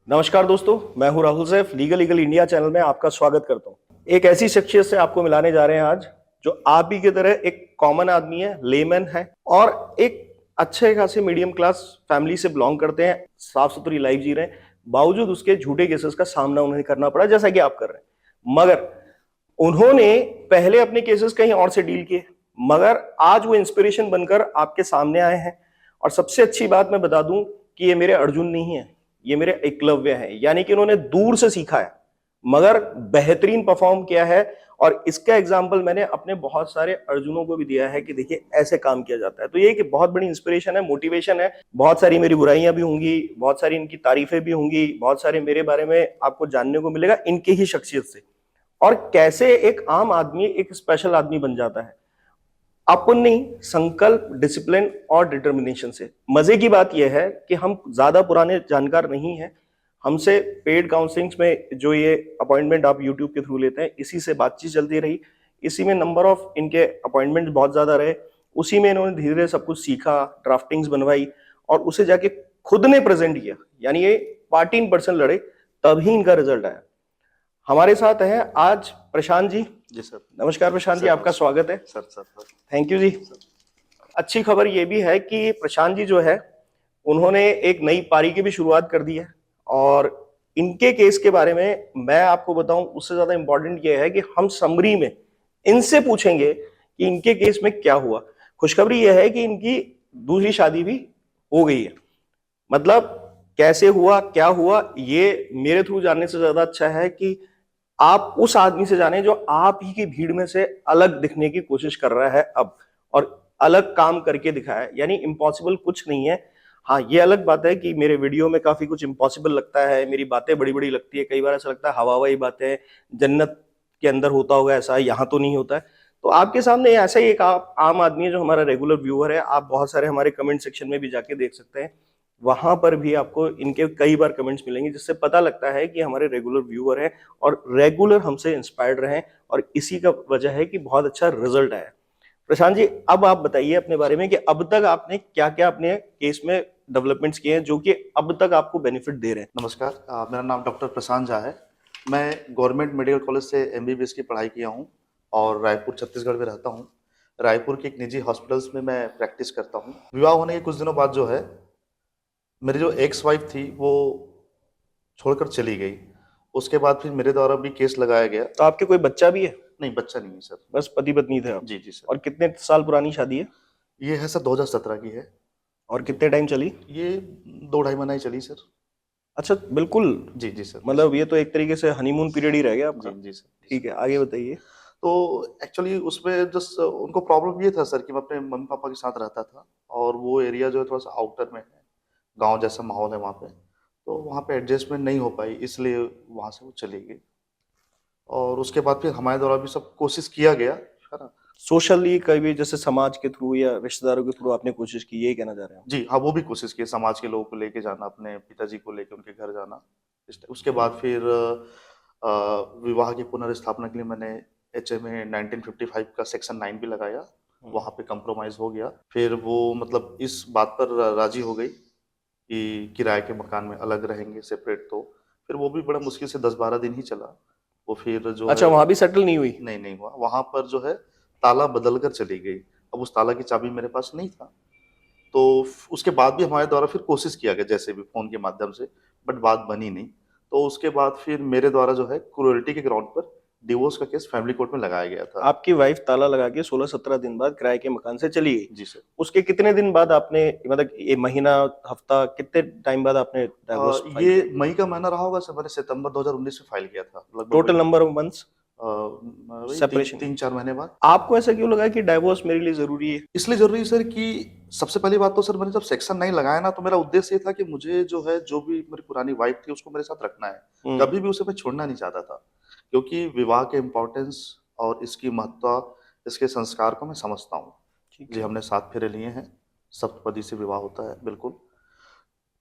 नमस्कार दोस्तों, मैं हूं Rahul Saif. Legal India channel में आपका स्वागत करता हूं। एक ऐसी शख्सियत से आपको मिलाने जा रहे हैं आज, जो आप ही की तरह एक कॉमन आदमी है, लेमैन है और एक अच्छे खासे मीडियम क्लास फैमिली से बिलोंग करते हैं, साफ सुथरी लाइफ जी रहे हैं। बावजूद उसके झूठे केसेस का सामना उन्हें करना पड़ा, जैसा कि आप कर रहे हैं। मगर उन्होंने पहले अपने केसेस कहीं और से डील किए, मगर आज वो इंस्पिरेशन बनकर आपके सामने आए हैं। और सबसे अच्छी बात मैं बता दूं कि ये मेरे अर्जुन नहीं है, ये मेरे एकलव्य हैं। यानी कि उन्होंने दूर से सीखा है मगर बेहतरीन परफॉर्म किया है। और इसका एग्जाम्पल मैंने अपने बहुत सारे अर्जुनों को भी दिया है कि देखिए ऐसे काम किया जाता है। तो ये कि बहुत बड़ी इंस्पिरेशन है, मोटिवेशन है। बहुत सारी मेरी बुराइयां भी होंगी, बहुत सारी इनकी तारीफें भी होंगी, बहुत सारे मेरे बारे में आपको जानने को मिलेगा इनके ही शख्सियत से, और कैसे एक आम आदमी एक स्पेशल आदमी बन जाता है अपनी संकल्प, डिसिप्लिन और डिटर्मिनेशन से। मजे की बात यह है कि हम ज्यादा पुराने जानकार नहीं हैं। हमसे पेड काउंसलिंग्स में जो ये अपॉइंटमेंट आप यूट्यूब के थ्रू लेते हैं, इसी से बातचीत चलती रही, इसी में नंबर ऑफ इनके अपॉइंटमेंट बहुत ज्यादा रहे, उसी में इन्होंने धीरे धीरे सब कुछ सीखा, ड्राफ्टिंग्स बनवाई और उसे जाके खुद ने प्रेजेंट किया। यानी ये पार्टी इन पर्सन लड़े, तभी इनका रिजल्ट आया। हमारे साथ हैं आज प्रशांत जी। जी सर। नमस्कार प्रशांत जी, आपका स्वागत है। Sir sir sir thank you जी। अच्छी खबर ये भी है कि प्रशांत जी जो है, उन्होंने एक नई पारी की भी शुरुआत कर दी है। और इनके केस के बारे में मैं आपको बताऊं, उससे ज्यादा इंपॉर्टेंट ये है कि हम समरी में इनसे पूछेंगे कि इनके केस में क्या हुआ। खुशखबरी यह है कि इनकी दूसरी शादी भी हो गई है। मतलब कैसे हुआ, क्या हुआ, ये मेरे थ्रू जानने से ज्यादा अच्छा है कि आप उस आदमी से जाने जो आप ही की भीड़ में से अलग दिखने की कोशिश कर रहा है अब, और अलग काम करके दिखाया है। यानी इम्पॉसिबल कुछ नहीं है। हाँ, ये अलग बात है कि मेरे वीडियो में काफी कुछ इम्पॉसिबल लगता है, मेरी बातें बड़ी बड़ी लगती है, कई बार ऐसा लगता है हवा हवाई बातें, जन्नत के अंदर होता होगा ऐसा, यहाँ तो नहीं होता है। तो आपके सामने ऐसा ही एक आम आदमी है जो हमारा रेगुलर व्यूअर है। आप बहुत सारे हमारे कमेंट सेक्शन में भी जाके देख सकते हैं, वहां पर भी आपको इनके कई बार कमेंट्स मिलेंगे, जिससे पता लगता है कि हमारे रेगुलर व्यूअर हैं और रेगुलर हमसे इंस्पायर्ड रहे। और इसी का वजह है कि बहुत अच्छा रिजल्ट आया। प्रशांत जी, अब आप बताइए अपने बारे में कि अब तक आपने क्या क्या अपने केस में डेवलपमेंट्स किए हैं जो कि अब तक आपको बेनिफिट दे रहे हैं। नमस्कार। मेरा नाम डॉक्टर प्रशांत झा है। मैं गवर्नमेंट मेडिकल कॉलेज से एमबीबीएस की पढ़ाई किया हूँ और रायपुर छत्तीसगढ़ में रहता हूँ। रायपुर के एक निजी हॉस्पिटल्स में मैं प्रैक्टिस करता हूँ। विवाह होने के कुछ दिनों बाद जो है, मेरी जो एक्स वाइफ थी वो छोड़कर चली गई। उसके बाद फिर मेरे द्वारा भी केस लगाया गया। तो आपके कोई बच्चा भी है? नहीं, बच्चा नहीं है सर। बस पति पत्नी थे आप? जी जी सर। और कितने साल पुरानी शादी है? ये है सर 2017 की है। और कितने टाइम चली? ये 2-2.5 महीना ही चली सर। अच्छा, बिल्कुल। जी जी सर। मतलब ये तो एक तरीके से हनीमून पीरियड ही रह गया आपका। जी जी सर। ठीक है, आगे बताइए। तो एक्चुअली उसमें जस्ट उनको प्रॉब्लम ये था सर कि मैं अपने मम्मी पापा के साथ रहता था और वो एरिया जो है थोड़ा सा आउटर में है, गांव जैसा माहौल है वहाँ पे। तो वहाँ पे एडजस्टमेंट नहीं हो पाई, इसलिए वहाँ से वो चली गई। और उसके बाद फिर हमारे द्वारा भी सब कोशिश किया गया, है ना। सोशली कभी जैसे समाज के थ्रू या रिश्तेदारों के थ्रू आपने कोशिश की, यही कहना चाह रहे हैं आप? जी हाँ, वो भी कोशिश की, समाज के लोगों को लेके जाना, अपने पिताजी को लेके उनके घर जाना। उसके बाद फिर विवाह की पुनर्स्थापना के लिए मैंने HMA 1955 का सेक्शन 9 भी लगाया। वहाँ पे कंप्रोमाइज हो गया। फिर वो मतलब इस बात पर राजी हो गई कि किराए के मकान में अलग रहेंगे, सेपरेट। तो फिर वो भी बड़ा मुश्किल से 10-12 दिन ही चला। वो फिर जो अच्छा, है, वहां भी सेटल नहीं हुई? नहीं हुआ। वहाँ पर जो है ताला बदल कर चली गई। अब उस ताला की चाबी मेरे पास नहीं था। तो उसके बाद भी हमारे द्वारा फिर कोशिश किया गया, जैसे भी फ़ोन के माध्यम से, बट बात बनी नहीं। तो उसके बाद फिर मेरे द्वारा जो है क्रूरल्टी के ग्राउंड पर डिवोर्स का केस फैमिली कोर्ट में लगाया गया था। आपकी वाइफ ताला लगा के 16-17 दिन बाद किराए के मकान से चली गई। जी सर। उसके कितने दिन बाद आपने, मतलब ये महीना, हफ्ता, कितने टाइम बाद आपने डाइवोर्स फाइल ये किया? मई का महीना रहा होगा सर। मैंने सितंबर 2019 में फाइल किया था, लगभग टोटल नंबर ऑफ मंथ्स वही सेपरेशन? 3-4 महीने बाद। आपको ऐसा क्यों लगा कि डाइवोर्स मेरे लिए जरूरी है? इसलिए जरूरी है सर कि सबसे पहली बात तो सर, मैंने जब सेक्शन 9 लगाया ना, तो मेरा उद्देश्य ये था कि मुझे जो है, जो भी मेरी पुरानी वाइफ थी उसको मेरे साथ रखना है। कभी भी उसे मैं छोड़ना नहीं चाहता था, क्योंकि विवाह के इम्पोर्टेंस और इसकी महत्ता, इसके संस्कार को मैं समझता हूँ। ठीक जी, है। हमने 7 फेरे लिए हैं, सप्तपदी से विवाह होता है, बिल्कुल।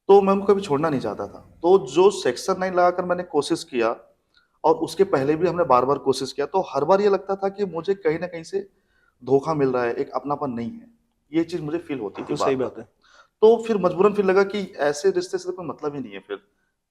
तो मैं उनको कभी छोड़ना नहीं चाहता था। तो जो सेक्शन 9 लगाकर मैंने कोशिश किया, और उसके पहले भी हमने बार-बार कोशिश किया, तो हर बार ये लगता था कि मुझे कहीं न कहीं से धोखा मिल रहा है, एक अपनापन नहीं है। ये चीज़ मुझे फ़ील होती थी तो सही बार-बार। बात है। तो फिर मजबूरन फिर लगा कि ऐसे रिश्ते से तो कोई मतलब ही नहीं है फिर।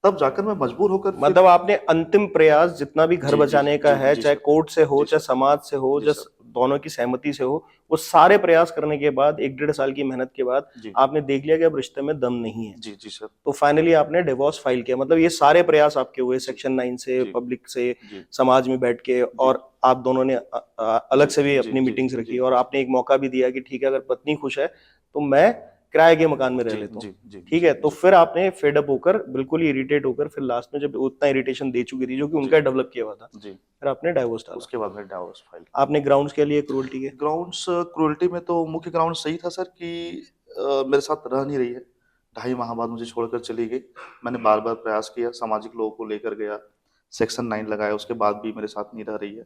तब जाकर मैं मजबूर होकर फिर मतलब आपने अंतिम प्रयास जितना भी घर जी जी बचाने का जी है, जी चाहे सर कोर्ट से हो, जी चाहे सर समाज से हो, जी चाहे सर दोनों की सहमति से हो, वो सारे प्रयास करने के बाद 1 डेढ़ साल की मेहनत के बाद जी आपने देख लिया कि अब रिश्ते में दम नहीं है, जी जी सर तो फाइनली आपने डिवोर्स फाइल किया। मतलब ये सारे प्रयास आपके हुए जी सेक्शन 9 से, जी पब्लिक से, जी समाज में बैठ के, जी और आप दोनों ने अलग जी से भी जी अपनी जी मीटिंग्स रखी जी और आपने एक मौका भी दिया कि ठीक है अगर पत्नी खुश है तो मैं किराए के मकान में रह जी लेता हूँ। जी जी ठीक जी है, तो जी फिर आपने फेड अप होकर, बिल्कुल ही इरिटेट होकर, फिर लास्ट में जब उतना इरिटेशन दे चुकी थी जो कि जी उनका डेवलप किया हुआ था, जी फिर आपने डाइवोर्स डाला। उसके बाद में डाइवोर्स फाइल आपने ग्राउंड्स के लिए क्रूरटी के? ग्राउंड्स क्रूरटी में तो मुख्य ग्राउंड सही था सर कि मेरे साथ रह नहीं रही है, 2.5 माह बाद मुझे छोड़कर चली गई। मैंने बार बार प्रयास किया, सामाजिक लोगों को लेकर गया, सेक्शन 9 लगाया, उसके बाद भी मेरे साथ नहीं रह रही है।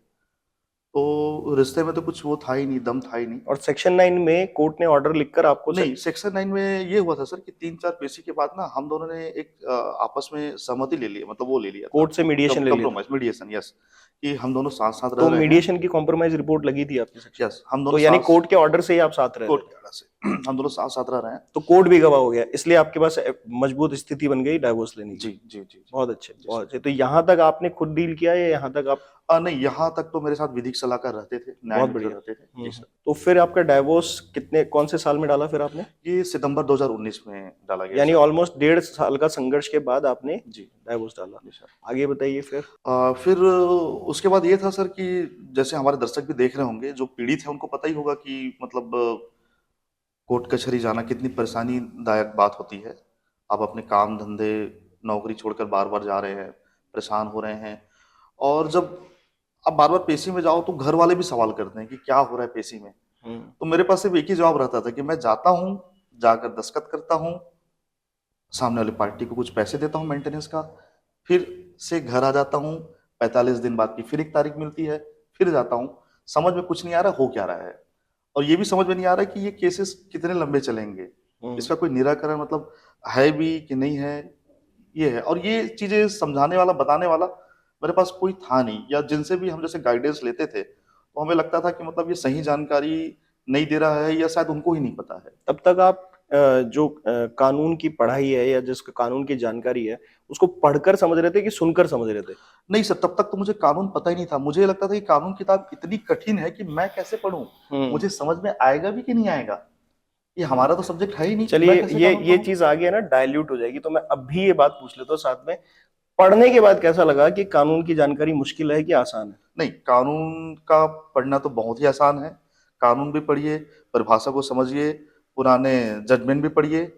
तो रिश्ते में तो कुछ वो था ही नहीं, दम था ही नहीं। और सेक्शन 9 में कोर्ट ने ऑर्डर लिखकर आपको नहीं, सेक्शन 9 में ये हुआ था सर कि 3-4 पेशी के बाद ना हम दोनों ने एक आपस में सहमति ले लिया, मतलब वो ले लिया था, कोर्ट से मीडिएशन ले लिया था? कंप्रोमाइज मीडिएशन, यस, कि हम दोनों साथ-साथ रह तो रहे हैं। मीडिएशन की कॉम्प्रोमाइज रिपोर्ट लगी थी आपके सेक्शन में? यस, हम तो दोनों यानी साथ कोर्ट के ऑर्डर से ही आप साथ रह रहे कोर्ट थे? के ऑर्डर से हम दोनों साथ-साथ रह रहे हैं। तो कोर्ट भी गवाह हो गया, इसलिए आपके पास मजबूत स्थिति बन गई डाइवोर्स लेने की। जी, जी, जी, जी। बहुत अच्छे, जी बहुत सर। अच्छे। तो यहाँ तक आपने खुद डील किया या यहाँ तक आप? नहीं, यहाँ तक तो मेरे साथ विधिक सलाहकार रहते थे, न्याय बहुत मित्र बढ़िया। रहते थे। जी सर। तो फिर आपका डाइवोर्स कितने, कौन से साल में डाला फिर आपने? ये सितंबर 2019 में डाला गया यानी सर। ऑलमोस्ट 1.5 साल का संघर्ष के बाद आपने जी, डाइवोर्स डाला। जी सर। आगे बताइए फिर। फिर उसके बाद ये था सर कि जैसे हमारे दर्शक भी देख रहे होंगे, जो पीड़ित हैं उनको पता ही होगा कि मतलब कोर्ट कचहरी जाना कितनी परेशानीदायक बात होती है। आप अपने काम धंधे, नौकरी छोड़कर बार-बार जा रहे हैं, परेशान हो रहे हैं और जब आप बार-बार पेशी में जाओ तो घर वाले भी सवाल करते हैं कि क्या हो रहा है पेशी में? हम्म। तो मेरे पास सिर्फ एक ही जवाब रहता था कि मैं जाता हूँ, जाकर दस्तखत करता हूँ, सामने वाली पार्टी को कुछ पैसे देता हूँ मेंटेनेंस का, फिर से घर आ जाता हूँ, 45 दिन बाद की फिर एक तारीख मिलती है, फिर जाता हूँ, समझ में कुछ नहीं आ रहा हो क्या रहा है। और ये भी समझ में नहीं आ रहा है कि ये केसेस कितने लंबे चलेंगे, हम्म। इसका कोई निराकरण मतलब है भी कि नहीं है, ये है। और ये चीजें समझाने वाला, बताने वाला मेरे पास कोई था नहीं, या जिनसे भी हम जैसे गाइडेंस लेते थे, तो हमें लगता था कि मतलब ये सही जानकारी नहीं दे रहा है या शायद उनको ही नहीं पता है। तब तक आप जो कानून की पढ़ाई है या जिसको कानून की जानकारी है, उसको पढ़कर समझ रहे थे कि सुनकर समझ रहे थे? नहीं सर, तब तक तो मुझे कानून पता ही नहीं था। मुझे लगता था कि कानून किताब इतनी कठिन है कि मैं कैसे पढूं, हम्म। मुझे समझ में आएगा भी कि नहीं आएगा, ये हमारा तो सब्जेक्ट है ही नहीं, मैं चलिए, कैसे ये कानून ये पढूं। चीज आगे ना डाइल्यूट हो जाएगी, तो मैं अब भी ये बात पूछ लेता हूँ साथ में, पढ़ने के बाद कैसा लगा कि कानून की जानकारी मुश्किल है कि आसान है? नहीं, कानून का पढ़ना तो बहुत ही आसान है। कानून भी पढ़िए, परिभाषा को समझिए, पुराने जजमेंट भी पढ़िए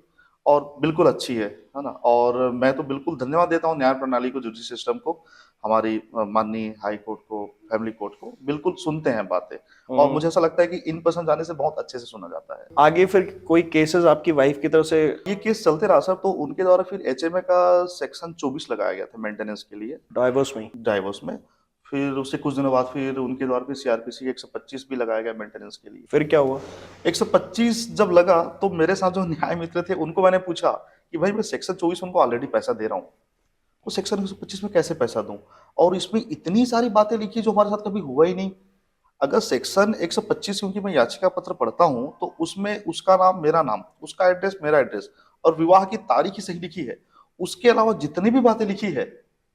और बिल्कुल अच्छी है ना? और मैं तो बिल्कुल धन्यवाद देता हूँ न्याय प्रणाली को, जुडिशरी सिस्टम को, हमारी माननीय हाई कोर्ट को, फैमिली कोर्ट को, बिल्कुल सुनते हैं बातें और हम्म। मुझे ऐसा लगता है कि इन पर्सन जाने से बहुत अच्छे से सुना जाता है। आगे फिर कोई केसेस आपकी वाइफ की तरफ से? ये केस चलते रहा सर, तो उनके द्वारा फिर एचएमए का सेक्शन 24 लगाया गया था मेंटेनेंस के लिए, डाइवोर्स में ही? डाइवोर्स में। फिर उससे कुछ दिनों बाद फिर उनके द्वारा फिर सीआरपीसी 125 भी लगाया गया मेंटेनेंस के लिए। फिर क्या हुआ? 125 जब लगा तो मेरे साथ जो न्याय मित्र थे उनको मैंने पूछा कि भाई मैं सेक्शन 24 उनको ऑलरेडी पैसा दे रहा हूँ, तो सेक्शन 125 में कैसे पैसा दूं? और इसमें इतनी सारी बातें लिखी जो हमारे साथ कभी हुआ ही नहीं। अगर सेक्शन 125 क्योंकि मैं याचिका पत्र पढ़ता हूँ तो उसमें उसका नाम, उसका एड्रेस मेरा एड्रेस और विवाह की तारीख ही सही लिखी है। उसके अलावा जितनी भी बातें लिखी है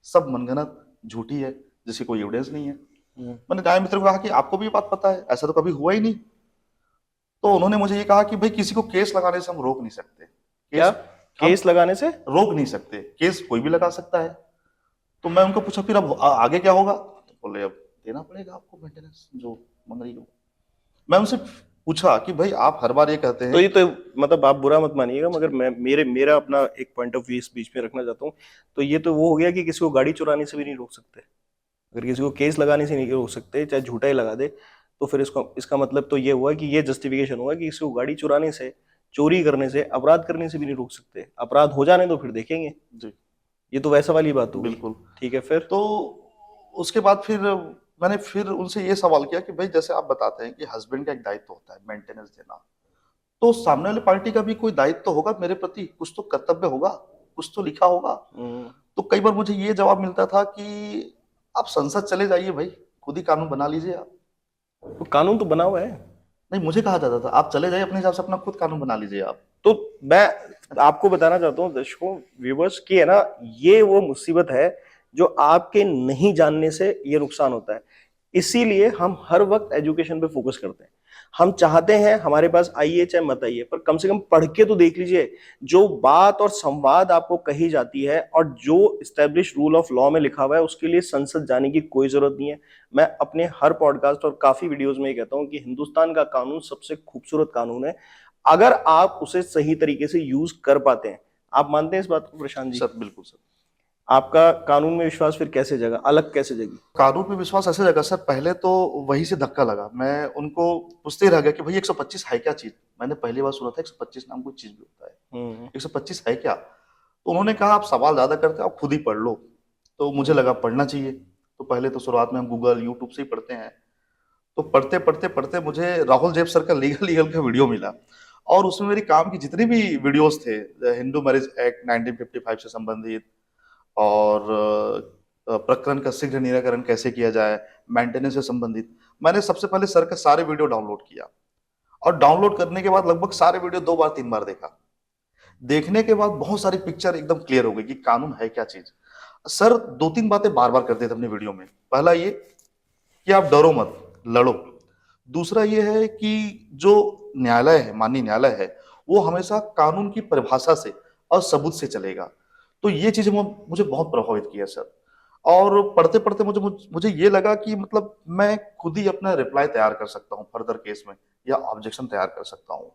सब मनगढ़ंत, झूठी है, जिसकी कोई एविडेंस नहीं है। मैंने न्याय मित्र को कहा कि आपको भी ये बात पता है, ऐसा तो कभी हुआ ही नहीं। तो उन्होंने मुझे ये कहा कि भाई किसी को केस लगाने से हम रोक नहीं सकते, क्या? केस हम केस लगाने से? रोक नहीं सकते, केस कोई भी लगा सकता है। तो मैं उनको पूछा फिर अब आगे क्या होगा, तो बोले अब देना पड़ेगा आपको मेंटेनेंस जो मांग रही हो। मैं उनसे पूछा कि भाई आप हर बार ये कहते तो हैं। ये तो, मतलब आप बुरा मत मानिएगा, मगर मैं मेरा अपना एक पॉइंट ऑफ व्यू इस बीच में रखना चाहता हूँ। तो ये तो वो हो गया कि किसी को गाड़ी चुराने से भी नहीं रोक सकते, अगर किसी को केस लगाने से नहीं रोक सकते, चाहे झूठा ही लगा दे, तो फिर इसका मतलब तो ये हुआ कि ये जस्टिफिकेशन हुआ कि किसी को गाड़ी चुराने से, चोरी करने से, अपराध करने से भी नहीं रोक सकते। अपराध हो जाने तो फिर देखेंगे। जी ये तो वैसा वाली बात हो गई। बिल्कुल। ठीक है, फिर? तो उसके बाद फिर मैंने फिर उनसे ये सवाल किया कि भाई जैसे आप बताते हैं कि हस्बैंड का एक दायित्व होता है मेंटेनेंस देना, तो सामने वाली पार्टी का भी कोई दायित्व तो होगा मेरे प्रति, कुछ तो कर्तव्य होगा, कुछ तो लिखा होगा। तो कई बार मुझे ये जवाब मिलता था कि आप संसद चले जाइए भाई, खुद ही कानून बना लीजिए आप। तो कानून तो बना हुआ है। नहीं, मुझे कहा जाता था आप चले जाइए अपने हिसाब से अपना खुद कानून बना लीजिए आप। तो मैं आपको बताना चाहता हूँ दर्शकों, व्यूवर्स, की है ना, ये वो मुसीबत है जो आपके नहीं जानने से ये नुकसान होता है। इसीलिए हम हर वक्त एजुकेशन पे फोकस करते हैं। हम चाहते हैं हमारे पास आइए चाहे मत आइए, पर कम से कम पढ़ के तो देख लीजिए। जो बात और संवाद आपको कही जाती है और जो स्टैब्लिश रूल ऑफ लॉ में लिखा हुआ है, उसके लिए संसद जाने की कोई जरूरत नहीं है। मैं अपने हर पॉडकास्ट और काफी वीडियोस में ये कहता हूं कि हिंदुस्तान का कानून सबसे खूबसूरत कानून है, अगर आप उसे सही तरीके से यूज कर पाते हैं। आप मानते हैं इस बात को प्रशांत जी? सर बिल्कुल सर। आपका कानून में विश्वास फिर कैसे जगा, अलग कैसे जगी? कानून पे विश्वास ऐसे जगह सर, पहले तो वही से धक्का लगा। मैं उनको पूछते ही रह गया कि भाई 125 है क्या चीज। मैंने पहली बार सुना था 125 नाम कोई चीज भी होता है, 125 है क्या। तो उन्होंने कहा आप सवाल ज्यादा करते हो, आप खुद ही पढ़ लो। तो मुझे लगा पढ़ना चाहिए। तो पहले तो शुरुआत में हम गूगल यूट्यूब से ही पढ़ते हैं। तो पढ़ते पढ़ते पढ़ते मुझे राहुल जेब सर का लीगल लीगल का वीडियो मिला, और उसमें मेरी काम की जितनी भी वीडियोस थे, हिंदू मैरिज एक्ट 1955 से संबंधित, और प्रकरण का शीघ्र निराकरण कैसे किया जाए, मेंटेनेंस से संबंधित, मैंने सबसे पहले सर के सारे वीडियो डाउनलोड किया। और डाउनलोड करने के बाद लगभग सारे वीडियो 2 बार 3 बार देखा। देखने के बाद बहुत सारी पिक्चर एकदम क्लियर हो गई कि कानून है क्या चीज। सर 2-3 बातें बार बार करते थे अपने वीडियो में। पहला ये कि आप डरो मत, लड़ो। दूसरा ये है कि जो न्यायालय है, माननीय न्यायालय है, वो हमेशा कानून की परिभाषा से और सबूत से चलेगा। तो ये चीजें मुझे बहुत प्रभावित किया सर। और पढ़ते पढ़ते मुझे मुझे ये लगा कि मतलब मैं खुद ही अपना रिप्लाई तैयार कर सकता हूँ फर्दर केस में, या ऑब्जेक्शन तैयार कर सकता हूँ।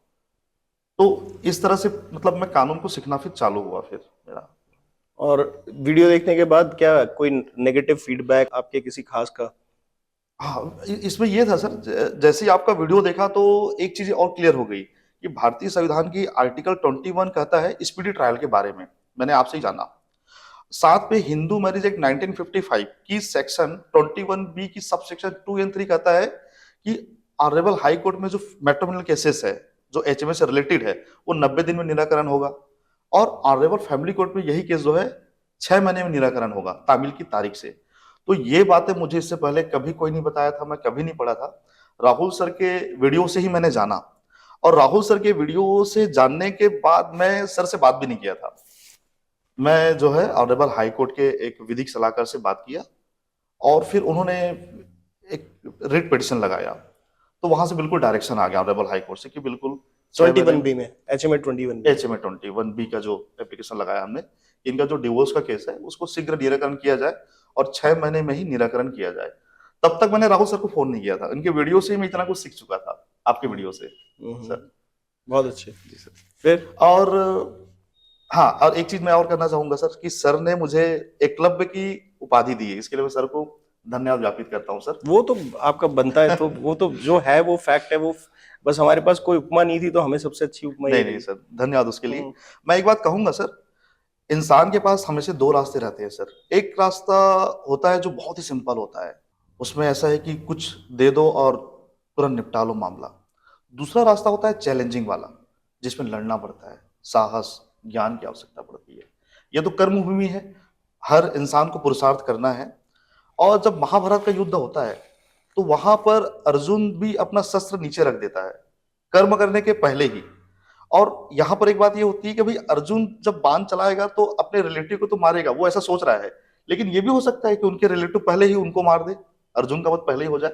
तो इस तरह से मतलब मैं कानून को सीखना फिर चालू हुआ फिर मेरा। और वीडियो देखने के बाद क्या कोई नेगेटिव फीडबैक आपके किसी खास का? हाँ, इसमें ये था सर, जैसे ही आपका वीडियो देखा तो एक चीज और क्लियर हो गई कि भारतीय संविधान की आर्टिकल 21 कहता है स्पीडी ट्रायल के बारे में। मैंने आपसे ही जाना। साथ में हिंदू मैरिज एक्ट 1955 की सेक्शन 21B की सब सेक्शन 2 एंड 3 कहता है कि ऑनरेबल हाई कोर्ट में जो मैट्रिमोनियल केसेस है, जो एचएमए से रिलेटेड है, वो 90 दिन में निराकरण होगा। और ऑनरेबल फैमिली कोर्ट में यही केस जो है 6 महीने में निराकरण होगा तामील की तारीख से। तो ये बातें मुझे इससे पहले कभी कोई नहीं बताया था, मैं कभी नहीं पढ़ा था। राहुल सर के वीडियो से ही मैंने जाना। और राहुल सर के वीडियो से जानने के बाद मैं सर से बात भी नहीं किया था। मैं जो है ऑनरेबल हाई कोर्ट के एक विधिक सलाहकार से बात किया, और फिर उन्होंने एक रिट पिटिशन लगाया। तो वहां से बिल्कुल डायरेक्शन आ गया ऑनरेबल हाई कोर्ट से कि बिल्कुल 21B में, HMA 21B। HMA 21B का जो एप्लीकेशन लगाया हमने, इनका जो डिवोर्स का केस है उसको शीघ्र निराकरण किया जाए और 6 महीने में ही निराकरण किया जाए। तब तक मैंने राहुल सर को फोन नहीं किया था। इनके वीडियो से ही मैं इतना कुछ सीख चुका था, आपके वीडियो से सर। बहुत अच्छे। जी सर। फिर और हाँ, और एक चीज मैं और करना चाहूंगा सर कि सर ने मुझे एकलव्य की उपाधि दी है, इसके लिए मैं सर को धन्यवाद ज्ञापित करता हूँ सर। वो तो आपका बनता है, तो वो तो जो है वो फैक्ट है। वो बस हमारे पास कोई उपमा नहीं थी तो हमें सबसे अच्छी उपमा नहीं नहीं सर, धन्यवाद उसके लिए। मैं एक बात कहूंगा सर, इंसान के पास हमेशा 2 रास्ते रहते हैं सर। एक रास्ता होता है जो बहुत ही सिंपल होता है, उसमें ऐसा है कि कुछ दे दो और तुरंत निपटा लो मामला। दूसरा रास्ता होता है चैलेंजिंग वाला, जिसमें लड़ना पड़ता है, साहस ज्ञान की आवश्यकता पड़ती है। यह तो कर्म भूमि है, हर इंसान को पुरुषार्थ करना है। और जब महाभारत का युद्ध होता है तो वहां पर अर्जुन भी अपना शस्त्र नीचे रख देता है कर्म करने के पहले ही। और यहाँ पर एक बात ये होती है कि भाई अर्जुन जब बाण चलाएगा तो अपने रिलेटिव को तो मारेगा, वो ऐसा सोच रहा है। लेकिन ये भी हो सकता है कि उनके रिलेटिव पहले ही उनको मार दे, अर्जुन का वध पहले ही हो जाए।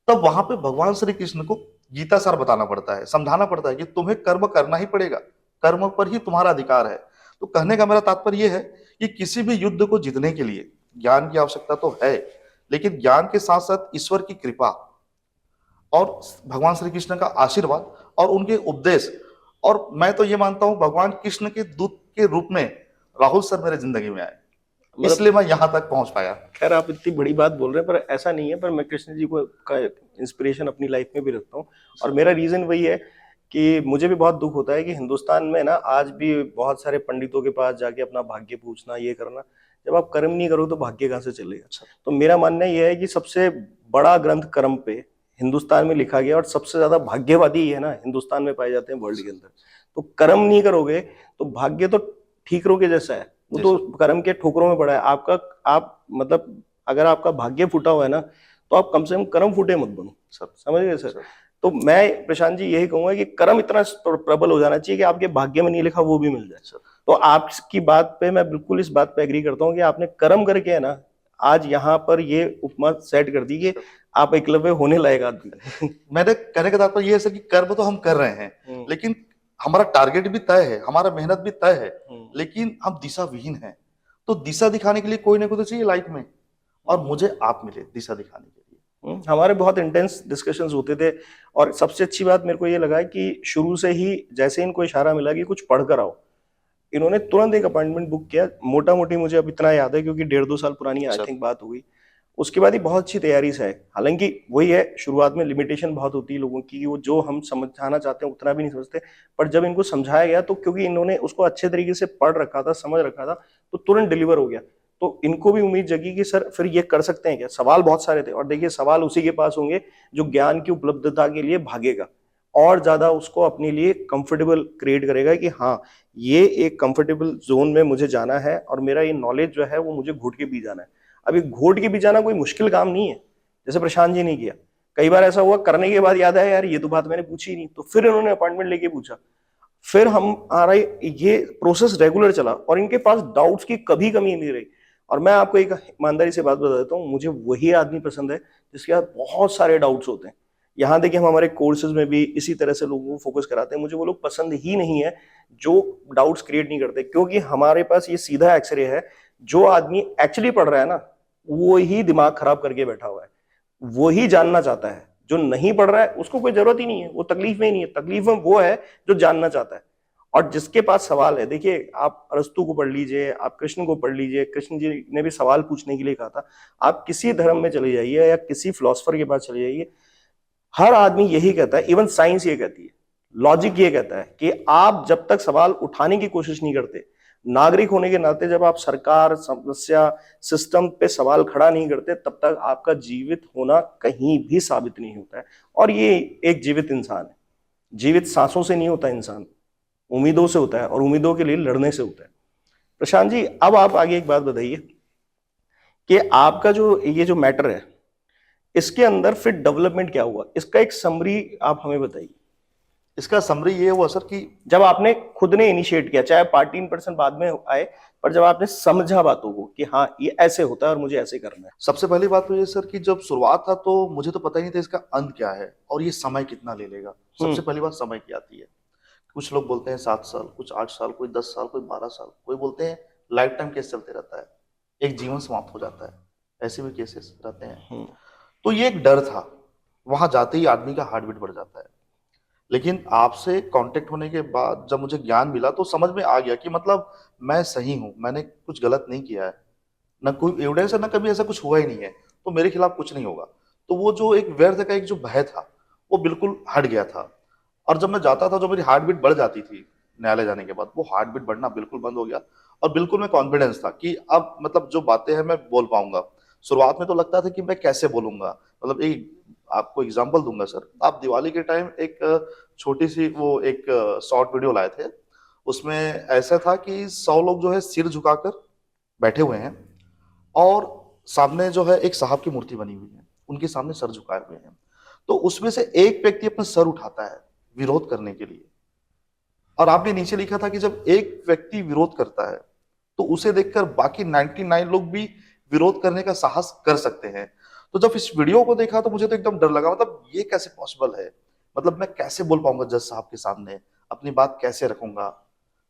तब वहां पे भगवान श्री कृष्ण को गीता सार बताना पड़ता है, समझाना पड़ता है कि तुम्हें कर्म करना ही पड़ेगा, कर्म पर ही तुम्हारा अधिकार है। तो कहने का मेरा तात्पर्य यह है कि किसी भी युद्ध को जीतने के लिए ज्ञान की आवश्यकता तो है, लेकिन ज्ञान के साथ साथ ईश्वर की कृपा और भगवान श्री कृष्ण का आशीर्वाद और उनके उपदेश, और मैं तो ये मानता हूं भगवान कृष्ण के दूत के रूप में राहुल सर मेरे जिंदगी में आए, इसलिए मैं यहां तक पहुंच पाया। खैर, आप इतनी बड़ी बात बोल रहे हैं, पर ऐसा नहीं है। पर मैं कृष्ण जी को का इंस्पिरेशन अपनी लाइफ में भी रखता हूँ, और मेरा रीजन वही है कि मुझे भी बहुत दुख होता है कि हिंदुस्तान में ना आज भी बहुत सारे पंडितों के पास जाके अपना भाग्य पूछना, ये करना। जब आप कर्म नहीं करो तो भाग्य कहाँ से चलेगा? तो मेरा मानना यह है कि सबसे बड़ा ग्रंथ कर्म पे हिंदुस्तान में लिखा गया, और सबसे ज्यादा भाग्यवादी है ना हिंदुस्तान में पाए जाते हैं वर्ल्ड के अंदर। तो कर्म नहीं करोगे तो भाग्य तो ठीकरों के जैसा है, वो तो कर्म के ठोकरों में पड़ा है आपका। आप मतलब अगर आपका भाग्य फूटा हुआ है ना, तो आप कम से कम कर्म फूटे मत बनो सर, समझ गए सर? तो मैं प्रशांत जी यही कहूंगा कि कर्म इतना प्रबल हो जाना चाहिए कि आपके भाग्य में नहीं लिखा वो भी मिल जाए। तो आपकी बात पे मैं बिल्कुल इस बात पे एग्री करता हूँ कि आपने कर्म करके है ना आज यहाँ पर ये उपमा सेट कर दी कि आप एकलव्य होने लायक आदमी। मैंने कहने का तात्पर्य ये है सर कि कर्म तो हम कर रहे हैं, लेकिन हमारा टारगेट भी तय है, हमारा मेहनत भी तय है, लेकिन हम दिशा विहीन हैं। तो दिशा दिखाने के लिए कोई ना कोई तो चाहिए लाइफ में, और मुझे आप मिले दिशा दिखाने के लिए। हमारे बहुत इंटेंस डिस्कशंस होते थे, और सबसे अच्छी बात मेरे को ये लगा कि शुरू से ही जैसे इनको इशारा मिला कि कुछ पढ़ कर आओ, इन्होंने तुरंत एक अपॉइंटमेंट बुक किया। मोटा मोटी मुझे अब इतना याद है क्योंकि 1.5-2 साल पुरानी आई थिंक बात हो गई। उसके बाद ही बहुत अच्छी तैयारी से है। हालांकि वही है, शुरुआत में लिमिटेशन बहुत होती है लोगों की, वो जो हम समझाना चाहते हैं उतना भी नहीं समझते, पर जब इनको समझाया गया तो क्योंकि इन्होंने उसको अच्छे तरीके से पढ़ रखा था, समझ रखा था, तो तुरंत डिलीवर हो गया। तो इनको भी उम्मीद जगी कि सर फिर ये कर सकते हैं क्या। सवाल बहुत सारे थे, और देखिए सवाल उसी के पास होंगे जो ज्ञान की उपलब्धता के लिए भागेगा और ज्यादा उसको अपने लिए कंफर्टेबल क्रिएट करेगा कि हाँ ये एक कंफर्टेबल जोन में मुझे जाना है और मेरा ये नॉलेज जो है वो मुझे घोट के पी जाना है। अभी घोट के पी जाना कोई मुश्किल काम नहीं है, जैसे प्रशांत जी ने किया। कई बार ऐसा हुआ करने के बाद याद आया यार ये तो बात मैंने पूछी नहीं, तो फिर इन्होंने अपॉइंटमेंट लेके पूछा। फिर हम आ रहे, ये प्रोसेस रेगुलर चला और इनके पास डाउट्स की कभी कमी नहीं रही। और मैं आपको एक ईमानदारी से बात बता देता हूँ, मुझे वही आदमी पसंद है जिसके पास बहुत सारे डाउट्स होते हैं। यहाँ देखिए हम हमारे कोर्सेज में भी इसी तरह से लोगों को फोकस कराते हैं। मुझे वो लोग पसंद ही नहीं है जो डाउट्स क्रिएट नहीं करते, क्योंकि हमारे पास ये सीधा एक्सरे है। जो आदमी एक्चुअली पढ़ रहा है ना, वो ही दिमाग खराब करके बैठा हुआ है, वो ही जानना चाहता है। जो नहीं पढ़ रहा है उसको कोई जरूरत ही नहीं है, वो तकलीफ में ही नहीं है। तकलीफ में वो है जो जानना चाहता है। और जिसके पास सवाल है, देखिए आप अरस्तु को पढ़ लीजिए, आप कृष्ण को पढ़ लीजिए, कृष्ण जी ने भी सवाल पूछने के लिए कहा था। आप किसी धर्म में चले जाइए या किसी फिलोसफर के पास चले जाइए, हर आदमी यही कहता है, इवन साइंस ये कहती है, लॉजिक ये कहता है कि आप जब तक सवाल उठाने की कोशिश नहीं करते, नागरिक होने के नाते जब आप सरकार, समस्या, सिस्टम पे सवाल खड़ा नहीं करते, तब तक आपका जीवित होना कहीं भी साबित नहीं होता है। और ये एक जीवित इंसान है। जीवित सांसों से नहीं होता इंसान, उम्मीदों से होता है, और उम्मीदों के लिए लड़ने से होता है। प्रशांत जी अब आप आगे एक बात बताइए कि आपका जो ये जो मैटर है, इसके अंदर फिर डेवलपमेंट क्या हुआ, इसका एक समरी आप हमें बताइए। इसका समरी ये हुआ सर कि जब आपने खुद ने इनिशिएट किया, चाहे पार्टी इन पर्सन बाद में आए, पर जब आपने समझा बातों को कि हाँ ये ऐसे होता है और मुझे ऐसे करना है। सबसे पहली बात तो ये सर कि जब शुरुआत था तो मुझे तो पता ही नहीं था इसका अंत क्या है और ये समय कितना ले लेगा। सबसे पहली बात समय की आती है। कुछ लोग बोलते हैं 7 साल, कुछ 8 साल, कोई 10 साल, कोई 12 साल, कोई बोलते हैं लाइफ टाइम केस चलते रहता है, एक जीवन समाप्त हो जाता है, ऐसे भी केसेस रहते हैं। तो ये एक डर था, वहां जाते ही आदमी का हार्ट बीट बढ़ जाता है। लेकिन आपसे कांटेक्ट होने के बाद जब मुझे ज्ञान मिला तो समझ में आ गया कि मतलब मैं सही हूं, मैंने कुछ गलत नहीं किया है, ना कोई एविडेंस है, ना कभी ऐसा कुछ हुआ ही नहीं है, तो मेरे खिलाफ कुछ नहीं होगा। तो वो जो एक व्यर्थ का एक जो भय था वो बिल्कुल हट गया था। और जब मैं जाता था, जो मेरी हार्ट बीट बढ़ जाती थी न्यायालय जाने के बाद, वो हार्ट बीट बढ़ना बिल्कुल बंद हो गया। और बिल्कुल मैं कॉन्फिडेंस था कि अब मतलब जो बातें हैं मैं बोल पाऊंगा। शुरुआत में तो लगता था कि मैं कैसे बोलूंगा, मतलब एक आपको एग्जांपल दूंगा सर। आप दिवाली के टाइम एक छोटी सी वो एक शॉर्ट वीडियो लाए थे, उसमें ऐसा था कि 100 लोग जो है सिर झुकाकर बैठे हुए हैं और सामने जो है एक साहब की मूर्ति बनी हुई है, उनके सामने सर झुकाए हुए हैं। तो उसमें से एक व्यक्ति अपना सर उठाता है विरोध करने के लिए, और आपने नीचे लिखा था कि जब एक व्यक्ति विरोध करता है तो उसे देखकर बाकी 99 लोग भी विरोध करने का साहस कर सकते हैं। तो जब इस वीडियो को देखा तो मुझे तो एकदम डर लगा, मतलब ये कैसे पॉसिबल है, मतलब मैं कैसे बोल पाऊंगा जज साहब के सामने, अपनी बात कैसे रखूंगा,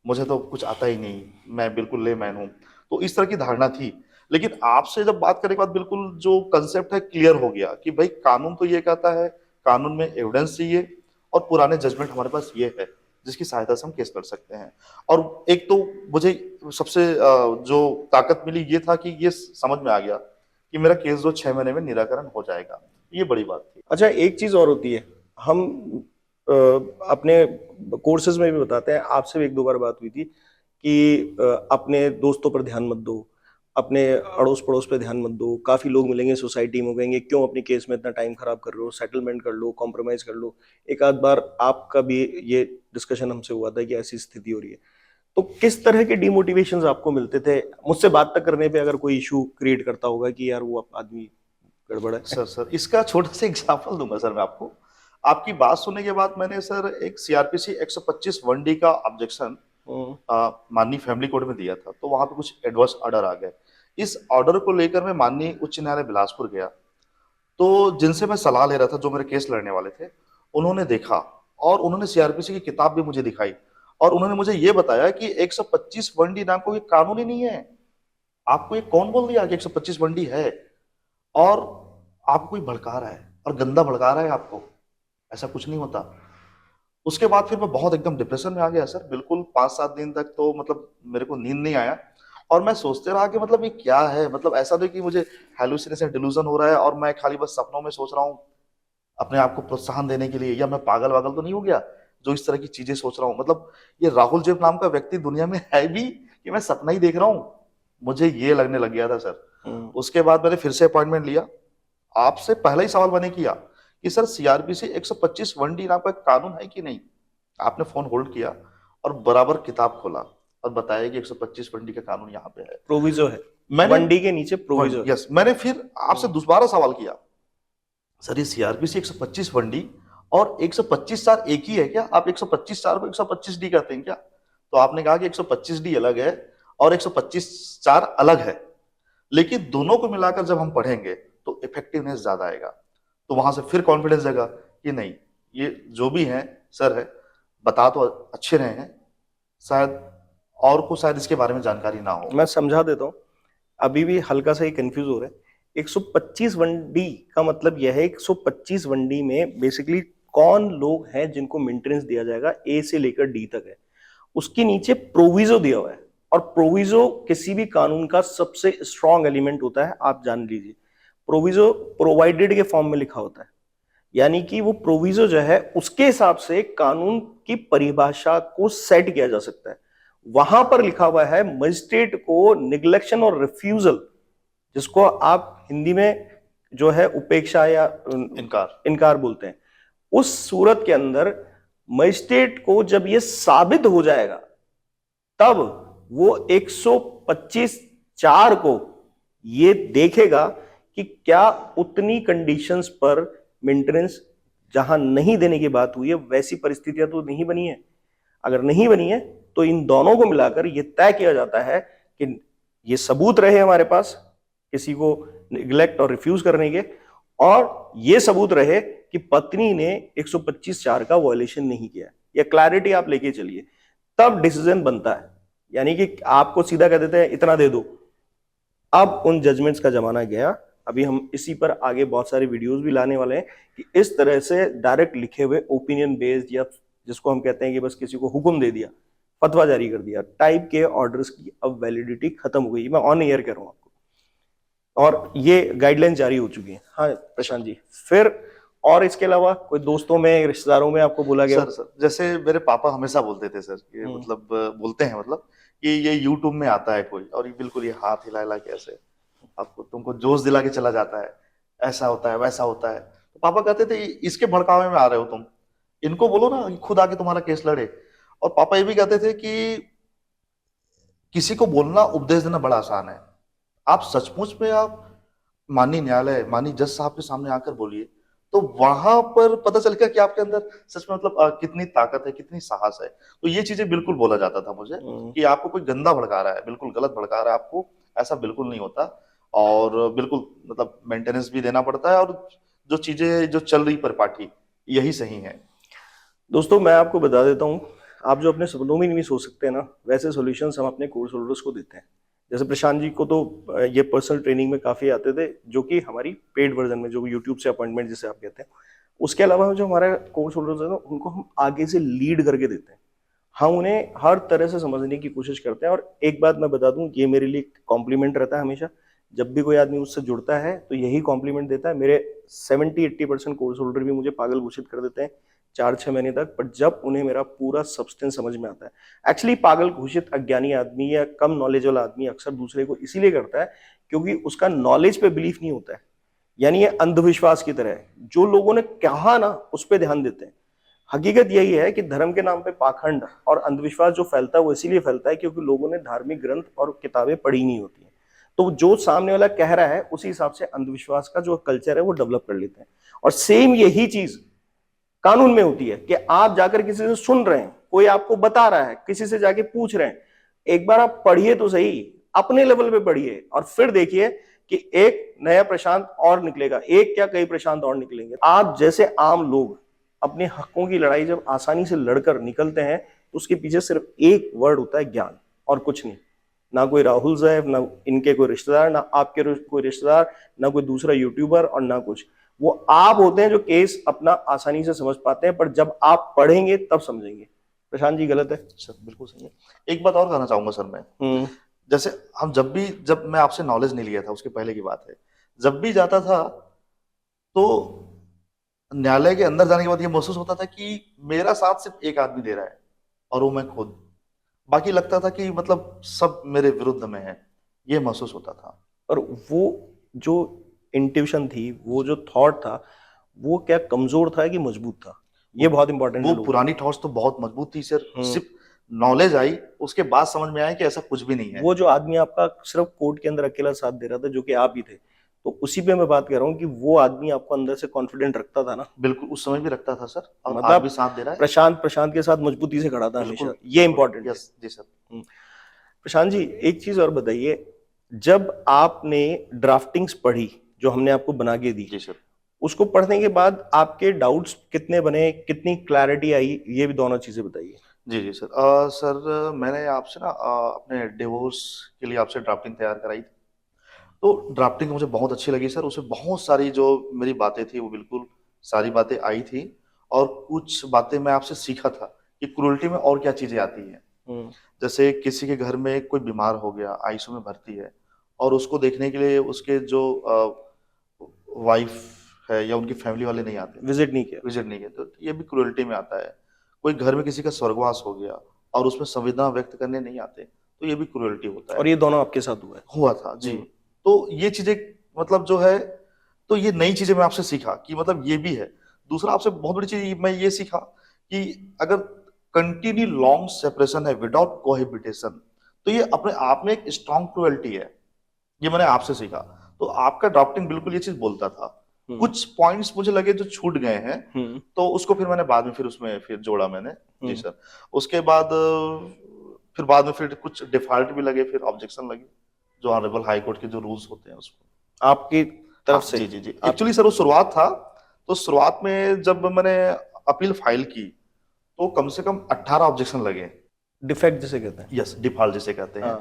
मुझे तो कुछ आता ही नहीं, मैं बिल्कुल लेमैन हूं। तो इस तरह की धारणा थी। लेकिन आपसे जब बात करने के बाद बिल्कुल जो कंसेप्ट है क्लियर हो गया कि भाई कानून तो ये कहता है, कानून में एविडेंस चाहिए और पुराने जजमेंट हमारे पास ये है जिसकी सहायता से हम केस कर सकते हैं। और एक तो मुझे सबसे जो ताकत मिली ये था कि ये समझ में आ गया कि मेरा केस जो 6 महीने में निराकरण हो जाएगा। ये बड़ी बात थी। अच्छा एक चीज और होती है, हम अपने कोर्सेज में भी बताते हैं, आपसे भी 1-2 बार बात हुई थी कि अपने दोस्तों पर ध्यान मत दो, अपने अड़ोस पड़ोस पे ध्यान मत दो। काफी लोग मिलेंगे सोसाइटी में, कहेंगे क्यों अपने केस में इतना टाइम खराब कर रहे हो, सेटलमेंट कर लो, कॉम्प्रोमाइज कर लो। एक आध बार आपका भी ये डिस्कशन हमसे हुआ था कि ऐसी स्थिति हो रही है। तो किस तरह के डिमोटिवेशंस आपको मिलते थे मुझसे बात तक करने पे, अगर कोई इशू क्रिएट करता होगा कि यार वो आदमी गड़बड़ है? सर इसका छोटा सा एग्जांपल दूंगा सर मैं आपको। आपकी बात सुनने के बाद मैंने सर एक सीआरपीसी 125 1D का ऑब्जेक्शन माननीय फैमिली कोर्ट में दिया था, तो वहां पे कुछ एडवर्स ऑर्डर आ गए। इस ऑर्डर को लेकर मैं माननीय उच्च न्यायालय बिलासपुर गया, तो जिनसे मैं सलाह ले रहा था, जो मेरे केस लड़ने वाले थे, उन्होंने देखा और उन्होंने सीआरपीसी की किताब भी मुझे दिखाई और उन्होंने मुझे ये बताया कि 125 1D नाम को ये कानून ही नहीं है। आपको ये कौन बोल दिया कि 125 1D है? और आपको कोई भड़का रहा है और गंदा भड़का रहा है आपको, ऐसा कुछ नहीं होता। उसके बाद फिर मैं बहुत एकदम डिप्रेशन में आ गया सर, बिल्कुल 5-7 दिन तक तो मतलब मेरे को नींद नहीं आया और मैं सोचते रहा कि मतलब ये क्या है, मतलब ऐसा नहीं कि मुझे हेलुसिनेशन डिल्यूजन हो रहा है और मैं खाली बस सपनों में सोच रहा हूँ अपने आप को प्रोत्साहन देने के लिए, या मैं पागल वागल तो नहीं हो गया जो इस तरह की चीजें सोच रहा हूँ। मतलब ये राहुल जेब नाम का व्यक्ति दुनिया में है भी कि मैं सपना ही देख रहा हूँ, मुझे ये लगने लग गया था सर। उसके बाद मैंने फिर से अपॉइंटमेंट लिया। आपसे पहला ही सवाल मैंने किया कि सर सीआरपीसी 125 1D नाम का एक कानून है कि नहीं? आपने फोन होल्ड किया और बराबर किताब खोला और बताया कि 125 1D का कानून यहाँ पे है, प्रोविजो है, मैंने 1D के नीचे प्रोविजो है। यस, मैंने फिर आपसे दोबारा सवाल किया, सर ये सीआरपीसी 125 1D और 125(4) एक ही है क्या? आप 125(4) को 125D कहते हैं क्या? तो आपने कहा कि 125D अलग है और 125(4) अलग है, लेकिन दोनों को मिलाकर जब हम पढ़ेंगे तो इफेक्टिवनेस ज्यादा आएगा। तो वहां से फिर कॉन्फिडेंस जगा कि नहीं, ये जो भी है सर है, बता तो अच्छे रहे हैं, शायद और को शायद इसके बारे में जानकारी ना हो। मैं समझा देता हूँ, अभी भी हल्का सा ही कंफ्यूज हो रहा है। 125 1D का मतलब यह है, 125 1D में बेसिकली कौन लोग हैं जिनको मेंटेनेंस दिया जाएगा, ए से लेकर डी तक है। उसके नीचे प्रोविजो दिया हुआ है, और प्रोविजो किसी भी कानून का सबसे स्ट्रॉन्ग एलिमेंट होता है, आप जान लीजिए। प्रोविजो प्रोवाइडेड के फॉर्म में लिखा होता है, यानी कि वो प्रोविजो जो है उसके हिसाब से कानून की परिभाषा को सेट किया जा सकता है। वहां पर लिखा हुआ है मजिस्ट्रेट को निग्लेक्शन और रिफ्यूजल, जिसको आप हिंदी में जो है उपेक्षा या इनकार बोलते हैं, उस सूरत के अंदर मजिस्ट्रेट को जब ये साबित हो जाएगा तब वो 125(4) को ये देखेगा कि क्या उतनी कंडीशंस पर मेंटेनेंस जहां नहीं देने की बात हुई है वैसी परिस्थितियां तो नहीं बनी है। अगर नहीं बनी है तो इन दोनों को मिलाकर यह तय किया जाता है कि ये सबूत रहे हमारे पास किसी को निग्लेक्ट और रिफ्यूज करने के, और ये सबूत रहे कि पत्नी ने 125(4) का वायलेशन नहीं किया। ये क्लैरिटी आप लेके चलिए, तब डिसीजन बनता है। यानी कि आपको सीधा कह देते हैं इतना दे दो। अब उन जजमेंट्स का जमाना गया। अभी हम इसी पर आगे बहुत सारे वीडियोस भी लाने वाले हैं कि इस तरह से डायरेक्ट लिखे हुए ओपिनियन बेस्ड, या जिसको हम कहते हैं कि बस किसी को हुक्म दे दिया, फतवा जारी कर दिया, टाइप के ऑर्डर्स की अब वैलिडिटी खत्म हो गई। मैं ऑन एयर कह रहा हूं आपको, और ये गाइडलाइन जारी हो चुकी है। हाँ प्रशांत जी, फिर और इसके अलावा कोई दोस्तों में, रिश्तेदारों में आपको बोला गया? सर जैसे मेरे पापा हमेशा बोलते थे सर, ये मतलब बोलते हैं मतलब कि ये यूट्यूब में आता है कोई और ये बिल्कुल ये हाथ हिला हिला के ऐसे आपको तुमको जोश दिला के चला जाता है, ऐसा होता है वैसा होता है। तो पापा कहते थे इसके भड़कावे में आ रहे हो तुम, इनको बोलो ना खुद आके तुम्हारा केस लड़े। और पापा ये भी कहते थे कि किसी को बोलना, उपदेश देना बड़ा आसान है, आप सचमुच में आप माननीय न्यायालय, माननीय जज साहब के सामने आकर बोलिए, तो वहां पर पता चलेगा कि आपके अंदर सच में मतलब कितनी ताकत है, कितनी साहस है। तो ये चीजें बिल्कुल बोला जाता था मुझे कि आपको कोई गंदा भड़का रहा है, बिल्कुल गलत भड़का रहा है आपको, ऐसा बिल्कुल नहीं होता। और बिल्कुल मतलब मेंटेनेंस भी देना पड़ता है, और जो चीजें जो चल रही परिपाटी यही सही है। दोस्तों मैं आपको बता देता हूँ, आप जो अपने सपनों में नहीं सोच सकते ना, वैसे सॉल्यूशंस हम अपने कोर्स होल्डर्स को देते हैं। जैसे प्रशांत जी को तो ये पर्सनल ट्रेनिंग में काफ़ी आते थे, जो कि हमारी पेड वर्जन में, जो यूट्यूब से अपॉइंटमेंट जिसे आप कहते हैं। उसके अलावा जो हमारे कोर्स होल्डर्स हैं ना, उनको हम आगे से लीड करके देते हैं। हम उन्हें हर तरह से समझने की कोशिश करते हैं। और एक बात मैं बता दूं, ये मेरे लिए कॉम्प्लीमेंट रहता है हमेशा। जब भी कोई आदमी उससे जुड़ता है तो यही कॉम्प्लीमेंट देता है। मेरे 70-80% कोर्स होल्डर भी मुझे पागल घोषित कर देते हैं 4-6 महीने तक, पर जब उन्हें मेरा पूरा सब्सटेंस समझ में आता है। एक्चुअली पागल घोषित अज्ञानी आदमी या कम नॉलेज वाला आदमी अक्सर दूसरे को इसीलिए करता है क्योंकि उसका नॉलेज पे बिलीफ नहीं होता है। यानी ये अंधविश्वास की तरह है, जो लोगों ने कहा ना उस पर ध्यान देते हैं। हकीकत यही है कि धर्म के नाम पे पाखंड और अंधविश्वास जो फैलता है वो इसीलिए फैलता है क्योंकि लोगों ने धार्मिक ग्रंथ और किताबें पढ़ी नहीं होती हैं। तो जो सामने वाला कह रहा है उसी हिसाब से अंधविश्वास का जो कल्चर है वो डेवलप कर लेते हैं। और सेम यही चीज कानून में होती है कि आप जाकर किसी से सुन रहे हैं, कोई आपको बता रहा है, किसी से जाके पूछ रहे हैं, एक बार आप पढ़िए तो सही, अपने लेवल पे पढ़िए और फिर देखिए कि एक नया प्रशांत और निकलेगा, एक क्या कई प्रशांत और निकलेंगे। आप जैसे आम लोग अपने हकों की लड़ाई जब आसानी से लड़कर निकलते हैं तो उसके पीछे सिर्फ एक वर्ड होता है, ज्ञान, और कुछ नहीं। ना कोई राहुल जैफ, ना इनके कोई रिश्तेदार, ना आपके कोई रिश्तेदार, ना कोई दूसरा यूट्यूबर, और ना कुछ। वो आप होते हैं जो केस अपना आसानी से समझ पाते हैं, पर जब आप पढ़ेंगे तब समझेंगे। प्रशांत जी गलत है सर? बिल्कुल सही है। एक बात और कहना चाहूंगा सर मैं, जैसे हम जब मैं आपसे नॉलेज नहीं लिया था, उसके पहले की बात है, जब भी जाता था तो न्यायालय के अंदर जाने के बाद ये महसूस होता था कि मेरा साथ सिर्फ एक आदमी दे रहा है और वो मैं खुद, बाकी लगता था कि मतलब सब मेरे विरुद्ध में है, ये महसूस होता था। और वो जो इंट्यूशन थी, वो जो थॉट था, वो क्या कमजोर था कि मजबूत था? ये बहुत इंपॉर्टेंट वो है। पुरानी थॉट्स तो बहुत मजबूत थी सर, सिर्फ नॉलेज आई उसके बाद समझ में आया कि ऐसा कुछ भी नहीं है। वो जो आदमी आपका सिर्फ कोर्ट के अंदर अकेला साथ दे रहा था, जो कि आप ही थे, तो उसी पे मैं बात कर रहा हूँ कि वो आदमी आपको अंदर से कॉन्फिडेंट रखता था ना? बिल्कुल, उस समय भी रखता था सर, और मतलब आज भी साथ दे रहा है। प्रशांत के साथ मजबूती से खड़ा था हमेशा, ये इंपॉर्टेंट है। यस जी सर। प्रशांत जी एक चीज और बताइए, जब आपने ड्राफ्टिंग्स पढ़ी जो हमने आपको बना के दी, जी सर, उसको पढ़ने के बाद आपके डाउट्स कितने बने, कितनी क्लैरिटी आई, ये भी दोनों चीजें बताइए। जी जी सर। सर मैंने आपसे ना अपने डिवोर्स के लिए आपसे ड्राफ्टिंग तैयार कराई थी, तो ड्राफ्टिंग मुझे बहुत अच्छी लगी सर। उसमें बहुत सारी जो मेरी बातें थी वो बिल्कुल सारी बातें आई थी, और कुछ बातें मैं आपसे सीखा था कि क्रूरल्टी में और क्या चीजें आती हैं। जैसे किसी के घर में कोई बीमार हो गया, आईसीयू में भर्ती है, और उसको देखने के लिए उसके जो वाइफ है या उनकी फैमिली वाले नहीं आते, विजिट नहीं किया। विजिट नहीं किया, तो ये भी क्रूरल्टी में आता है। कोई घर में किसी का स्वर्गवास हो गया और उसमें संवेदना व्यक्त करने नहीं आते, तो ये भी क्रूरल्टी होता है। और ये दोनों आपके साथ हुआ था जी। तो ये चीजें मतलब जो है, तो ये नई चीजें मैं आपसे सीखा कि मतलब ये भी है। दूसरा आपसे बहुत बड़ी चीज मैं ये सीखा कि अगर कंटिन्यू लॉन्ग सेपरेशन है विदाउट कोहेबिटेशन, तो ये अपने आप में एक स्ट्रॉन्ग क्रूएल्टी है। ये मैंने आपसे सीखा। तो आपका ड्राफ्टिंग बिल्कुल ये चीज बोलता था। कुछ पॉइंट्स मुझे लगे जो छूट गए हैं, तो उसको फिर मैंने बाद में फिर उसमें फिर जोड़ा मैंने। जी सर। उसके बाद फिर बाद में फिर कुछ डिफॉल्ट भी लगे, फिर ऑब्जेक्शन लगे, जो ऑनरेबल हाई कोर्ट के जो रूल्स होते हैं उसको आपकी तरफ से। जी जी जी। एक्चुअली सर वो शुरुआत था, तो शुरुआत में जब मैंने अपील फाइल की तो कम से कम 18 ऑब्जेक्शन लगे। डिफेक्ट जिसे कहते हैं। यस, डिफॉल्ट जिसे कहते हैं।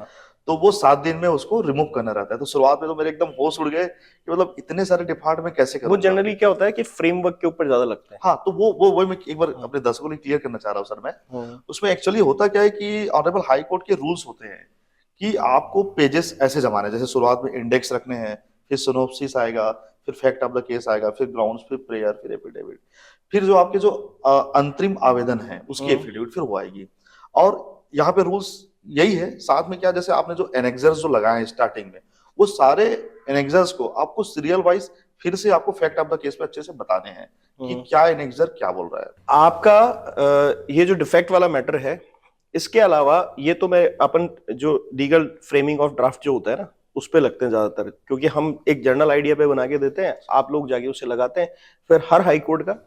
तो वो 7 दिन में उसको रिमूव करना रहता है। तो शुरुआत में तो मेरे एकदम होश उड़ गए कि मतलब इतने सारे डिफॉल्ट में कैसे करूंगा। वो जनरली क्या होता है कि फ्रेमवर्क के ऊपर ज्यादा लगता है। हाँ, तो वो मैं एक बार अपने दर्शकों को क्लियर करना चाह रहा हूँ सर मैं। उसमें एक्चुअली होता क्या है कि ऑनरेबल हाई कोर्ट के रूल्स होते हैं कि आपको पेजेस ऐसे जमाने, जैसे शुरुआत में इंडेक्स रखने हैं, फिर सिनॉप्सिस आएगा, फिर फैक्ट ऑफ द केस आएगा, फिर ग्राउंड्स, फिर प्रेयर, फिर एफिडेविट, फिर जो आपके जो अंतरिम आवेदन है उसकी एफिडेविट फिर वो आएगी। और यहाँ पे रूल्स यही है। साथ में क्या, जैसे आपने जो एनेक्सर्स जो लगाए हैं स्टार्टिंग में, वो सारे एनेक्सर्स को आपको सीरियल वाइज फिर से आपको फैक्ट ऑफ द केस पे अच्छे से बताने हैं कि क्या एनेक्सर क्या बोल रहा है। आपका ये जो डिफेक्ट वाला मैटर है, इसके अलावा ये तो मैं अपन जो लीगल फ्रेमिंग ऑफ ड्राफ्ट जो होता है ना, उस पे लगते हैं ज्यादातर, क्योंकि हम एक जर्नल आइडिया पे बना के देते हैं, आप लोग जाके उसे लगाते हैं। फिर हर हाई कोर्ट का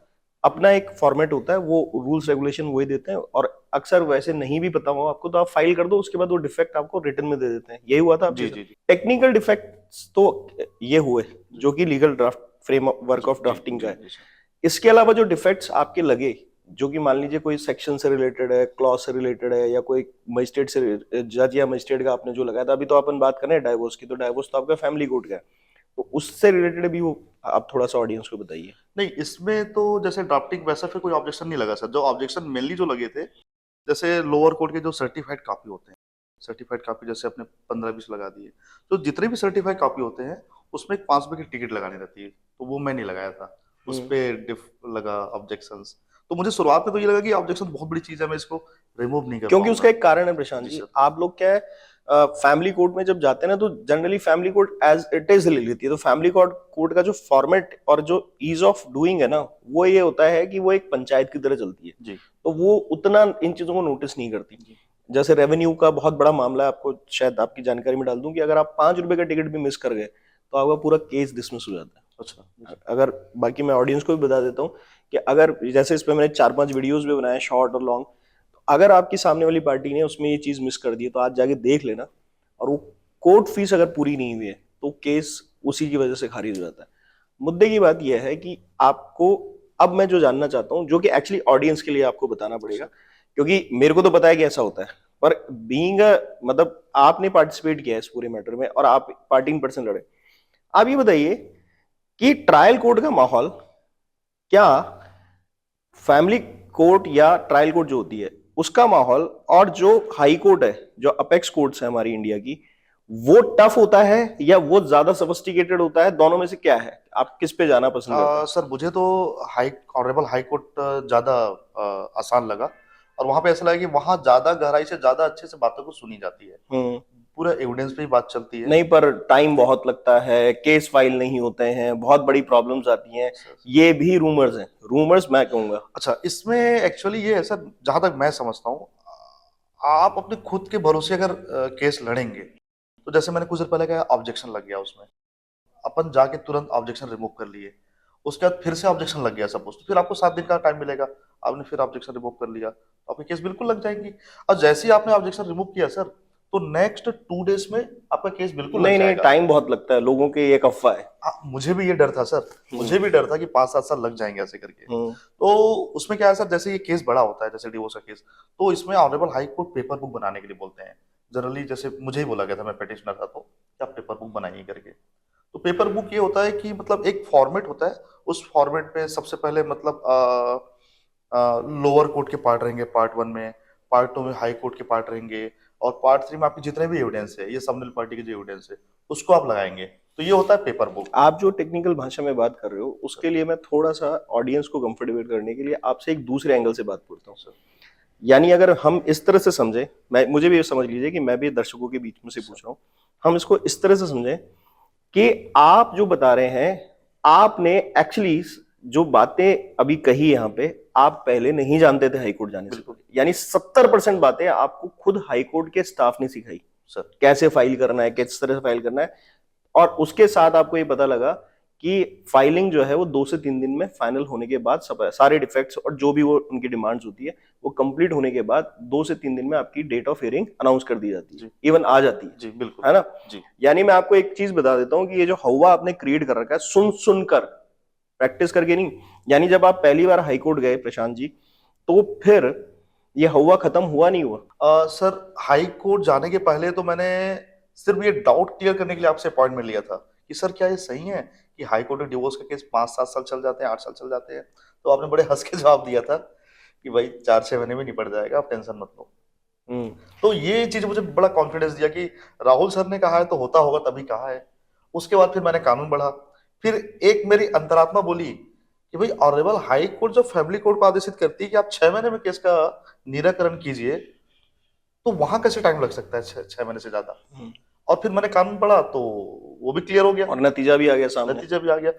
अपना एक फॉर्मेट होता है, वो रूल्स रेगुलेशन वही देते हैं, और अक्सर वैसे नहीं भी पता हो आपको तो आप फाइल कर दो, उसके बाद वो डिफेक्ट आपको रिटर्न में दे देते हैं। यही हुआ था जी जी जी। टेक्निकल डिफेक्ट्स तो ये हुए जो कि legal draft frame work of drafting का है। इसके अलावा जो डिफेक्ट्स आपके लगे, जो कि मान लीजिए कोई सेक्शन से रिलेटेड है, क्लॉज से रिलेटेड है, या कोई मजिस्ट्रेट से, जज या मजिस्ट्रेट का आपने जो लगाया था, अभी तो अपन बात कर रहे हैं डाइवोर्स की, तो डाइवोर्स तो आपका फैमिली कोर्ट का है, तो उससे रिलेटेड भी वो आप थोड़ा सा ऑडियंस को बताइए। नहीं, इसमें तो जैसे ड्राफ्टिंग वैसा फिर कोई ऑब्जेक्शन नहीं लगा सर। जो ऑब्जेक्शन मेनली जो लगे थे, जैसे लोअर कोर्ट के जो सर्टिफाइड कॉपी होते हैं, सर्टिफाइड कॉपी जैसे अपने 15-20 लगा दिए, तो जितने भी सर्टिफाइड कॉपी होते हैं उसमें एक 5 रुपए की टिकट लगानी रहती है, तो वो मैं नहीं लगाया था। उस पर डिफ लगा ऑब्जेक्शंस। तो मुझे शुरुआत में तो ये लगा कि ऑब्जेक्शन बहुत बड़ी चीज है, मैं इसको रिमूव नहीं कर क्योंकि पाऊंगा। उसका एक कारण है प्रशांत जी, आप लोग क्या है, फैमिली कोर्ट में जब जाते हैं ना, तो generally family court as it is ले लेती है, तो फैमिली कोर्ट का जो फॉर्मेट और जो ईज ऑफ डूइंग है ना, वो ये होता है कि वो एक पंचायत की तरह चलती है जी। तो वो उतना इन चीजों को नोटिस नहीं करती। जैसे रेवेन्यू का बहुत बड़ा मामला है, आपको शायद आपकी जानकारी में डाल दूं कि अगर आप 5 रुपए का टिकट भी मिस कर गए तो आपका पूरा केस डिसमिस हो जाता है। अच्छा। अगर बाकी मैं ऑडियंस को भी बता देता हूँ कि अगर जैसे इस पे मैंने 4-5 वीडियोस भी बनाए शॉर्ट और लॉन्ग, तो अगर आपकी सामने वाली पार्टी ने उसमें ये चीज मिस कर दी है तो आज जाके देख लेना, और वो कोर्ट फीस अगर पूरी नहीं हुई है तो केस उसी की वजह से खारिज हो जाता है। मुद्दे की बात यह है कि आपको, अब मैं जो जानना चाहता हूं, जो कि एक्चुअली ऑडियंस के लिए आपको बताना पड़ेगा, क्योंकि मेरे को तो पता है कि ऐसा होता है, पर बीइंग मतलब आपने पार्टिसिपेट किया है इस पूरे मैटर में और आप पार्टी इन पर्सन लड़े, आप ये बताइए कि ट्रायल कोर्ट का माहौल, क्या फैमिली कोर्ट या ट्रायल कोर्ट जो होती है उसका माहौल और जो हाई कोर्ट है, जो अपेक्स कोर्ट्स है हमारी इंडिया की, वो टफ होता है या वो ज्यादा सोफिस्टिकेटेड होता है? दोनों में से क्या है, आप किस पे जाना पसंद करते हैं? सर मुझे तो हाई ऑनरेबल हाई कोर्ट ज्यादा आसान लगा, और वहां पे ऐसा लगा कि वहां ज्यादा गहराई से ज्यादा अच्छे से बातों को सुनी जाती है, पूरा एविडेंस पे ही बात चलती है। नहीं, पर टाइम बहुत लगता है, केस फाइल नहीं होते हैं, बहुत बड़ी प्रॉब्लम्स आती हैं, ये भी रूमर्स हैं, रूमर्स मैं कहूंगा। अच्छा, इसमें एक्चुअली ये है सर, जहां तक मैं समझता हूँ, आप अपने खुद के भरोसे अगर केस लड़ेंगे, तो जैसे मैंने कुछ देर पहले कहा ऑब्जेक्शन लग गया उसमें, अपन जाके तुरंत ऑब्जेक्शन रिमूव कर लिए, उसके बाद फिर से ऑब्जेक्शन लग गया सपोज, तो फिर आपको 7 दिन का टाइम मिलेगा, आपने फिर ऑब्जेक्शन रिमूव कर लिया तो आपके केस बिल्कुल लग जाएंगी। और जैसे ही आपने ऑब्जेक्शन रिमूव किया सर, तो नेक्स्ट 2 डेज में आपका केस बिल्कुल लग नहीं नहीं, जाएगा। टाइम बहुत लगता है, लोगों के ये एक अफवाह है। मुझे भी ये डर था सर, मुझे भी डर था कि 5-7 साल लग जाएंगे ऐसे करके। हम्म। तो उसमें क्या है सर, जैसे ये केस बड़ा होता है, जैसे डिवोर्स का केस, तो इसमें honourable high court paper book बनाने के लिए बोलते हैं जनरली। जैसे मुझे ही बोला गया था, मैं पिटिशनर था, तो कि आप पेपर बुक बनाइए करके। तो पेपर बुक ये होता है कि मतलब एक फॉर्मेट होता है, उस फॉर्मेट पे सबसे पहले मतलब लोअर कोर्ट के पार्ट रहेंगे पार्ट 1 में, पार्ट 2 में हाई कोर्ट के पार्ट रहेंगे, और पार्ट 3 में आपके जितने भी एविडेंस है, ये सबमिल पार्टी के जो एविडेंस है, उसको आप लगाएंगे। तो ये होता है पेपर बुक। आप जो टेक्निकल भाषा में बात कर रहे हो उसके लिए मैं थोड़ा सा ऑडियंस को कंफर्टेबल करने के लिए आपसे एक दूसरे एंगल से बात करता हूँ। यानी अगर हम इस तरह से समझे, मैं, मुझे भी ये समझ लीजिए कि मैं भी दर्शकों के बीच में से पूछ रहा हूँ, हम इसको इस तरह से समझें कि आप जो बता रहे हैं, आपने एक्चुअली जो बातें अभी कही यहाँ पे, आप पहले नहीं जानते थे हाईकोर्ट जाने से, यानी 70% बातें आपको खुद हाईकोर्ट के स्टाफ ने सिखाई, सर कैसे फाइल करना है, किस तरह से फाइल करना है, और उसके साथ आपको ये पता लगा कि फाइलिंग जो है वो 2 से 3 दिन में फाइनल होने के बाद सारे डिफेक्ट्स और जो भी वो उनकी डिमांड्स होती है वो कंप्लीट होने के बाद 2 से 3 दिन में आपकी डेट ऑफ हियरिंग अनाउंस कर दी जाती है, इवन आ जाती है। जी बिल्कुल, है ना जी। यानी मैं आपको एक चीज बता देता हूँ कि ये जो हवा आपने क्रिएट कर रखा है सुन सुनकर, प्रैक्टिस करके नहीं, यानी जब आप पहली बार हाईकोर्ट गए प्रशांत जी, तो फिर ये हवा खत्म हुआ नहीं हुआ? सर हाई कोर्ट जाने के पहले तो मैंने सिर्फ ये डाउट क्लियर करने के लिए आपसे अपॉइंटमेंट लिया था कि सर क्या ये सही है कि हाई कोर्ट में डिवोर्स का केस 5-7 साल चल जाते हैं, 8 साल चल जाते हैं। तो आपने बड़े हंस के जवाब दिया था कि भाई 4-6 महीने में निपट जाएगा, आप टेंशन मत लो। तो ये चीज मुझे बड़ा कॉन्फिडेंस दिया कि राहुल सर ने कहा है तो होता होगा, तभी कहा है। उसके बाद फिर मैंने कानून पढ़ा, फिर एक मेरी अंतरात्मा बोली कि भाई ऑनरेबल हाई कोर्ट जो फैमिली कोर्ट को आदेशित करती है कि आप 6 महीने में केस का निराकरण कीजिए, तो वहां कैसे टाइम लग सकता है 6 महीने से ज्यादा। और फिर मैंने कानून पढ़ा तो वो भी क्लियर हो गया, और नतीजा भी आ गया सामने। नतीजा भी आ गया।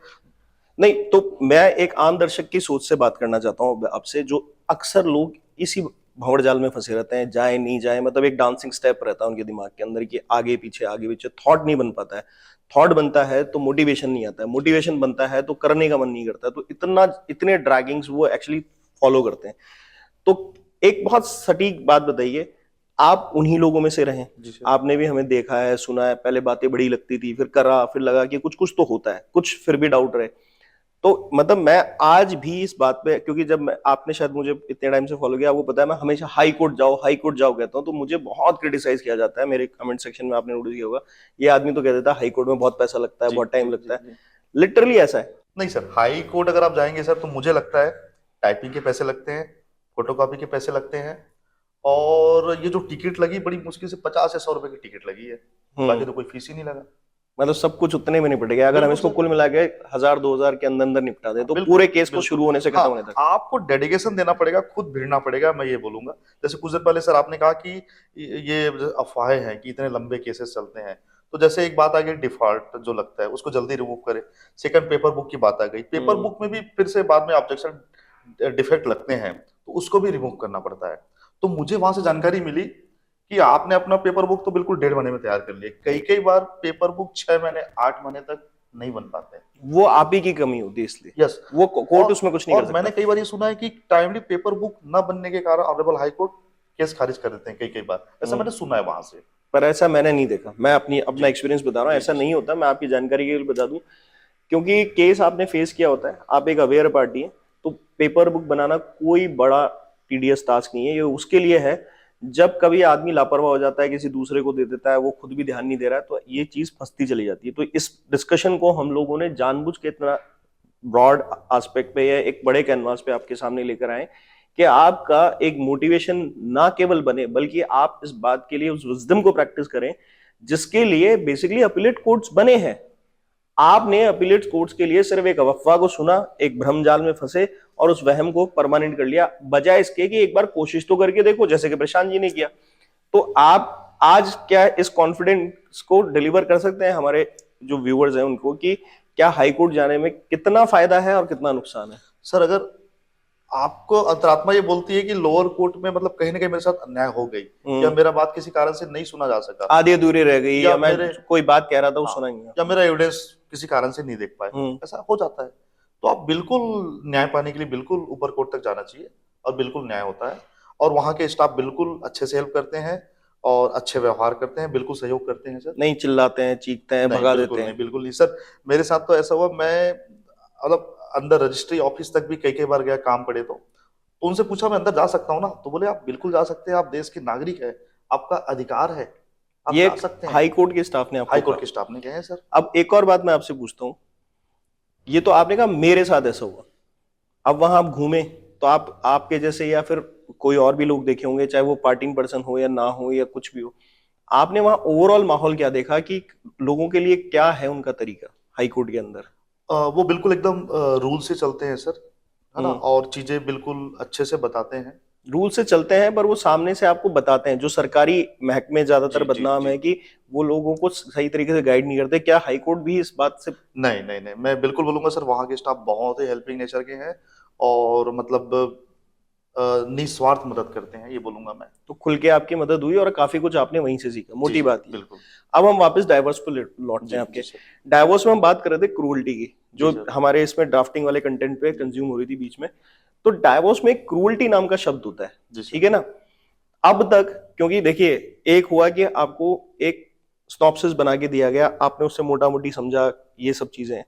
नहीं तो मैं एक आम दर्शक की सोच से बात करना चाहता हूँ आपसे, जो अक्सर लोग इसी भंवर जाल में फंसे रहते हैं, जाए नहीं जाए, मतलब एक डांसिंग स्टेप रहता है उनके दिमाग के अंदर कि आगे पीछे थॉट नहीं बन पाता है, थॉट बनता है तो मोटिवेशन नहीं आता है, मोटिवेशन बनता है तो करने का मन नहीं करता, तो इतने ड्रैगिंग्स वो एक्चुअली फॉलो करते हैं। तो एक बहुत सटीक बात बताइए, आप उन्हीं लोगों में से रहे, आपने भी हमें देखा है, सुना है, पहले बातें बड़ी लगती थी, फिर करा, फिर लगा कि कुछ कुछ तो होता है, कुछ फिर भी डाउट रहे। तो मतलब मैं आज भी इस बात पे, क्योंकि जब मैं, आपने शायद मुझे इतने टाइम से फॉलो किया, आपको पता है मैं हमेशा हाई कोर्ट जाओ कहता हूँ, तो मुझे बहुत क्रिटिसाइज किया जाता है मेरे कमेंट सेक्शन में, आपने नोटिस किया होगा, ये आदमी तो कह देता है हाई कोर्ट में बहुत पैसा लगता है, बहुत टाइम लगता है। लिटरली ऐसा है? नहीं सर, हाई कोर्ट अगर आप जाएंगे सर, तो मुझे लगता है टाइपिंग के पैसे लगते हैं, फोटोकॉपी के पैसे लगते हैं, और ये जो टिकट लगी बड़ी मुश्किल से 50 या 100 रुपए की टिकट लगी है, बाकी तो कोई फीस ही नहीं लगा। मतलब सब कुछ उतने में निपट गया, अगर हम इसको कुल मिला के 1000-2000 के अंदर अंदर निपटा दें तो पूरे केस को शुरू होने से खत्म होने तक। आपको डेडिकेशन देना पड़ेगा, खुद भिड़ना पड़ेगा, मैं ये बोलूंगा। जैसे कुछ देर पहले सर आपने कहा कि ये अफवाहें हैं कि इतने लंबे केसेस चलते हैं, तो जैसे एक बात आ गई डिफॉल्ट जो लगता है उसको जल्दी रिमूव करे, सेकंड पेपर बुक की बात आ गई, पेपर बुक में भी फिर से बाद में ऑब्जेक्शन डिफेक्ट लगते हैं तो उसको भी रिमूव करना पड़ता है। तो मुझे वहां से जानकारी मिली कि आपने अपना पेपर बुक तो बिल्कुल 1.5 महीने में तैयार कर लिया, कई बार पेपर बुक 6 महीने 8 महीने तक नहीं बन पाते। वो आप ही की कमी होती है, इसलिए यस, वो कोर्ट उसमें कुछ नहीं कर और सकता। मैंने कई बार ये सुना है कि टाइमली पेपर बुक न बनने के कारण ऑनरेबल हाई कोर्ट केस खारिज कर देते हैं कई कई बार, ऐसा मैंने सुना है वहां से। पर ऐसा मैंने नहीं देखा, मैं अपना जी एक्सपीरियंस बता रहा हूँ, जी ऐसा जी नहीं होता। मैं आपकी जानकारी के लिए बता दूं, क्योंकि केस आपने फेस किया होता है, आप एक अवेयर पार्टी है, तो पेपर बुक बनाना कोई बड़ा टीडियस टास्क नहीं है। ये उसके लिए है जब कभी आदमी लापरवाह हो जाता है, किसी दूसरे को दे देता है, वो खुद भी ध्यान नहीं दे रहा है, तो ये चीज फंसती चली जाती है। तो इस डिस्कशन को हम लोगों ने जानबूझ के इतना ब्रॉड एस्पेक्ट पे या एक बड़े कैनवास पे आपके सामने लेकर आए कि आपका एक मोटिवेशन ना केवल बने, बल्कि आप इस बात के लिए उस विजडम को प्रैक्टिस करें जिसके लिए बेसिकली अपीलेट कोर्ट्स बने हैं। आपने अपीलेट कोर्ट्स के लिए सिर्फ एक अफवाह को सुना, एक भ्रमजाल में फंसे और उस वहम को परमानेंट कर लिया, बजाय इसके कि एक बार कोशिश तो करके देखो, जैसे कि प्रशांत जी ने किया। तो आप आज क्या इस कॉन्फिडेंस को डिलीवर कर सकते हैं हमारे जो व्यूअर्स हैं उनको, कि क्या हाईकोर्ट जाने में कितना फायदा है और कितना नुकसान है? सर, अगर आपको अंतरात्मा ये बोलती है कि लोअर कोर्ट में मतलब कहीं ना कहीं मेरे साथ अन्याय हो गई, या मेरा बात किसी कारण से नहीं सुना जा सका, आधी अधूरी रह गई, या या मैं मेरे कोई बात कह रहा था वो हाँ, सुना ही नहीं, या मेरा एविडेंस किसी कारण से नहीं देख पाए, हम्म। ऐसा हो जाता है, तो आप बिल्कुल न्याय पाने के लिए बिल्कुल ऊपर कोर्ट तक जाना चाहिए, और बिल्कुल न्याय होता है। और वहाँ के स्टाफ बिल्कुल अच्छे से हेल्प करते हैं और अच्छे व्यवहार करते हैं, बिल्कुल सहयोग करते हैं सर। नहीं चिल्लाते हैं, चीखते हैं, नहीं, भगा बिल्कुल देते नहीं, हैं? बिल्कुल नहीं सर। मेरे साथ तो ऐसा हुआ, मैं मतलब अंदर रजिस्ट्री ऑफिस तक भी कई कई बार गया काम पड़े, तो उनसे पूछा मैं अंदर जा सकता हूँ ना, तो बोले आप बिल्कुल जा सकते हैं, आप देश के नागरिक है, आपका अधिकार है, आप ये जा सकते हैं। हाई कोर्ट के स्टाफ ने आपको हाई कोर्ट कहा? के स्टाफ ने कहे हैं सर। अब एक और बात मैं आपसे पूछता हूँ, ये तो आपने कहा मेरे साथ ऐसा हुआ, अब वहां आप घूमे तो आप आपके जैसे या फिर कोई और भी लोग देखे होंगे, चाहे वो पार्टिंग पर्सन हो या ना हो या कुछ भी हो, आपने वहां ओवरऑल माहौल क्या देखा कि लोगों के लिए क्या है उनका तरीका हाई कोर्ट के अंदर? वो बिल्कुल एकदम रूल से चलते हैं सर, है ना, हम्म। और चीजें बिल्कुल अच्छे से बताते हैं। रूल से चलते हैं, पर वो सामने से आपको बताते हैं। जो सरकारी महकमे ज्यादातर जी जी बदनाम जी। है कि वो लोगों को सही तरीके से गाइड नहीं करते, क्या हाई कोर्ट भी इस बात से? नहीं नहीं नहीं, मैं बिल्कुल बोलूंगा सर, वहाँ के स्टाफ बहुत ही हेल्पिंग नेचर के हैं, और मतलब निस्वार्थ मदद करते हैं, ये बोलूंगा मैं। तो खुल के आपकी मदद हुई और काफी कुछ आपने वहीं से सीखा, जी मोटी जी बात ये। बिल्कुल। अब हम वापस डाइवोर्स पे लौटते जी हैं जी आपके। सर। डाइवोर्स में हम बात कर रहे थे क्रूअल्टी की, जी जो सर। हमारे इसमें ड्राफ्टिंग वाले कंटेंट पे कंज्यूम हो रही थी बीच में। तो डाइवोर्स में एक क्रूअल्टी नाम का शब्द होता है, जी सर। ठीक है ना? अब तक, क्योंकि देखिए, एक हुआ कि आपको एक स्नॉप्सिस बना के दिया गया, आपने उससे मोटा मोटी समझा, ये सब चीजें हैं।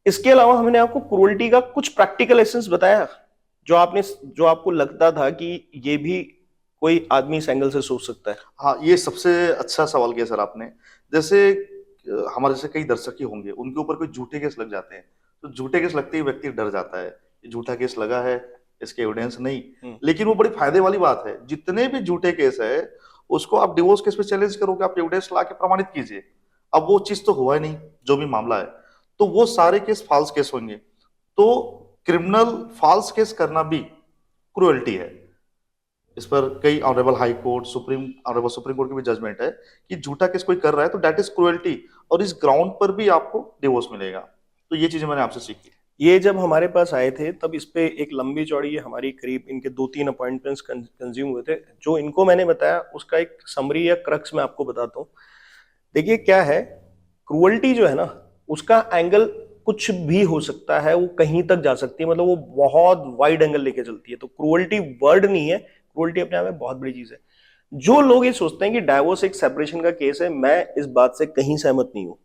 इसके अलावा हमने आपको क्रूअल्टी का कुछ प्रैक्टिकल एसेंस बताया, जो आपको लगता था कि ये भी कोई आदमी इस एंगल से सोच सकता है। हाँ, ये सबसे अच्छा सवाल किया सर आपने। जैसे हमारे जैसे कई दर्शक ही होंगे, उनके ऊपर कोई झूठे केस लग जाते हैं, तो झूठे केस लगते ही व्यक्ति डर जाता है, ये झूठा केस लगा है, इसके एविडेंस नहीं। लेकिन वो बड़ी फायदे वाली बात है, जितने भी झूठे केस है उसको आप डिवोर्स केस पे चैलेंज करोगे, आप एविडेंस ला के प्रमाणित कीजिए। अब वो चीज तो हुआ ही नहीं, जो भी मामला है, तो वो सारे केस फॉल्स केस होंगे। तो क्रिमिनल फॉल्स केस करना भी क्रुएल्टी है। इस पर कई honourable high court, honourable supreme court की भी जजमेंट है कि झूठा केस कोई कर रहा है तो दैट इज क्रुएल्टी, और इस ग्राउंड पर भी आपको डिवोर्स मिलेगा। तो ये चीजें मैंने आपसे सीखी। ये जब हमारे पास आए थे तब इस पे एक लंबी चौड़ी हमारी करीब इनके 2-3 अपॉइंटमेंट्स कंज्यूम हुए थे। जो इनको मैंने बताया उसका एक समरी या क्रक्स मैं आपको बताता हूँ। देखिए क्या है, क्रुअल्टी जो है ना, उसका एंगल कुछ भी हो सकता है, वो कहीं तक जा सकती है, मतलब वो बहुत वाइड एंगल लेके चलती है। तो क्रुअल्टी वर्ड नहीं है, क्रुअल्टी अपने आप में बहुत बड़ी चीज है। जो लोग ये सोचते हैं कि डाइवोर्स एक सेपरेशन का केस है, मैं इस बात से कहीं सहमत नहीं हूं।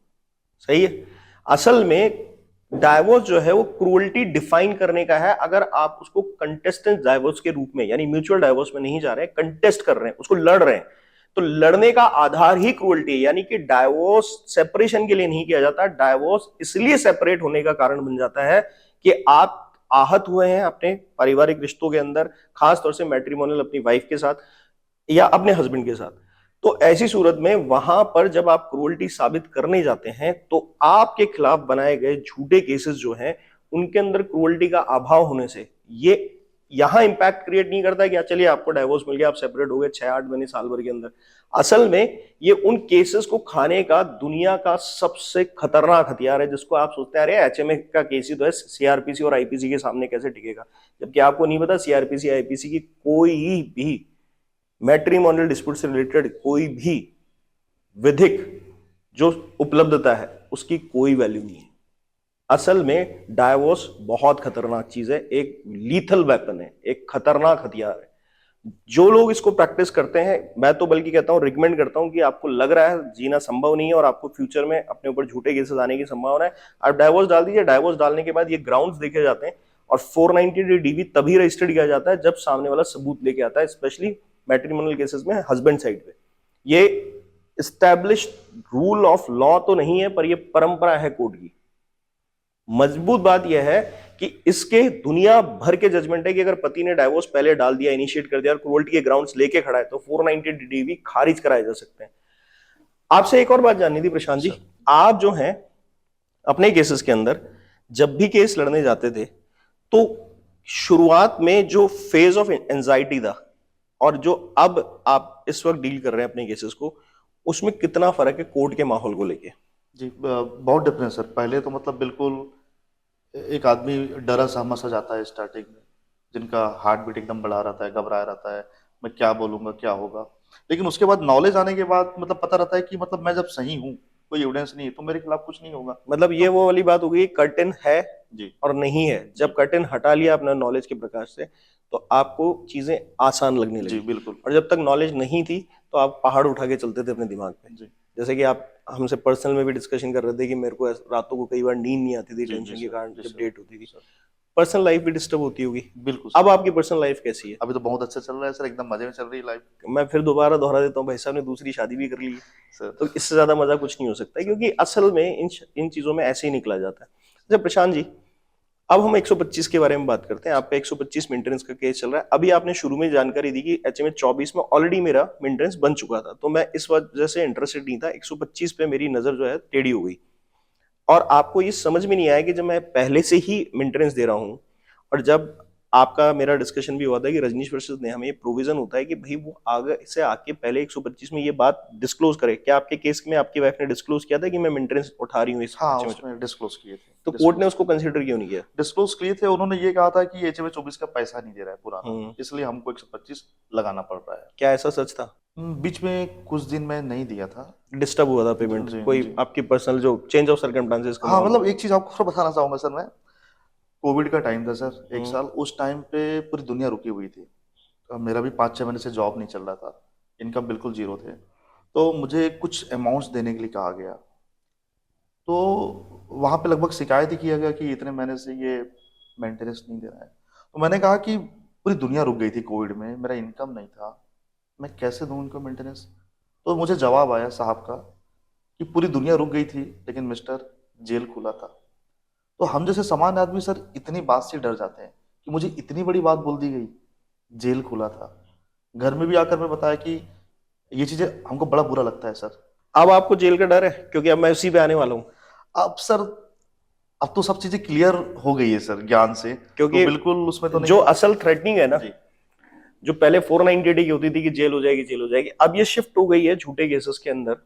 सही है, असल में डाइवोर्स जो है वो क्रूअल्टी डिफाइन करने का है। अगर आप उसको कंटेस्टेंट डाइवोर्स के रूप में, यानी म्यूचुअल डाइवोर्स में नहीं जा रहे हैं, कंटेस्ट कर रहे हैं, उसको लड़ रहे हैं, तो लड़ने का आधार ही क्रूअल्टी है। यानी कि डाइवोर्स सेपरेशन के लिए नहीं किया जाता, डाइवोर्स इसलिए सेपरेट होने का कारण बन जाता है कि आप आहत हुए हैं अपने पारिवारिक रिश्तों के अंदर, खासतौर से मैट्रिमोनियल अपनी वाइफ के साथ या अपने हस्बैंड के साथ। तो ऐसी सूरत में वहां पर जब आप क्रूअल्टी साबित करने जाते हैं तो आपके खिलाफ बनाए गए झूठे केसेस जो हैं उनके अंदर क्रूअल्टी का अभाव होने से ये यहां इंपैक्ट क्रिएट नहीं करता कि चलिए आपको डाइवोर्स मिल गया, आप सेपरेट हो गए 6-8 महीने साल भर के अंदर। असल में ये उन केसेस को खाने का दुनिया का सबसे खतरनाक हथियार है, जिसको आप सोचते हैं अरे एचएमए का केस ही तो है, सीआरपीसी और आईपीसी के सामने कैसे टिकेगा, जबकि आपको नहीं पता सीआरपीसी आईपीसी की कोई भी मैट्रिमोनियल डिस्प्यूट से रिलेटेड कोई भी विधिक जो उपलब्धता है उसकी कोई वैल्यू नहीं है। असल में डाइवोर्स बहुत खतरनाक चीज है, एक लीथल वेपन है, एक खतरनाक हथियार है। जो लोग इसको प्रैक्टिस करते हैं, मैं तो बल्कि कहता हूं, रिकमेंड करता हूं कि आपको लग रहा है जीना संभव नहीं है और आपको फ्यूचर में अपने ऊपर झूठे केसेस आने की संभावना है, आप डाइवोर्स डाल दीजिए। डाइवोर्स डालने के बाद ये ग्राउंड्स देखे जाते हैं और 490 डीवी तभी रजिस्टर्ड किया जाता है जब सामने वाला सबूत लेके आता है, स्पेशली मैट्रिमोनियल केसेस में हस्बैंड साइड पे। ये इस्टेब्लिश्ड रूल ऑफ लॉ तो नहीं है, पर ये परंपरा है कोर्ट की। मजबूत बात यह है कि इसके दुनिया भर के जजमेंट है कि अगर पति ने डाइवोर्स पहले डाल दिया, इनिशिएट कर दिया और क्रूअल्टी के ग्राउंड्स लेके खड़ा है तो 490 डीवी खारिज कराए जा सकते हैं। आपसे एक और बात जाननी थी प्रशांत जी, आप जो हैं अपने केसेस के अंदर जब भी केस लड़ने जाते थे तो शुरुआत में जो फेज ऑफ एंजाइटी था और जो अब आप इस वक्त डील कर रहे हैं अपने केसेस को, उसमें कितना फर्क है कोर्ट के माहौल को लेके? जी बहुत डिफरेंस सर। पहले तो मतलब बिल्कुल एक आदमी डरा सहमा सा जाता है स्टार्टिंग में, जिनका हार्ट बीट एकदम बढ़ा रहता है, घबराया रहता है, मैं क्या बोलूंगा क्या होगा। लेकिन उसके बाद नॉलेज आने के बाद मतलब पता रहता है कि मतलब मैं जब सही हूँ, कोई एविडेंस नहीं है, तो मेरे खिलाफ कुछ नहीं होगा। मतलब ये वो वाली बात हो गई, कर्टेन है जी और नहीं है। जब कर्टेन हटा लिया अपना नॉलेज के प्रकाश से तो आपको चीजें आसान लगने जी लगी, बिल्कुल। और जब तक नॉलेज नहीं थी तो आप पहाड़ उठा के चलते थे अपने दिमाग पे। जी जैसे कि आप हमसे पर्सनल में भी डिस्कशन कर रहे थे कि मेरे को रातों को कई बार नींद नहीं आती थी जी टेंशन जी के सर, कारण जी जब सर, डेट होती थी। सर पर्सनल लाइफ भी डिस्टर्ब होती होगी। बिल्कुल अब सर। आपकी पर्सनल लाइफ कैसी है? अभी तो बहुत अच्छा चल रहा है सर, एकदम मजे में चल रही है लाइफ मैं फिर दोबारा दोहरा देता हूँ, भाई साहब ने दूसरी शादी भी कर ली है, सर। तो इससे ज्यादा मजा कुछ नहीं हो सकता है, सर क्योंकि असल में इन चीजों में ऐसे ही निकला जाता है। अच्छा प्रशांत जी, अब हम 125 के बारे में बात करते हैं। आपका 125 मेंटेनेंस का केस चल रहा है। अभी आपने शुरू में जानकारी दी कि एचएमए 24 में ऑलरेडी मेरा मेंटेनेंस बन चुका था, तो मैं इस वजह से इंटरेस्टेड नहीं था। 125 पे मेरी नजर जो है टेढ़ी हो गई और आपको ये समझ में नहीं आया कि जब मैं पहले से ही मेंटेनेंस दे रहा हूँ, और जब आपका मेरा डिस्कशन भी हुआ था कि रजनीश प्रसाद ने हमें प्रोविजन होता है कि भाई वो आगे से आके पहले 125 में ये बात डिस्क्लोज करे। क्या आपके केस में आपकी वाइफ ने डिस्क्लोज किया था कि मैं मेंटेनेंस उठा रही हूँ इस हाँ, HMA? उसमें डिस्क्लोज किए थे। तो कोर्ट ने उसको कंसिडर क्यों नहीं किया? डिस्क्लोज किए थे, उन्होंने ये कहा था कि एचएमए 24 का पैसा नहीं दे रहा है पुराना, हम्म, इसलिए हमको 125 लगाना पड़ रहा है। क्या ऐसा सच था? बीच में कुछ दिन में नहीं दिया था। डिस्टर्ब हुआ था पेमेंट, जी कोई जी। आपकी पर्सनल जो चेंज ऑफ सर्कमस्टांसेस का हाँ माहौल? मतलब एक चीज आपको बताना चाहूंगा सर, मैं कोविड का टाइम था सर, एक हम्म, साल, उस टाइम पे पूरी दुनिया रुकी हुई थी। मेरा भी 5-6 महीने से जॉब नहीं चल रहा था, इनकम बिल्कुल जीरो थे, तो मुझे कुछ अमाउंट्स देने के लिए कहा गया। तो वहां पे लगभग शिकायत ही किया गया कि इतने महीने से ये मेंटेनेंस नहीं दे रहा है। तो मैंने कहा कि पूरी दुनिया रुक गई थी कोविड में, मेरा इनकम नहीं था, मैं कैसे दूं इनको मेंटेनेंस। तो मुझे जवाब आया साहब का कि पूरी दुनिया रुक गई थी लेकिन मिस्टर जेल खुला था। तो हम जैसे सामान्य आदमी सर इतनी बात से डर जाते हैं कि मुझे इतनी बड़ी बात बोल दी गई, जेल खुला था। घर में भी आकर मैं बताया कि ये चीजें हमको बड़ा बुरा लगता है सर। अब आपको जेल का डर है? क्योंकि अब मैं उसी पे आने वाला हूँ। अब सर अब तो सब चीजें क्लियर हो गई है सर ज्ञान से, तो क्योंकि बिल्कुल उसमें तो नहीं। जो असल थ्रेटनिंग है ना, जी जो पहले 490 डे की होती थी कि जेल हो जाएगी जेल हो जाएगी, अब ये शिफ्ट हो गई है झूठे केसेस के अंदर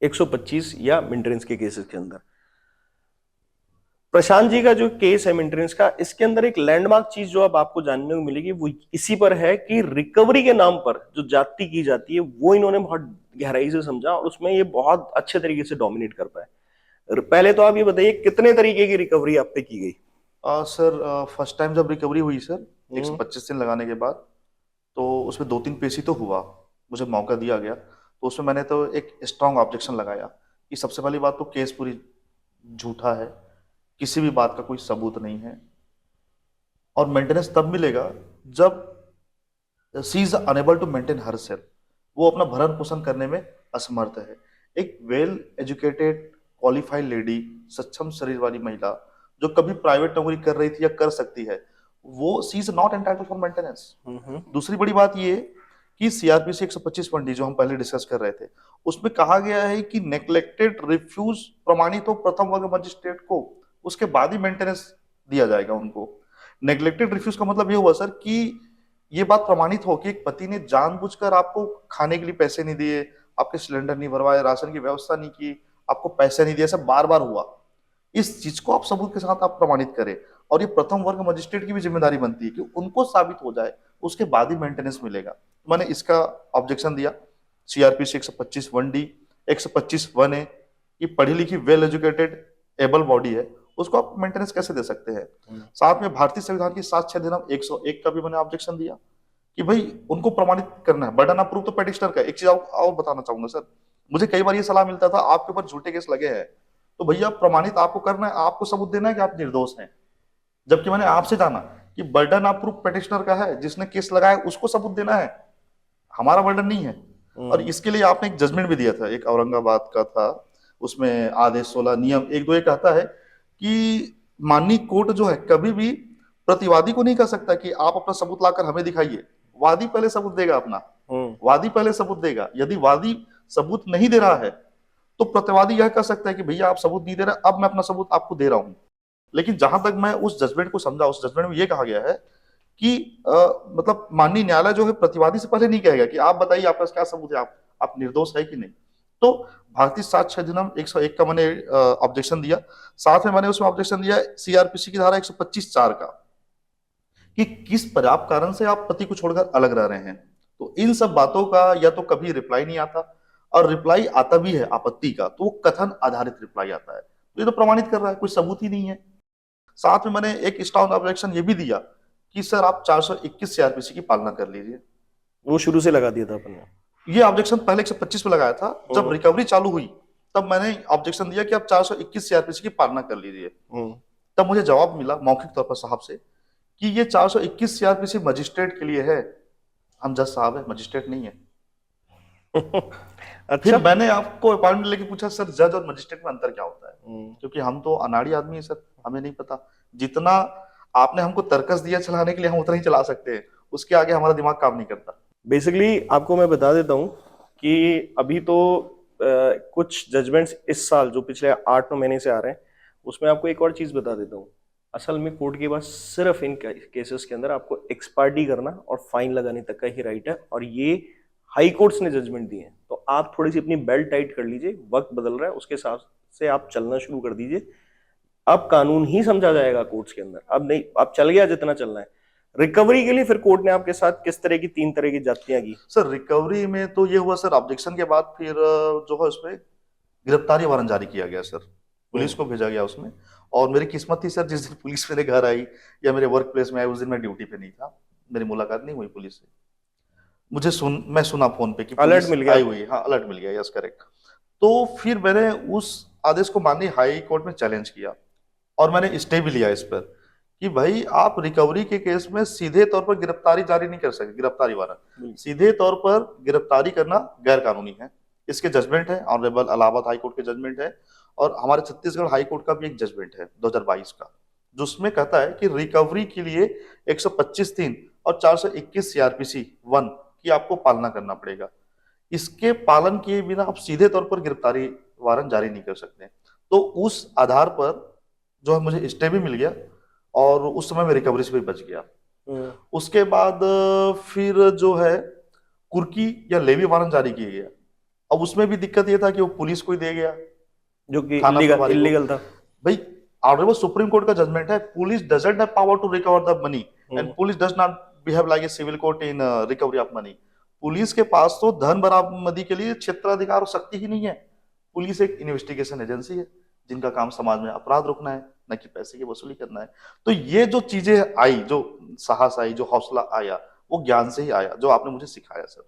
125 या मेंटेनेंस के केसेस के अंदर। प्रशांत जी का जो केस है मेंटेनेंस का, इसके अंदर एक लैंडमार्क चीज जो अब आपको जानने को मिलेगी वो इसी पर है कि रिकवरी के नाम पर जो जाति की जाती है वो इन्होंने बहुत गहराई से समझा और उसमें ये बहुत अच्छे तरीके से डोमिनेट कर पाए। पहले तो आप ये बताइए कितने तरीके की रिकवरी आप पे की गई? सर फर्स्ट टाइम जब रिकवरी हुई सर हम्म, 125 दिन लगाने के बाद, तो उसमें 2-3 पेशी तो हुआ, मुझे मौका दिया गया, तो उसमें मैंने तो एक स्ट्रांग ऑब्जेक्शन लगाया कि सबसे पहली बात तो केस पूरी झूठा है, किसी भी बात का कोई सबूत नहीं है, और मेंटेनेंस तब मिलेगा जब she is unable to maintain herself, वो अपना भरण पोषण करने में असमर्थ है। एक वेल एजुकेटेड क्वालिफाइड लेडी, सक्षम शरीर वाली महिला जो कभी प्राइवेट नौकरी कर रही थी या कर सकती है, वो she is not entitled for maintenance. दूसरी बड़ी बात ये कि सीआरपीसी 125(1)D जो हम पहले डिस्कस कर रहे थे, उसमें कहा गया है कि नेग्लेक्टेड रिफ्यूज प्रमाणित हो प्रथम वर्ग मजिस्ट्रेट को, उसके बाद ही मेंटेनेंस दिया जाएगा उनको। नेग्लेक्टेड रिफ्यूज का मतलब ये हुआ सर कि ये बात प्रमाणित हो कि एक पति ने जानबूझकर आपको खाने के लिए पैसे नहीं दिए, आपके सिलेंडर नहीं भरवाए, राशन की व्यवस्था नहीं की, आपको पैसे नहीं दिए, सब बार बार हुआ, इस चीज को आप सबूत के साथ आप प्रमाणित करें, और ये प्रथम वर्ग मजिस्ट्रेट की भी जिम्मेदारी बनती है कि उनको साबित हो जाए, उसके बाद ही मेंटेनेंस मिलेगा। मैंने इसका ऑब्जेक्शन दिया, सीआरपीसी 125(1)D 125(1)A कि पढ़ी लिखी वेल एजुकेटेड एबल बॉडी है, उसको आप मेंटेनेंस कैसे दे सकते हैं। साथ में भारतीय संविधान की 7/6 101 का भी मैंने ऑब्जेक्शन दिया कि भाई उनको प्रमाणित करना है, बर्डन ऑफ प्रूफ तो पेटिशनर का। एक चीज और बताना चाहूंगा सर, मुझे कई बार ये सलाह मिलता था आपके ऊपर झूठे केस लगे हैं तो भैया प्रमाणित आपको करना है, आपको सबूत देना है कि आप निर्दोष हैं। जबकि मैंने आपसे जाना कि बर्डन ऑफ प्रूफ पेटिशनर का है, जिसने केस लगाया उसको सबूत देना है, हमारा बर्डन नहीं है। और इसके लिए आपने एक जजमेंट भी दिया था, एक औरंगाबाद का था, उसमें आदेश 16 नियम 1-2 कहता है कि माननीय कोर्ट जो है कभी भी प्रतिवादी को नहीं कह सकता कि आप अपना सबूत लाकर हमें दिखाइए, वादी पहले सबूत देगा अपना, वादी पहले सबूत देगा। यदि वादी सबूत नहीं दे रहा है तो प्रतिवादी यह कह सकता है कि भैया आप सबूत नहीं दे रहे, अब मैं अपना सबूत आपको दे रहा हूं। लेकिन जहां तक मैं उस जजमेंट को समझा, उस जजमेंट में यह कहा गया है कि मतलब माननीय न्यायालय जो है प्रतिवादी से पहले नहीं कहेगा कि आप बताइए आपका क्या सबूत है, आप निर्दोष है कि नहीं। तो भारतीय 7/6 101 का मैंने ऑब्जेक्शन दिया। साथ में मैंने उसमें ऑब्जेक्शन दिया सीआरपीसी की धारा 125(4) का, कि किस पर्याप्त कारण से आप पति को छोड़कर अलग रह रहे हैं। तो इन सब बातों का या तो कभी रिप्लाई नहीं आता, और रिप्लाई आता भी है आपत्ति का तो वो कथन आधारित रिप्लाई आता है, तो ये तो प्रमाणित कर रहा है कोई सबूत ही नहीं है। साथ में मैंने एक स्ट्रांग ऑब्जेक्शन ये भी दिया कि सर आप 421 सीआरपीसी की पालना कर लीजिए। वो शुरू से लगा दिया था अपन ने। ये ऑब्जेक्शन पहले 125 पे लगाया था, जब रिकवरी चालू हुई तब मैंने ऑब्जेक्शन दिया कि आप 421 सीआरपीसी की पालना कर लीजिए। तब मुझे जवाब मिला मौखिक तौर पर साहब से कि ये 421 सीआरपीसी मजिस्ट्रेट के लिए है, हम जज साहब है, मजिस्ट्रेट नहीं है। अच्छा, फिर मैंने आपको अपॉइंटमेंट लेके पूछा सर जज और मजिस्ट्रेट में अंतर क्या होता है, क्योंकि हम तो अनाड़ी आदमी है सर, हमें नहीं पता। जितना आपने हमको तर्कस दिया चलाने के लिए हम उतना ही चला सकते हैं, उसके आगे हमारा दिमाग काम नहीं करता। बेसिकली आपको मैं बता देता हूँ कि अभी तो कुछ जजमेंट्स इस साल जो पिछले 8-9 महीने से आ रहे हैं, उसमें आपको एक और चीज बता देता हूँ। असल में कोर्ट के पास सिर्फ इन केसेस के अंदर आपको एक्सपार्टी करना और फाइन लगाने तक का ही राइट है, और ये हाई कोर्ट्स ने जजमेंट दिए हैं। तो आप थोड़ी सी अपनी बेल्ट टाइट कर लीजिए, वक्त बदल रहा है, उसके हिसाब से आप चलना शुरू कर दीजिए। अब कानून ही समझा जाएगा कोर्ट्स के अंदर, अब नहीं, अब चल गया जितना चलना है। रिकवरी के लिए फिर कोर्ट ने आपके साथ किस तरह की 3 तरह की जातियां की? सर रिकवरी में तो ये हुआ सर, ऑब्जेक्शन के बाद फिर जो है उसमें गिरफ्तारी वारंट जारी किया गया सर, पुलिस को भेजा गया उसमें। और मेरी किस्मत थी सर, जिस दिन पुलिस मेरे घर आई या मेरे वर्क प्लेस में आई, उस दिन मैं ड्यूटी पे नहीं था, मेरी मुलाकात नहीं हुई पुलिस से। मैं सुना फोन पे कि अलर्ट मिल गया आई हुई है, हाँ अलर्ट मिल गया, यस करेक्ट। तो फिर मैंने उस आदेश को माननीय हाई कोर्ट में चैलेंज किया और मैंने स्टे भी लिया इस पर कि भाई आप रिकवरी के केस में सीधे तौर पर गिरफ्तारी जारी नहीं कर सकते, गिरफ्तारी वारंट सीधे तौर पर गिरफ्तारी करना गैर कानूनी है। इसके जजमेंट है, ऑनरेबल इलाहाबाद हाई कोर्ट के जजमेंट है, और हमारे छत्तीसगढ़ हाई कोर्ट का भी एक जजमेंट है 2022 का, जिसमें कहता है कि रिकवरी के लिए 125(3) और 421 सीआरपीसी 1 की आपको पालना करना पड़ेगा। इसके पालन किए बिना आप सीधे तौर पर गिरफ्तारी वारंट जारी नहीं कर सकते। तो उस आधार पर जो है मुझे स्टे भी मिल गया और उस समय मैं रिकवरी से भी बच गया। उसके बाद फिर जो है कुर्की या लेवी वारंट जारी किया गया। अब उसमें भी दिक्कत ये था कि वो पुलिस को ही दे गया, जो कि इलीगल था। भाई ऑनरेबल सुप्रीम कोर्ट का जजमेंट है, police doesn't have power to recover the money and police does not behave like a civil court in recovery of money. Police के पास तो धन बरामदी के लिए क्षेत्राधिकार और शक्ति ही नहीं है। पुलिस एक इन्वेस्टिगेशन एजेंसी है जिनका काम समाज में अपराध रोकना है, न कि पैसे की वसूली करना है। तो ये जो चीजें आई, जो साहस आई, जो हौसला आया, वो ज्ञान से ही आया, जो आपने मुझे सिखाया सर।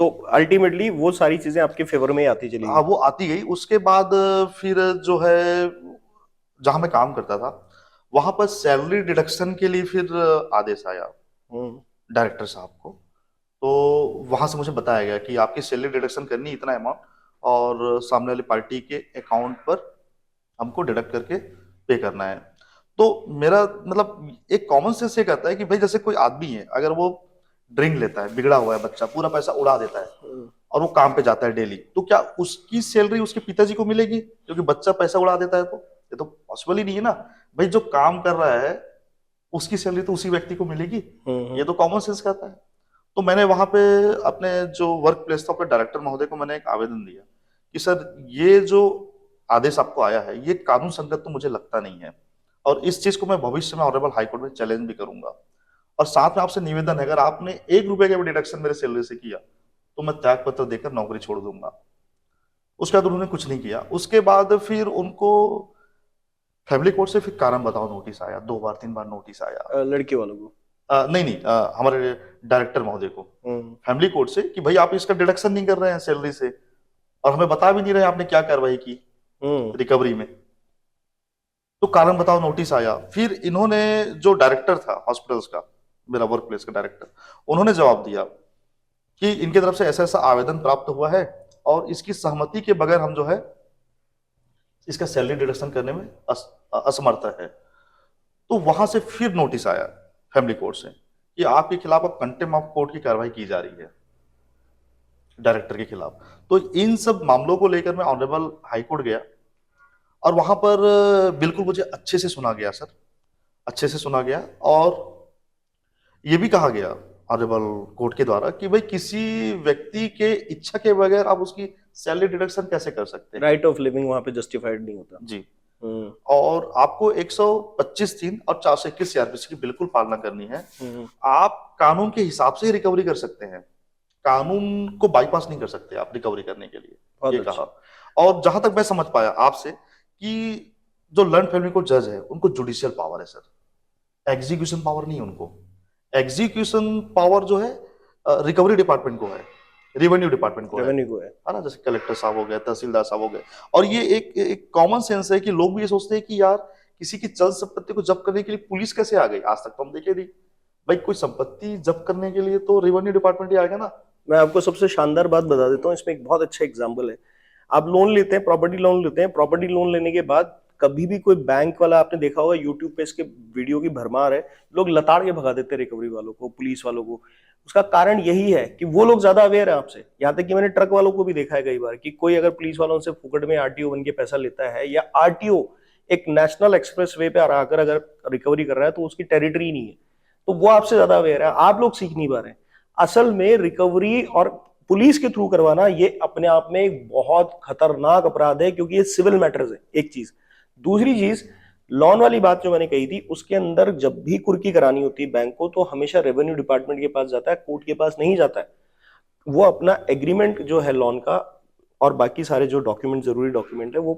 तो अल्टीमेटली वो सारी चीजें आपके फेवर में ही आती चली? हाँ वो आती गई। उसके बाद फिर जो है जहां मैं काम करता था वहां पर सैलरी डिडक्शन के लिए फिर आदेश आया डायरेक्टर साहब को। तो वहां से मुझे बताया गया कि आपकी सैलरी डिडक्शन करनी इतना अमाउंट, और सामने वाली पार्टी के अकाउंट पर हमको डिडक्ट करके पे करना है। तो मेरा मतलब एक कॉमन सेंस ये कहता है कि भाई जैसे कोई आदमी है, अगर वो ड्रिंक लेता है, बिगड़ा हुआ है बच्चा, पूरा पैसा उड़ा देता है और वो काम पे जाता है डेली, तो क्या उसकी सैलरी उसके पिताजी को मिलेगी क्योंकि बच्चा पैसा उड़ा देता है? तो ये तो पॉसिबल ही नहीं है ना। भाई जो काम कर रहा है उसकी सैलरी तो उसी व्यक्ति को मिलेगी, ये तो कॉमन सेंस कहता है। तो मैंने वहां पे अपने जो वर्क प्लेस था, अपने डायरेक्टर महोदय को मैंने एक आवेदन दिया कि सर ये जो आदेश आपको आया है ये कानून संगत तो मुझे लगता नहीं है, और इस चीज को मैं भविष्य में ऑनरेबल हाईकोर्ट में चैलेंज भी करूंगा। और साथ में आपसे निवेदन है, अगर आपने 1 रुपए का भी डिडक्शन मेरे सैलरी से किया तो मैं त्याग पत्र देकर नौकरी छोड़ दूंगा। उसके बाद उन्होंने कुछ नहीं किया। उसके बाद फिर उनको फैमिली कोर्ट से फिर कारण बताओ नोटिस आया, 2 बार 3 बार नोटिस आया। लड़के वालों को। नहीं नहीं, हमारे डायरेक्टर महोदय को हम्म। फैमिली कोर्ट से कि भाई आप इसका डिडक्शन नहीं कर रहे हैं सैलरी से, और हमें बता भी नहीं रहे आपने क्या कार्रवाई की हम्म। रिकवरी में। तो कारण बताओ नोटिस आया। फिर इन्होंने, जो डायरेक्टर था हॉस्पिटल्स का, मेरा वर्क प्लेस का डायरेक्टर, उन्होंने जवाब दिया कि इनकी तरफ से ऐसा ऐसा आवेदन प्राप्त हुआ है और इसकी सहमति के बगैर हम जो है इसका सैलरी डिडक्शन करने में असमर्थ है। तो वहां से फिर नोटिस आया फैमिली कोर्ट से कि आपके खिलाफ अब कंटेम्प्ट ऑफ कोर्ट की कार्रवाई की जा रही है डायरेक्टर के खिलाफ। तो इन सब मामलों को लेकर मैं ऑनरेबल हाई कोर्ट गया और वहां पर बिल्कुल मुझे अच्छे से सुना गया सर, अच्छे से सुना गया। और ये भी कहा गया ऑनरेबल कोर्ट के द्वारा कि भाई किसी व्यक्ति के इच्छा के बगैर आप उसकी सैलरी डिडक्शन कैसे कर सकते हैं। राइट ऑफ लिविंग वहां पे जस्टिफाइड नहीं होता। जी। और आपको 125(3) और 421 सीआरपीसी की बिल्कुल पालना करनी है। आप कानून के हिसाब से ही रिकवरी कर सकते हैं, कानून को बाईपास नहीं कर सकते आप रिकवरी करने के लिए, ये कहा। और जहां तक मैं समझ पाया आपसे कि जो लर्न फैमिली कोर्ट जज है उनको जुडिशियल पावर है सर, एग्जीक्यूशन पावर नहीं है उनको। एग्जीक्यूशन पावर जो है रिकवरी डिपार्टमेंट को है, रेवेन्यू डिपार्टमेंट को है ना, जैसे कलेक्टर साहब हो गए, तहसीलदार साहब हो गए। और ये एक कॉमन सेंस है कि लोग भी ये सोचते हैं कि यार किसी की चल संपत्ति को जब्त करने के लिए पुलिस कैसे आ गई, आज तक तो हम देखे नहीं भाई, कोई संपत्ति जब्त करने के लिए तो रेवेन्यू डिपार्टमेंट ही आएगा ना। मैं आपको सबसे शानदार बात बता देता हूँ, इसमें एक बहुत अच्छा एग्जाम्पल है। आप लोन लेते हैं, प्रॉपर्टी लोन लेते हैं, प्रॉपर्टी लोन लेने के बाद कभी भी कोई बैंक वाला, आपने देखा होगा यूट्यूब पे इसके वीडियो की भरमार है, लोग लताड़ के भगा देते हैं रिकवरी वालों को, पुलिस वालों को। उसका कारण यही है कि वो लोग ज्यादा अवेयर है आपसे। यहाँ तक कि मैंने ट्रक वालों को भी देखा है कई बार कि कोई अगर पुलिस वालों से फुकट में आरटीओ बन के पैसा लेता है, या आरटीओ एक नेशनल एक्सप्रेस वे पे आकर अगर रिकवरी कर रहा है तो उसकी टेरिटरी नहीं है, तो वो आपसे ज्यादा अवेयर है। आप लोग सीख नहीं पा रहे हैं। असल में रिकवरी और पुलिस के थ्रू करवाना ये अपने आप में एक बहुत खतरनाक अपराध है, क्योंकि ये सिविल मैटर्स है, एक चीज। दूसरी चीज, लोन वाली बात जो मैंने कही थी, उसके अंदर जब भी कुर्की करानी होती है बैंक को, तो हमेशा रेवेन्यू डिपार्टमेंट के पास जाता है, कोर्ट के पास नहीं जाता है। वो अपना एग्रीमेंट जो है लोन का और बाकी सारे जो डॉक्यूमेंट, जरूरी डॉक्यूमेंट है, वो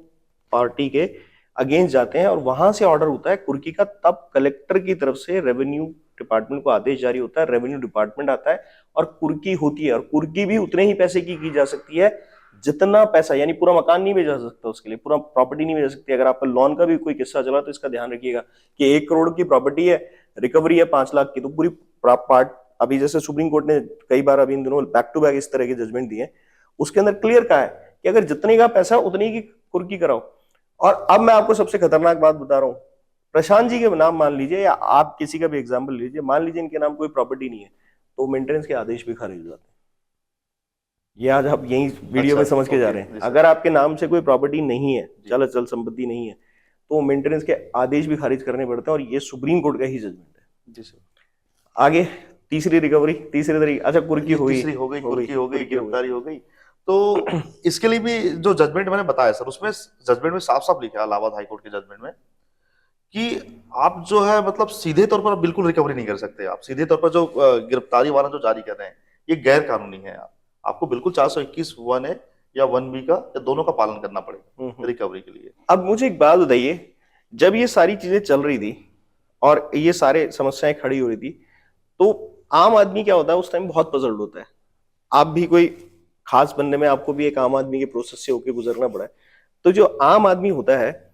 पार्टी के अगेंस्ट जाते हैं और वहां से ऑर्डर होता है कुर्की का। तब कलेक्टर की तरफ से रेवेन्यू डिपार्टमेंट को आदेश जारी होता है, रेवेन्यू डिपार्टमेंट आता है और कुर्की होती है। और कुर्की भी उतने ही पैसे की जा सकती है जितना पैसा, यानी पूरा मकान नहीं भेजा सकता, उसके लिए पूरा प्रॉपर्टी नहीं भेजा सकती। अगर आपका लोन का भी कोई किस्सा चला तो इसका ध्यान रखिएगा कि 1 करोड़ की प्रॉपर्टी है, रिकवरी है 5 लाख की, तो पूरी पार्ट, अभी जैसे सुप्रीम कोर्ट ने कई बार अभी इन दिनों बैक टू बैक इस तरह के जजमेंट दिए, उसके अंदर क्लियर कहा है कि अगर जितने का पैसा उतनी की कुर्की कराओ। और अब मैं आपको सबसे खतरनाक बात बता रहा हूं, प्रशांत जी के नाम मान लीजिए, या आप किसी का भी एग्जाम्पल लीजिए, मान लीजिए इनके नाम कोई प्रॉपर्टी नहीं है, तो मेंटेनेंस के आदेश भी खारिज हो जाते हैं। ये आज आप यही वीडियो में समझ के जा रहे हैं। अगर आपके नाम से कोई प्रॉपर्टी नहीं है, चल संपत्ति नहीं है, तो मेंटेनेंस के आदेश भी खारिज करने पड़ते हैं, और ये सुप्रीम कोर्ट का ही जजमेंट है। जी सर। आगे तीसरी रिकवरी, तीसरी तरीके, अच्छा कुर्की हो गई, कुर्की हो गई, गिरफ्तारी हो गई। तो इसके लिए भी जो जजमेंट मैंने बताया सर, उसमें जजमेंट में साफ साफ लिखा है इलाहाबाद हाई कोर्ट के जजमेंट में कि आप जो है मतलब सीधे तौर पर बिल्कुल रिकवरी नहीं कर सकते। आप सीधे तौर पर जो गिरफ्तारी वारंट जो जारी कर रहे हैं ये गैर कानूनी है। आपको बिल्कुल 421(1)(a) या 1(b) का, या दोनों का पालन करना पड़ेगा रिकवरी के लिए। अब मुझे एक बात बताइए, जब ये सारी चीजें चल रही थी और ये सारे समस्याएं खड़ी हो रही थी, तो आम आदमी क्या होता है उस टाइम, बहुत पजल्ड होता है। आप भी कोई खास बनने में आपको भी एक आम आदमी के प्रोसेस से होकर गुजरना पड़ा है। तो जो आम आदमी होता है,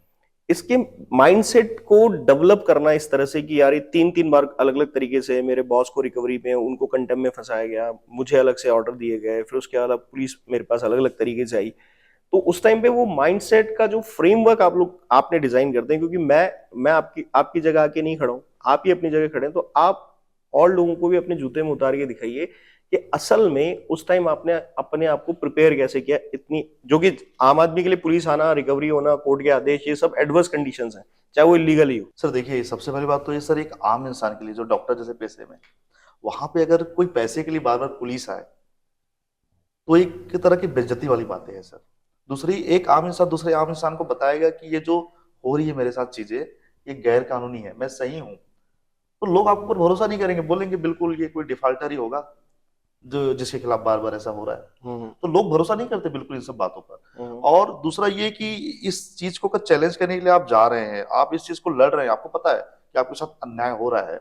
इसके माइंडसेट को डेवलप करना इस तरह से कि यार ये 3-3 बार अलग अलग तरीके से मेरे बॉस को रिकवरी में, उनको कंटेम्प्ट में फंसाया गया, मुझे अलग से ऑर्डर दिए गए, फिर उसके बाद पुलिस मेरे पास अलग अलग तरीके से आई। तो उस टाइम पे वो माइंडसेट का जो फ्रेमवर्क आपने डिजाइन करते हैं, क्योंकि मैं आपकी जगह आके नहीं खड़ा हूं, आप ही अपनी जगह खड़े हैं, तो आप और लोगों को भी अपने जूते में उतार के दिखाइए कि असल में उस टाइम आपने अपने आप को प्रिपेयर कैसे किया। इतनी, जो कि आम आदमी के लिए पुलिस आना, रिकवरी होना, कोर्ट के आदेश, ये सब एडवर्स कंडीशंस हैं, चाहे वो इलीगल ही हो। सर देखिए, सबसे पहली बात तो ये सर, एक आम इंसान के लिए जो डॉक्टर जैसे पेशे में, वहां पे अगर कोई पैसे के लिए बार बार पुलिस आए तो एक तरह की बेइज्जती वाली बातें हैं सर। दूसरी, एक आम इंसान दूसरे आम इंसान को बताएगा कि ये जो हो रही है मेरे साथ चीजें, ये गैर कानूनी है, मैं सही हूं, तो लोग आपके ऊपर भरोसा नहीं करेंगे, बोलेंगे बिल्कुल ये कोई डिफाल्टर ही होगा, जो जिसके खिलाफ बार बार ऐसा हो रहा है। हम्म तो लोग भरोसा नहीं करते बिल्कुल इन सब बातों पर। हम्म और दूसरा ये कि इस चीज को चैलेंज करने के लिए आप जा रहे हैं, आप इस चीज को लड़ रहे हैं, आपको पता है कि आपके साथ अन्याय हो रहा है,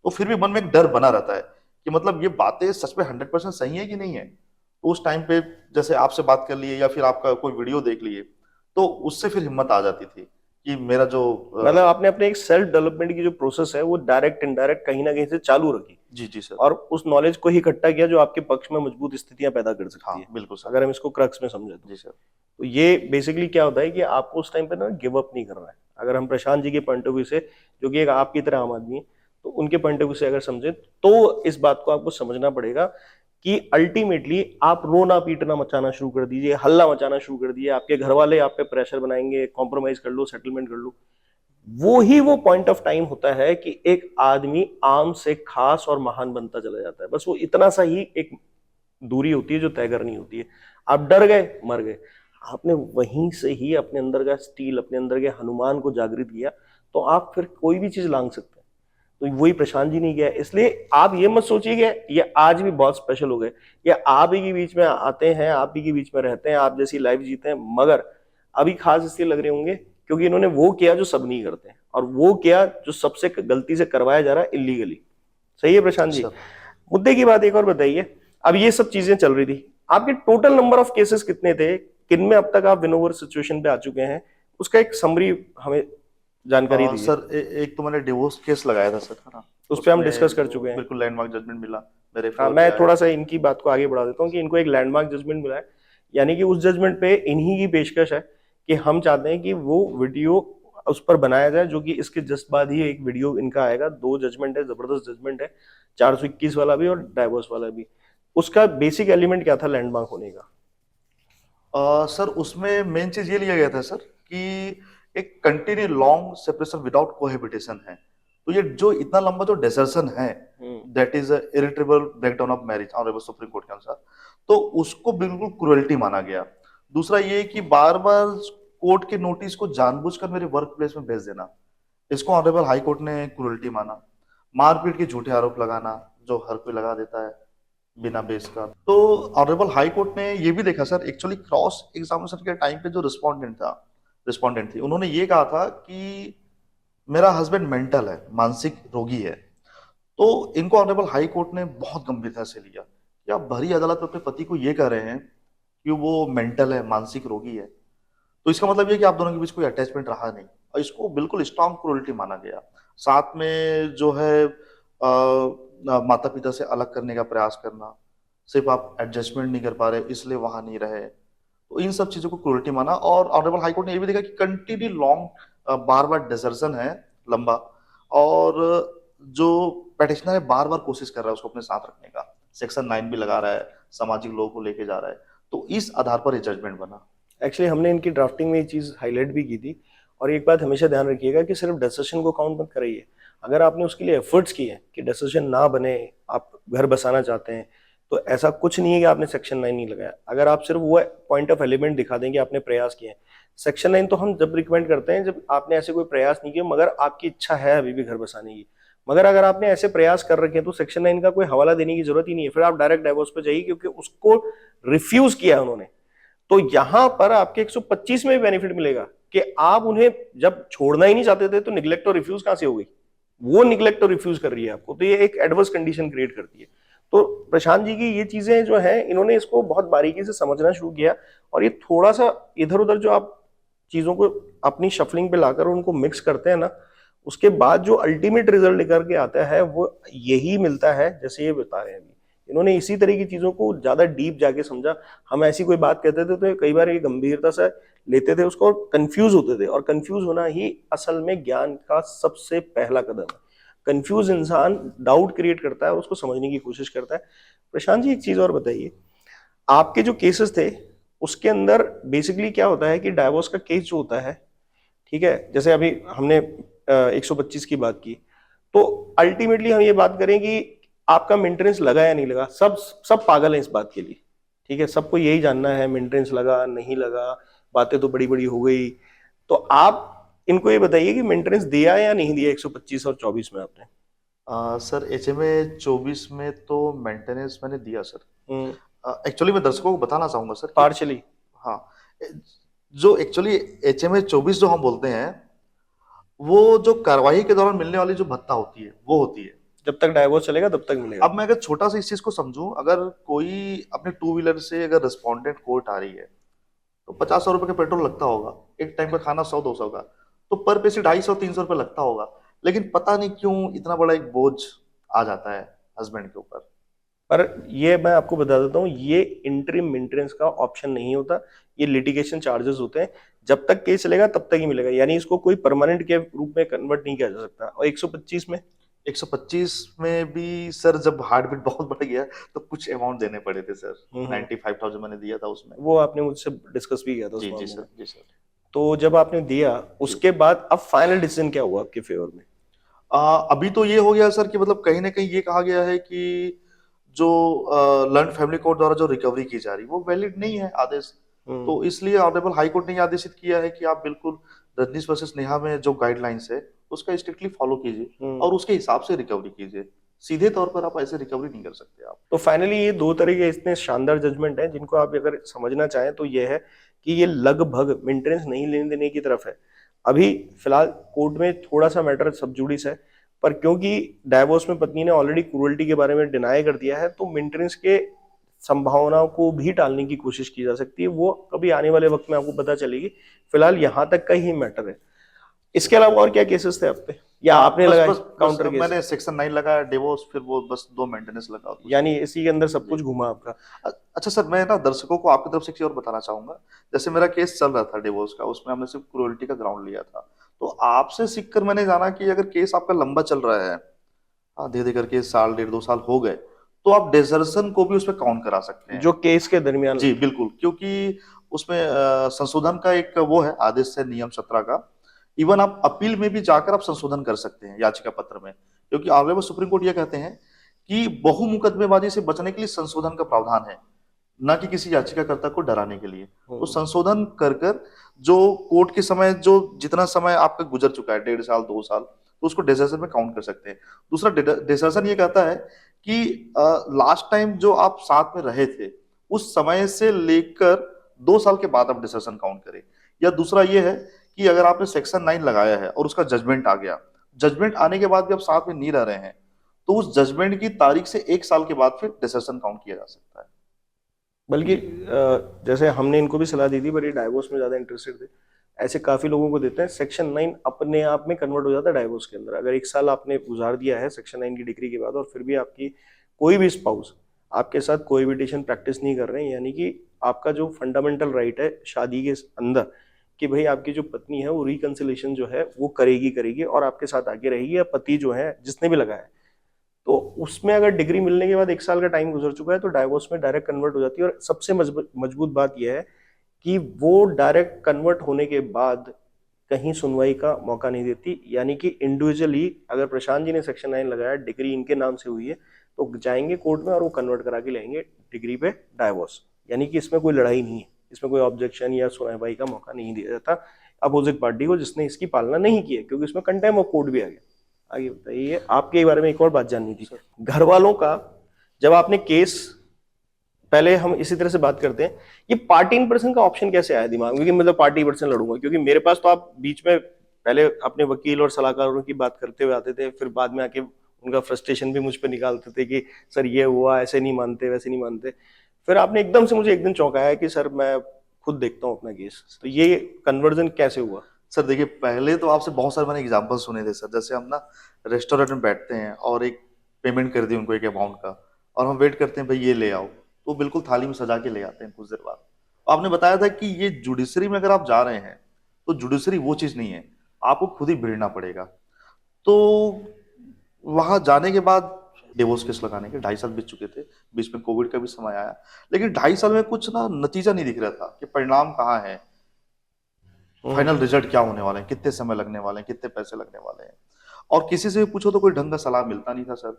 तो फिर भी मन में एक डर बना रहता है कि मतलब ये बातें सच में 100% सही है कि नहीं है। तो उस टाइम पे जैसे आपसे बात कर लिए या फिर आपका कोई वीडियो देख लिए, तो उससे फिर हिम्मत आ जाती थी कि मेरा जो मतलब आपने अपने एक सेल्फ डेवलपमेंट की जो प्रोसेस है वो डायरेक्ट इनडायरेक्ट कहीं ना कहीं से चालू रखी जी जी सर। और उस नॉलेज को ही इकट्ठा किया जो आपके पक्ष में मजबूत स्थितियां पैदा कर सकती हाँ है, बिल्कुल सर। अगर हम इसको क्रक्स में समझे जी सर। तो ये बेसिकली क्या होता है कि आपको उस टाइम पे ना गिव अप नहीं करना है। अगर हम प्रशांत जी के पॉइंट ऑफ व्यू से, जो कि एक आपकी तरह आम आदमी है, तो उनके पॉइंट ऑफ व्यू से अगर समझे तो इस बात को आपको समझना पड़ेगा कि अल्टीमेटली आप रोना पीटना मचाना शुरू कर दीजिए, हल्ला मचाना शुरू कर दीजिए, आपके घर वाले आप पे प्रेशर बनाएंगे, कॉम्प्रोमाइज कर लो, सेटलमेंट कर लो। वो ही वो पॉइंट ऑफ टाइम होता है कि एक आदमी आम से खास और महान बनता चला जाता है। बस वो इतना सा ही एक दूरी होती है जो तय करनी होती है। आप डर गए, मर गए। आपने वहीं से ही अपने अंदर का स्टील, अपने अंदर के हनुमान को जागृत किया, तो आप फिर कोई भी चीज लांग सकते हैं। तो वही प्रशांत जी ने किया। इसलिए आप ये मत सोचिए कि ये आज भी बहुत स्पेशल हो गए, ये आप ही के बीच में आते हैं, आप ही के बीच में रहते हैं, आप जैसी लाइफ जीते हैं, मगर अभी खास इसलिए लग रहे होंगे क्योंकि इन्होंने वो किया जो सब नहीं करते हैं, और वो किया जो सबसे गलती से करवाया जा रहा है इलीगली। सही है प्रशांत जी? सर मुद्दे की बात एक और बताइए। अब ये सब चीजें चल रही थी, आपके टोटल नंबर ऑफ केसेस कितने थे, किन में अब तक आप विन ओवर सिचुएशन पे आ चुके हैं, उसका एक समरी हमें जानकारी दीजिए। सर एक तो मैंने डिवोर्स केस लगाया था सर, है ना। उस पे हम उसमें डिस्कस कर चुके हैं। बिल्कुल लैंडमार्क जजमेंट मिला, मेरे हाँ, फेवर में मैं आया। थोड़ा सा इनकी बात को आगे बढ़ा देता हूँ कि इनको एक लैंडमार्क जजमेंट मिला है, यानी कि उस जजमेंट पे इन्हीं की पेशकश है कि हम चाहते हैं कि वो वीडियो उस पर बनाया जाए, जो कि इसके जस्ट बाद ही एक वीडियो इनका आएगा। दो जजमेंट है, जबरदस्त जजमेंट है, 421 वाला भी और डाइवोर्स वाला भी। उसका बेसिक एलिमेंट क्या था लैंडमार्क होने का? सर उसमें मेन चीज ये लिया गया था सर कि एक continue long separation without cohabitation है। तो ये जो इतना लंबा जो डेसर्शन है, that is irretrievable breakdown of marriage honourable supreme Court के अनुसार, तो उसको बिल्कुल क्रुएल्टी माना गया। दूसरा ये कि बार बार कोर्ट के नोटिस को जानबूझकर मेरे वर्क प्लेस में भेज देना, इसको ऑनरेबल हाई कोर्ट ने क्रुएल्टी माना। मारपीट के झूठे आरोप लगाना, जो हर कोई लगा देता है बिना बेस का। तो ऑनरेबल हाई कोर्ट ने ये भी देखा सर, एक्चुअली क्रॉस एग्जामिनेशन के टाइम पे जो रिस्पोंडेंट थी, उन्होंने ये कहा था कि मेरा हस्बैंड मेंटल है, मानसिक रोगी है। तो इनको ऑनरेबल हाई कोर्ट ने बहुत गंभीरता से लिया कि आप भरी अदालत में अपने पति को ये कह रहे हैं कि वो मेंटल है, मानसिक रोगी है, तो इसका मतलब ये कि आप दोनों के बीच कोई अटैचमेंट रहा नहीं, और इसको बिल्कुल स्ट्रॉन्ग क्रूरल्टी माना गया। साथ में जो है माता पिता से अलग करने का प्रयास करना, सिर्फ आप एडजस्टमेंट नहीं कर पा रहे इसलिए वहां नहीं रहे, तो इन सब चीजों को क्रूरल्टी माना। और ऑनरेबल हाई कोर्ट ने ये भी देखा कि कंटिन्यू लॉन्ग बार बार डिसर्शन है लंबा, और जो पेटिशनर है बार बार कोशिश कर रहा है उसको अपने साथ रखने का, सेक्शन 9 भी लगा रहा है, सामाजिक लोगों को लेके जा रहा है, तो इस आधार पर ये जजमेंट बना। एक्चुअली हमने इनकी ड्राफ्टिंग में ये चीज हाईलाइट भी की थी। और एक बात हमेशा ध्यान रखिएगा कि सिर्फ डिसीजन को काउंट मत करिए। अगर आपने उसके लिए एफर्ट्स किए कि डिसीजन ना बने, आप घर बसाना चाहते हैं, तो ऐसा कुछ नहीं है कि आपने सेक्शन 9 नहीं लगाया। अगर आप सिर्फ वो पॉइंट ऑफ एलिमेंट दिखा दें कि आपने प्रयास किए हैं। सेक्शन 9 तो हम जब रिकमेंड करते हैं जब आपने ऐसे कोई प्रयास नहीं किए मगर आपकी इच्छा है अभी भी घर बसाने की। मगर अगर आपने ऐसे प्रयास कर रखे हैं तो सेक्शन 9 का कोई हवाला देने की जरूरत ही नहीं है, फिर आप डायरेक्ट डाइवोर्स पे जाइए, क्योंकि उसको रिफ्यूज किया उन्होंने। तो यहां पर आपके 125 में भी बेनिफिट मिलेगा कि आप उन्हें जब छोड़ना ही नहीं चाहते थे तो निग्लेक्ट और रिफ्यूज कहां से हो गई? वो निग्लेक्ट और रिफ्यूज कर रही है आपको, तो ये एक एडवर्स कंडीशन क्रिएट करती है। तो प्रशांत जी की ये चीजें जो है, इन्होंने इसको बहुत बारीकी से समझना शुरू किया। और ये थोड़ा सा इधर उधर जो आप चीजों को अपनी शफलिंग पे लाकर उनको मिक्स करते हैं ना, उसके बाद जो अल्टीमेट रिजल्ट निकल के आता है वो यही मिलता है जैसे ये बता रहे हैं अभी। इन्होंने इसी तरह की चीजों को ज्यादा डीप जाके समझा। हम ऐसी कोई बात कहते थे तो कई बार ये गंभीरता से लेते थे उसको, कंफ्यूज होते थे, और कंफ्यूज होना ही असल में ज्ञान का सबसे पहला कदम है। कंफ्यूज इंसान डाउट क्रिएट करता है और उसको समझने की कोशिश करता है। प्रशांत जी एक चीज और बताइए, आपके जो केसेस थे उसके अंदर बेसिकली क्या होता है कि डाइवोर्स का केस जो होता है, ठीक है, जैसे अभी हमने 125 की बात की, तो अल्टीमेटली हम ये बात करें कि आपका मेंटेनेंस लगा या नहीं लगा। सब सब पागल हैं इस बात के लिए, ठीक है, सबको यही जानना है मेंटेनेंस लगा नहीं लगा, बातें तो बड़ी बड़ी हो गई। तो आप इनको ये बताइए कि मेंटेनेंस दिया या नहीं दिया 125 और 24 में आपने? सर HMA 24 में तो मेंटेनेंस मैंने दिया सर। हम्म। एक्चुअली मैं दर्शकों को बताना चाहूंगा सर कि पार्शली। हाँ, जो एक्चुअली HMA 24 जो हम बोलते हैं, वो जो कार्रवाई के दौरान मिलने वाली जो भत्ता होती है वो होती है। जब तक डाइवोर्स चलेगा तब तक मिलेगा। अब मैं अगर छोटा सा इस चीज को समझूं, अगर कोई अपने टू व्हीलर से अगर रिस्पोंडेंट कोर्ट आ रही है तो 50-100 रुपए का पेट्रोल लगता होगा, एक टाइम का खाना 100-200 का, तो पर पेसी 250-300 रुपए लगता होगा। लेकिन पता नहीं क्यों इतना बड़ा एक बोझ आ जाता है हस्बैंड के ऊपर। पर ये मैं आपको बता देता हूँ, ये इंटरिम मेंटेनेंस का ऑप्शन नहीं होता, ये लिटिगेशन चार्जेस होते हैं। जब तक केस चलेगा तब तक ही मिलेगा, यानी इसको कोई परमानेंट के रूप में कन्वर्ट नहीं किया जा सकता। और 125 में 125 में भी सर जब हार्ट बीट बहुत बढ़ गया तो कुछ अमाउंट देने पड़े थे सर। हम्म, 95,000 मैंने दिया था उसमें। वो आपने मुझसे डिस्कस भी किया था उस जी जी मामले में। सर, जी सर। तो जब आपने दिया, जी। उसके बाद अब फाइनल डिसीजन क्या हुआ आपके फेवर में? अभी तो ये हो गया सर कि मतलब कहीं ना कहीं ये कहा गया है कि जो लर्न फैमिली कोर्ट द्वारा जो रिकवरी की जा रही वो वैलिड नहीं है आदेश। हम्म। तो इसलिए ऑनरेबल हाई कोर्ट ने ये आदेशित किया है कि आप बिल्कुल रजनीश वर्सेस नेहा में जो गाइडलाइंस है उसका स्ट्रिक्टली फॉलो कीजिए हम्म। और उसके हिसाब से रिकवरी कीजिए। सीधे तौर पर आप ऐसे रिकवरी नहीं कर सकते आप। तो फाइनली ये दो तरह के इतने शानदार जजमेंट हैं जिनको आप अगर समझना चाहें तो ये है कि ये लगभग मेंटेनेंस नहीं लेने देने की तरफ है। अभी फिलहाल कोर्ट में थोड़ा सा मैटर सब जुडिस है, पर क्योंकि डाइवोर्स में पत्नी ने ऑलरेडी क्रूरल्टी के बारे में डिनाई कर दिया है, तो मेंटेनेंस के संभावनाओं को भी टालने की कोशिश की जा सकती है। वो कभी आने वाले वक्त में आपको पता चलेगी। फिलहाल यहाँ तक का ही मैटर है। इसके अलावा और क्या केसेस थे आप पे, या आपने बस लगाए बस बस काउंटर केस? मैंने सेक्शन 9 लगाया डिवोर्स, फिर वो बस 2 मेंटेनेंस लगा और कुछ यानी नहीं। इसी के अंदर सब जी। कुछ घुमा आपका? अच्छा सर, मैं ना दर्शकों को आपकी तरफ से एक चीज और बताना चाहूंगा। जैसे मेरा केस चल रहा था डिवोर्स का, उसमें हमने सिर्फ क्रूरल्टी का ग्राउंड लिया था। तो आपसे सीखकर मैंने जाना कि अगर केस आपका लंबा चल रहा है, हाँ, धीरे धीरे करके साल 1.5-2 साल हो गए, तो आप डिसर्शन को भी उसमें काउंट करा सकते हैं। जो केस के दरमियान जी लगे। बिल्कुल, क्योंकि उसमें संशोधन का एक वो है, आदेश है नियम 17 का। इवन आप अपील में भी जाकर आप संशोधन कर सकते हैं याचिका पत्र में, क्योंकि ऑनरेबल सुप्रीम कोर्ट ये कहते हैं कि बहुमुकदमेबाजी से बचने के लिए संशोधन का प्रावधान है, न कि किसी याचिकाकर्ता को डराने के लिए। तो संशोधन कर कर जो कोर्ट के समय जो जितना समय आपका गुजर चुका है, 1.5 साल 2 साल, तो उसको डिसर्शन में काउंट कर सकते हैं। दूसरा, डिसर्शन ये कहता है कि लास्ट टाइम जो आप साथ में रहे थे उस समय से लेकर 2 साल के बाद आप डिसर्शन काउंट करें। या दूसरा ये है कि अगर आपने सेक्शन 9 लगाया है और उसका जजमेंट आ गया, जजमेंट आने के बाद भी आप साथ में नहीं रह रहे हैं, तो उस जजमेंट की तारीख से 1 साल के बाद फिर डिसर्शन काउंट किया जा सकता है। बल्कि जैसे हमने इनको भी सलाह दी थी, पर ये डाइवोर्स में ज्यादा इंटरेस्टेड थे। ऐसे काफी लोगों को देते हैं, सेक्शन 9 अपने आप में कन्वर्ट हो जाता है डाइवोर्स के अंदर। अगर 1 साल आपने गुजार दिया है सेक्शन 9 की डिग्री के बाद, और फिर भी आपकी कोई भी स्पाउस आपके साथ कोएबिटेशन प्रैक्टिस नहीं कर रहे हैं, यानी कि आपका जो फंडामेंटल राइट है शादी के अंदर कि भाई आपकी जो पत्नी है वो रिकंसिलेशन जो है वो करेगी करेगी और आपके साथ आगे रहेगी, या पति जो है जिसने भी लगाया है, तो उसमें अगर डिग्री मिलने के बाद 1 साल का टाइम गुजर चुका है तो डाइवोर्स में डायरेक्ट कन्वर्ट हो जाती है। और सबसे मजबूत बात यह है कि वो डायरेक्ट कन्वर्ट होने के बाद कहीं सुनवाई का मौका नहीं देती, यानी कि इंडिविजुअली अगर प्रशांत जी ने सेक्शन 9 लगाया, डिग्री इनके नाम से हुई है, तो जाएंगे कोर्ट में और वो कन्वर्ट करा के लाएंगे डिग्री पे डाइवोर्स। यानी कि इसमें कोई लड़ाई नहीं है, इसमें कोई ऑब्जेक्शन या सुनवाई का मौका नहीं दिया जाता अपोजिट पार्टी को जिसने इसकी पालना नहीं की है, क्योंकि इसमें कंटेम्प्ट ऑफ कोर्ट भी आ गया। आगे बताइए, आपके बारे में एक और बात जाननी थी, घर वालों का। जब आपने केस, पहले हम इसी तरह से बात करते हैं, ये पार्टी इन पर्सन का ऑप्शन कैसे आया दिमाग में कि मतलब पार्टी पर्सन लड़ूंगा? क्योंकि मेरे पास तो आप बीच में पहले अपने वकील और सलाहकारों की बात करते हुए आते थे, फिर बाद में आके उनका फ्रस्ट्रेशन भी मुझ पर निकालते थे कि सर ये हुआ, ऐसे नहीं मानते वैसे नहीं मानते। फिर आपने एकदम से मुझे एक दिन चौंकाया कि सर मैं खुद देखता हूँ अपना केस। तो ये कन्वर्जन कैसे हुआ? सर देखिए, पहले तो आपसे बहुत सारे मैंने एग्जांपल सुने थे सर। जैसे हम ना रेस्टोरेंट में बैठते हैं और एक पेमेंट कर दी उनको एक अमाउंट का, और हम वेट करते हैं भाई ये ले आओ, तो बिल्कुल थाली में सजा के ले आते हैं कुछ देर बाद। आपने बताया था कि ये जुडिशरी में अगर आप जा रहे हैं तो जुडिशरी वो चीज नहीं है, आपको खुद ही भिड़ना पड़ेगा। तो वहां जाने के बाद डिवोर्स केस लगाने के 2.5 साल बीत चुके थे, बीच में कोविड का भी समय आया, लेकिन 2.5 साल में कुछ ना नतीजा नहीं दिख रहा था कि परिणाम कहाँ है, फाइनल रिजल्ट क्या होने वाले हैं, कितने समय लगने वाले हैं, कितने पैसे लगने वाले हैं। और किसी से भी पूछो तो कोई ढंग का सलाह मिलता नहीं था सर।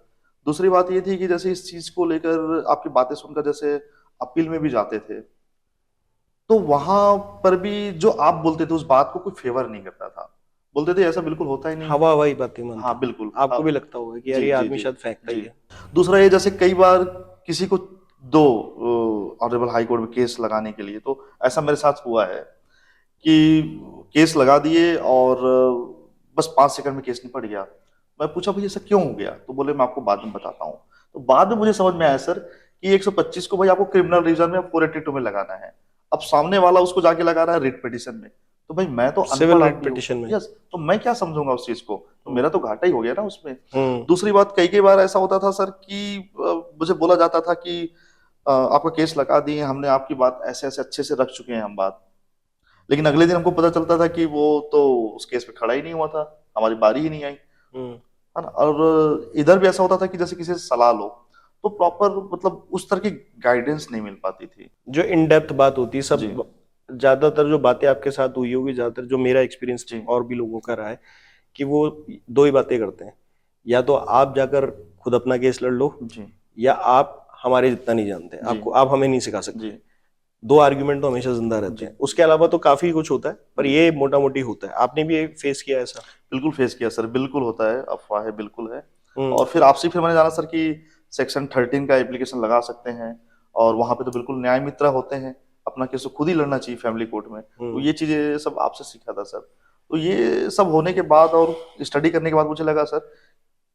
दूसरी बात ये थी कि जैसे इस चीज को लेकर आपकी बातें सुनकर जैसे अपील में भी जाते थे, तो वहां पर भी जो आप बोलते थे उस बात को कोई फेवर नहीं करता था। बोलते थे ऐसा बिल्कुल होता ही नहीं। हवा हवाई बातें मानते हाँ हैं। बिल्कुल। आपको भी लगता होगा कि यार जी ये जी आदमी जी शायद फेंकता ही जी। है। दूसरा ये, जैसे कई बार किसी को दो ऑनरेबल हाई कोर्ट में केस लगाने के लिए, तो ऐसा मेरे साथ हुआ है कि केस लगा दिए और बस 5 सेकंड में केस निपट गया। मैं पूछा भाई ऐसा क्यों हो गया, तो बोले मैं आपको बाद में बताता हूँ। तो बाद में मुझे समझ में आया सर कि 125 को भाई आपको क्रिमिनल रीजन में 482 में लगाना है। अब सामने वाला उसको जाके लगा रहा है रिट पिटिशन में, तो भाई मैं तो सिविल अनपढ़ रिट आदमी हूँ। पिटिशन में। यस, तो मैं क्या समझूंगा उस चीज को, तो मेरा तो घाटा ही हो गया ना उसमें। हम्म। दूसरी बात, कई कई बार ऐसा होता था सर कि मुझे बोला जाता था कि आपका केस लगा दिए हमने, आपकी बात ऐसे ऐसे अच्छे से रख चुके हैं हम बात, लेकिन अगले दिन हमको पता चलता था कि वो तो उस केस पे खड़ा ही नहीं हुआ था, हमारी बारी ही नहीं आई, हम्म। है ना। और इधर भी ऐसा होता था कि जैसे किसी से सलाह लो, तो प्रॉपर मतलब उस तरह की गाइडेंस नहीं मिल पाती थी। जो इन डेप्थ बात होती है जी सब, ज्यादातर जो बातें आपके साथ हुई होगी, ज्यादातर जो मेरा एक्सपीरियंस जी और भी लोगों का रहा है कि वो दो ही बातें करते हैं। या तो आप जाकर खुद अपना केस लड़ लो, जी या आप हमारे जितना नहीं जानते, जी आपको आप हमें नहीं सिखा जी सकते। दो आर्ग्यूमेंट तो हमेशा जिंदा रहते जी हैं, उसके अलावा तो काफी कुछ होता है, पर जी। ये मोटा मोटी होता है। आपने भी फेस किया ऐसा? बिल्कुल फेस किया सर, बिल्कुल होता है, अफवाह है, बिल्कुल है। हम्म। और फिर आपसे फिर मैंने जाना सर कि सेक्शन 13 का एप्लीकेशन लगा सकते हैं, और वहां पे तो बिल्कुल न्याय मित्र होते हैं, अपना केस तो खुद ही लड़ना चाहिए फैमिली कोर्ट में। तो हम्म। ये चीजें सब आपसे सीखा था सर। तो ये सब होने के बाद और स्टडी करने के बाद मुझे लगा सर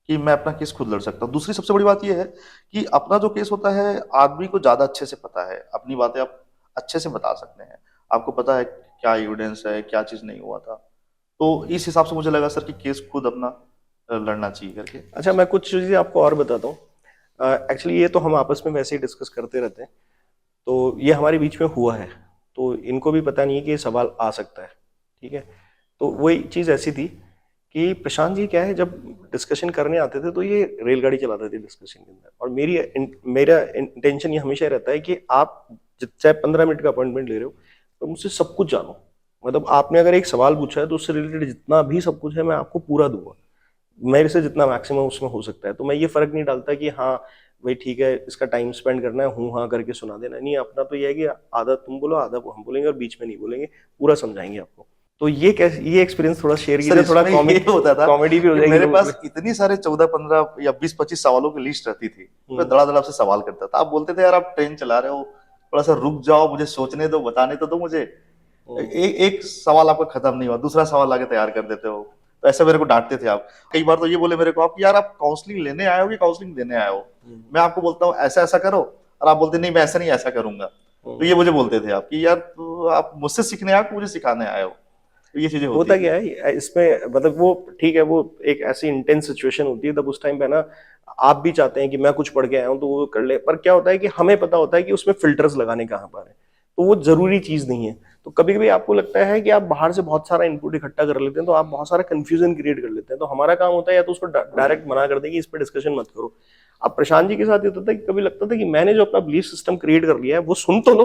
कि मैं अपना केस खुद लड़ सकता हूँ। दूसरी सबसे बड़ी बात यह है कि अपना जो केस होता है आदमी को ज्यादा अच्छे से पता है, अपनी बातें आप अच्छे से बता सकते हैं, आपको पता है क्या एविडेंस है, क्या चीज नहीं हुआ था। तो इस हिसाब से मुझे लगा सर कि केस खुद अपना लड़ना चाहिए करके। अच्छा, मैं कुछ चीजें आपको और बताता हूँ। एक्चुअली ये तो हम आपस में वैसे ही डिस्कस करते रहते हैं, तो ये हमारे बीच में हुआ है, तो इनको भी पता नहीं है कि ये सवाल आ सकता है। ठीक है, तो वही चीज़ ऐसी थी कि प्रशांत जी क्या है, जब डिस्कशन करने आते थे तो ये रेलगाड़ी चलाते थे डिस्कशन के अंदर, और मेरा इंटेंशन ये हमेशा रहता है कि आप चाहे 15 मिनट का अपॉइंटमेंट ले रहे हो, तो मुझसे सब कुछ जानो। मतलब आपने अगर एक सवाल पूछा है तो उससे रिलेटेड जितना भी सब कुछ है मैं आपको पूरा दूंगा, मेरे से जितना मैक्सिमम उसमें हो सकता है। तो मैं ये फर्क नहीं डालता कि हाँ भाई ठीक है इसका टाइम स्पेंड करना है, हूँ हाँ करके सुना देना नहीं। अपना तो ये है कि आधा तुम बोलो आधा हम बोलेंगे, और बीच में नहीं बोलेंगे, पूरा समझाएंगे आपको। तो ये कैसे, ये एक्सपीरियंस थोड़ा शेयर सर कीजिए, थोड़ा इसमें ये होता था कॉमेडी भी हो कि जाएगी मेरे लोगों पास के। इतनी सारे 14-15 या 20-25 सवालों की लिस्ट रहती थी, मैं हम्म। धड़ाधड़ आपसे सवाल करता था। आप बोलते थे यार आप ट्रेन चला रहे हो, थोड़ा सा रुक जाओ, मुझे सोचने दो, बताने तो दो मुझे। हम्म। एक सवाल आपका खत्म नहीं हुआ, दूसरा सवाल लाके तैयार कर देते हो। तो ऐसे मेरे को डांटते थे आप। कई बार तो ये बोले मेरे को आप कि यार आप काउंसलिंग लेने आए हो कि काउंसलिंग देने आए हो। हम्म। मैं आपको बोलता हूँ ऐसा ऐसा करो, और आप बोलते नहीं मैं ऐसा नहीं ऐसा करूंगा। तो ये मुझे बोलते थे आप कि यार आप मुझसे सीखने आए हो कि मुझे सिखाने आए हो। तो ये चीजें होती होता थी। क्या है इसमें, मतलब वो ठीक है, वो एक ऐसी इंटेंस सिचुएशन होती है, तब उस टाइम पे ना आप भी चाहते हैं कि मैं कुछ पढ़ के आया हूं तो वो कर ले, पर क्या होता है कि हमें पता होता है कि उसमें फिल्टर्स लगाने कहाँ पर है, तो वो जरूरी चीज नहीं है। तो कभी कभी आपको लगता है कि आप बाहर से बहुत सारा इनपुट इकट्ठा कर लेते हैं, तो आप बहुत सारा कंफ्यूजन क्रिएट कर लेते हैं। तो हमारा काम होता है या तो उसको डायरेक्ट मना कर दे कि इस पर डिस्कशन मत करो। अब प्रशांत जी के साथ ये होता था कि कभी लगता था कि मैंने जो अपना बिलीफ सिस्टम क्रिएट कर लिया है वो सुन तो लो।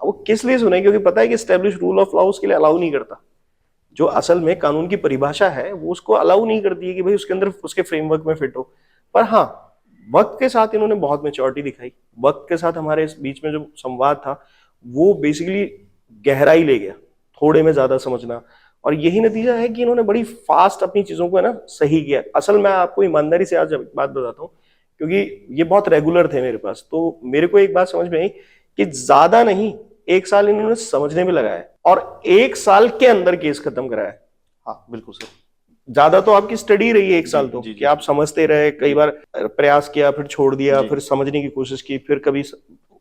अब वो किस लिए सुने, क्योंकि पता है कि स्टैब्लिश रूल ऑफ लॉ उसके लिए अलाउ नहीं करता। जो असल में कानून की परिभाषा है वो उसको अलाउ नहीं करती है कि भाई उसके अंदर उसके फ्रेमवर्क में फिट हो। पर हाँ, वक्त के साथ इन्होंने बहुत मेच्योरिटी दिखाई। वक्त के साथ हमारे इस बीच में जो संवाद था वो बेसिकली गहराई ले गया, थोड़े में ज्यादा समझना, और यही नतीजा है कि इन्होंने बड़ी फास्ट अपनी चीजों को है ना सही किया। असल में आपको ईमानदारी से आज बात बताता हूँ, क्योंकि ये बहुत रेगुलर थे मेरे पास, तो मेरे को एक बात समझ में आई कि ज्यादा नहीं, 1 साल इन्होंने समझने में लगाया और 1 साल के अंदर केस खत्म कराया। हाँ बिल्कुल सर। ज्यादा तो आपकी स्टडी रही है 1 साल, जी तो जी कि जी आप समझते रहे, कई बार प्रयास किया, फिर छोड़ दिया, जी फिर समझने की कोशिश की, फिर कभी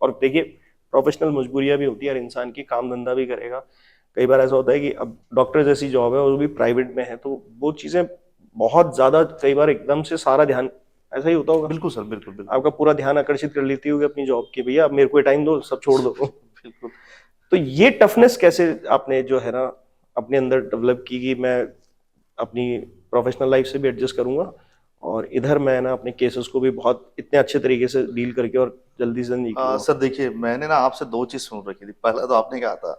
और देखिए प्रोफेशनल मजबूरियां भी होती है, हर इंसान की, काम धंधा भी करेगा। कई बार ऐसा होता है कि अब डॉक्टर जैसी जॉब है और वो भी प्राइवेट में है, तो वो चीजें बहुत ज्यादा कई बार एकदम से सारा ध्यान, ऐसा ही होता होगा, बिल्कुल सर, बिल्कुल बिल्कुल आपका पूरा ध्यान आकर्षित कर लेती होगी अपनी जॉब की, भैया अब मेरे को टाइम दो, सब छोड़ दो। बिल्कुल। तो ये टफनेस कैसे आपने जो है ना अपने अंदर डेवलप की कि मैं अपनी प्रोफेशनल लाइफ से भी एडजस्ट करूंगा, और इधर मैं ना अपने केसेस को भी बहुत इतने अच्छे तरीके से डील करके और जल्दी से निकलूंगा। सर देखिए, मैंने ना आपसे दो चीज सुन रखी थी। पहला तो आपने कहा था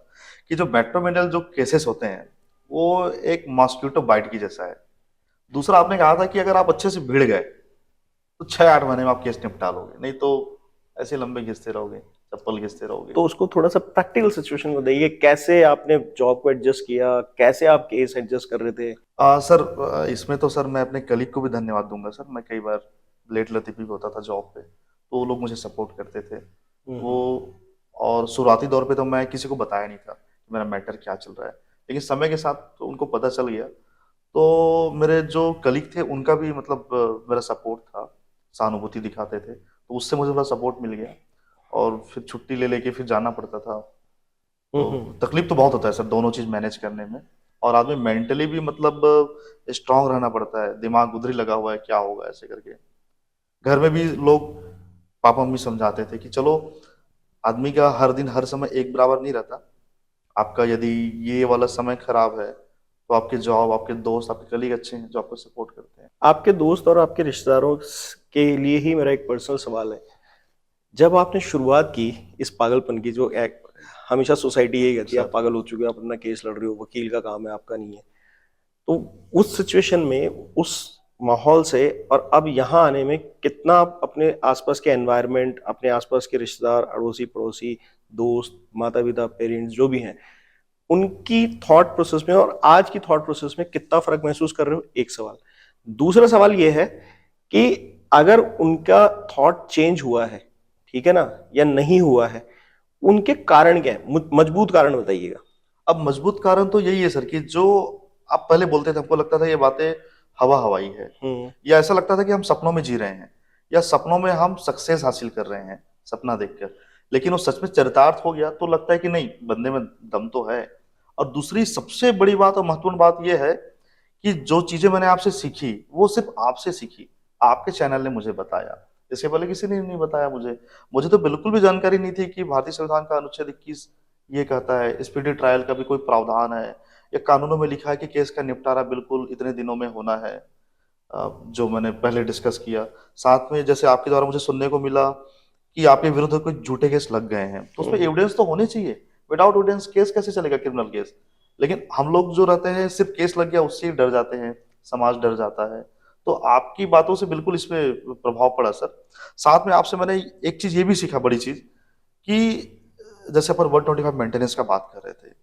कि जो मेट्रोमिनल जो केसेस होते हैं वो एक मॉस्किटो बाइट की जैसा है। दूसरा आपने कहा था कि अगर आप अच्छे से भिड़ गए तो 6-8 महीने में आप केस निपटा लोगे, नहीं तो ऐसे लंबे घिसते रहोगे। चप्पल घिसते रहोगे। तो उसको थोड़ा सा प्रैक्टिकल सिचुएशन को देखिए, कैसे आपने जॉब को एडजस्ट किया, कैसे आप केस एडजस्ट कर रहे थे? सर, इसमें तो सर मैं अपने कलीग को भी धन्यवाद दूंगा सर। मैं कई बार लेट लतीफ़ी होता था जॉब पे, तो वो लोग मुझे सपोर्ट करते थे। वो, और शुरुआती दौर पे तो मैं किसी को बताया नहीं था कि मेरा मैटर क्या चल रहा है, लेकिन समय के साथ तो उनको पता चल गया। तो मेरे जो कलीग थे उनका भी मतलब मेरा सपोर्ट था, सहानुभूति दिखाते थे, तो उससे मुझे बड़ा सपोर्ट मिल गया। और फिर छुट्टी ले लेके फिर जाना पड़ता था। तो तकलीफ तो बहुत होता है सर दोनों चीज मैनेज करने में। और आदमी मेंटली भी मतलब स्ट्रांग रहना पड़ता है, दिमाग उधर ही लगा हुआ है क्या होगा ऐसे करके। घर में भी लोग, पापा मम्मी समझाते थे कि चलो, आदमी का हर दिन हर समय एक बराबर नहीं रहता। आपका यदि ये वाला समय खराब है तो आपके जॉब, आपके दोस्त, आपके कलीग अच्छे हैं जो आपको सपोर्ट करते हैं। आपके दोस्त और आपके रिश्तेदारों के लिए ही मेरा एक पर्सनल सवाल है। जब आपने शुरुआत की इस पागलपन की, जो एक हमेशा सोसाइटी यही कहती है आप सर, पागल हो चुके हो, आप अपना केस लड़ रहे हो, वकील का काम है, आपका नहीं है, तो उस सिचुएशन में, उस माहौल से और अब यहाँ आने में कितना आप अपने आसपास के एनवायरनमेंट, अपने आसपास के रिश्तेदार, अड़ोसी पड़ोसी, दोस्त, माता पिता, पेरेंट्स जो भी हैं, उनकी थॉट प्रोसेस में और आज की थॉट प्रोसेस में कितना फर्क महसूस कर रहे हो? एक सवाल। दूसरा सवाल ये है कि अगर उनका थॉट चेंज हुआ है, ठीक है ना, या नहीं हुआ है, उनके कारण क्या है? मजबूत कारण बताइएगा। अब मजबूत कारण तो यही है सर कि जो आप पहले बोलते थे, हमको लगता था ये बातें हवा हवाई है, या ऐसा लगता था कि हम सपनों में जी रहे हैं, या सपनों में हम सक्सेस हासिल कर रहे हैं सपना देखकर। लेकिन वो सच में चरितार्थ हो गया तो लगता है कि नहीं, बंदे में दम तो है। और दूसरी सबसे बड़ी बात और महत्वपूर्ण बात यह है कि जो चीजें मैंने आपसे सीखी वो सिर्फ आपसे सीखी, आपके चैनल ने मुझे बताया। इससे पहले किसी ने नहीं बताया मुझे। मुझे तो बिल्कुल भी जानकारी नहीं थी कि भारतीय संविधान का अनुच्छेद 21 ये कहता है स्पीडी ट्रायल का भी कोई प्रावधान है, या कानूनों में लिखा है कि केस का निपटारा बिल्कुल इतने दिनों में होना है। जो मैंने पहले डिस्कस किया, साथ में जैसे आपके द्वारा मुझे सुनने को मिला कि आपके विरुद्ध कुछ झूठे केस लग गए हैं, तो उसमें एविडेंस तो होने चाहिए। विदाउट एविडेंस केस कैसे चलेगा, क्रिमिनल केस? लेकिन हम लोग जो रहते हैं सिर्फ केस लग गया उससे ही डर जाते हैं, समाज डर जाता है। तो आपकी बातों से बिल्कुल इसमें प्रभाव पड़ा सर। साथ में आपसे मैंने एक चीज ये भी सीखा, बड़ी चीज, कि जैसे अपन 125 मेंटेनेंस का बात कर रहे थे,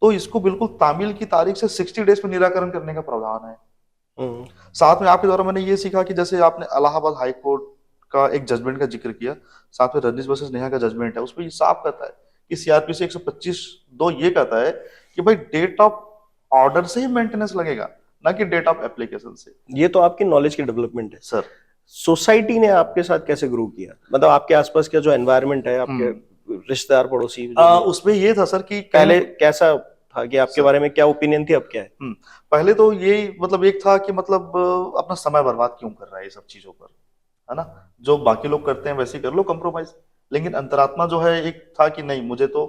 तो इसको बिल्कुल तामील की तारीख से 60 डेज में निराकरण करने का प्रावधान है। साथ में आपके द्वारा मैंने ये सीखा कि जैसे आपने इलाहाबाद हाई कोर्ट का एक जजमेंट का जिक्र किया, साथ में रजनीश वर्सेस नेहा का जजमेंट है, उसमें ये साफ कहता है कि सीआरपीसी 125(2) ये कहता है कि भाई डेट ऑफ ऑर्डर से ही मेंटेनेंस लगेगा, ना कि डेट ऑफ एप्लीकेशन से। ये तो आपकी नॉलेज की डेवलपमेंट है सर, सोसाइटी ने आपके साथ कैसे ग्रो किया? मतलब आपके आसपास का जो एनवायरनमेंट है, आपके रिश्तेदार पड़ोसी जो भी, उसमें ये था सर कि पहले कैसा था कि आपके बारे में क्या ओपिनियन थी, अब क्या है? पहले तो यही मतलब एक था कि मतलब अपना समय बर्बाद क्यों कर रहा है ये सब चीजों पर, है ना? जो बाकी लोग करते हैं वैसे ही कर लो, कंप्रोमाइज। लेकिन अंतरात्मा जो है एक था कि नहीं, मुझे तो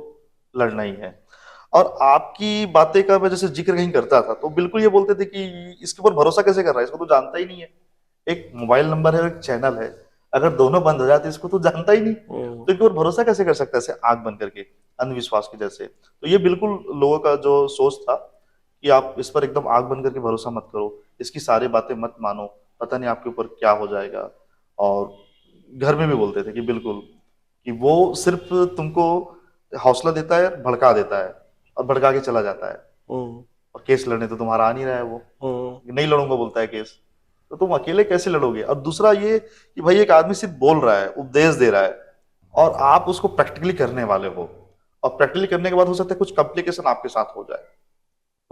लड़ना ही है। और आपकी बातें का मैं जैसे जिक्र कहीं करता था तो बिल्कुल ये बोलते थे कि इसके ऊपर भरोसा कैसे कर रहा है, इसको तो जानता ही नहीं है। एक मोबाइल नंबर है और एक चैनल है, अगर दोनों बंद हो जाते इसको तो जानता ही नहीं, तो इनके ऊपर भरोसा कैसे कर सकता है ऐसे आंख बंद करके, अंधविश्वास के जैसे। तो ये बिल्कुल लोगों का जो सोच था कि आप इस पर एकदम आंख बंद करके भरोसा मत करो, इसकी सारी बातें मत मानो, पता नहीं आपके ऊपर क्या हो जाएगा। और घर में भी बोलते थे कि बिल्कुल, कि वो सिर्फ तुमको हौसला देता है, भड़का देता है और भड़का के चला जाता है। और केस लड़ने तो तुम्हारा आ नहीं रहा है, वो नहीं लड़ूंगा बोलता है केस, तो तुम अकेले कैसे लड़ोगे? और दूसरा ये कि भाई एक आदमी सिर्फ बोल रहा है, उपदेश दे रहा है, और आप उसको प्रैक्टिकली करने वाले हो, और प्रैक्टिकली करने के बाद हो सकता है कुछ कॉम्प्लिकेशन आपके साथ हो जाए,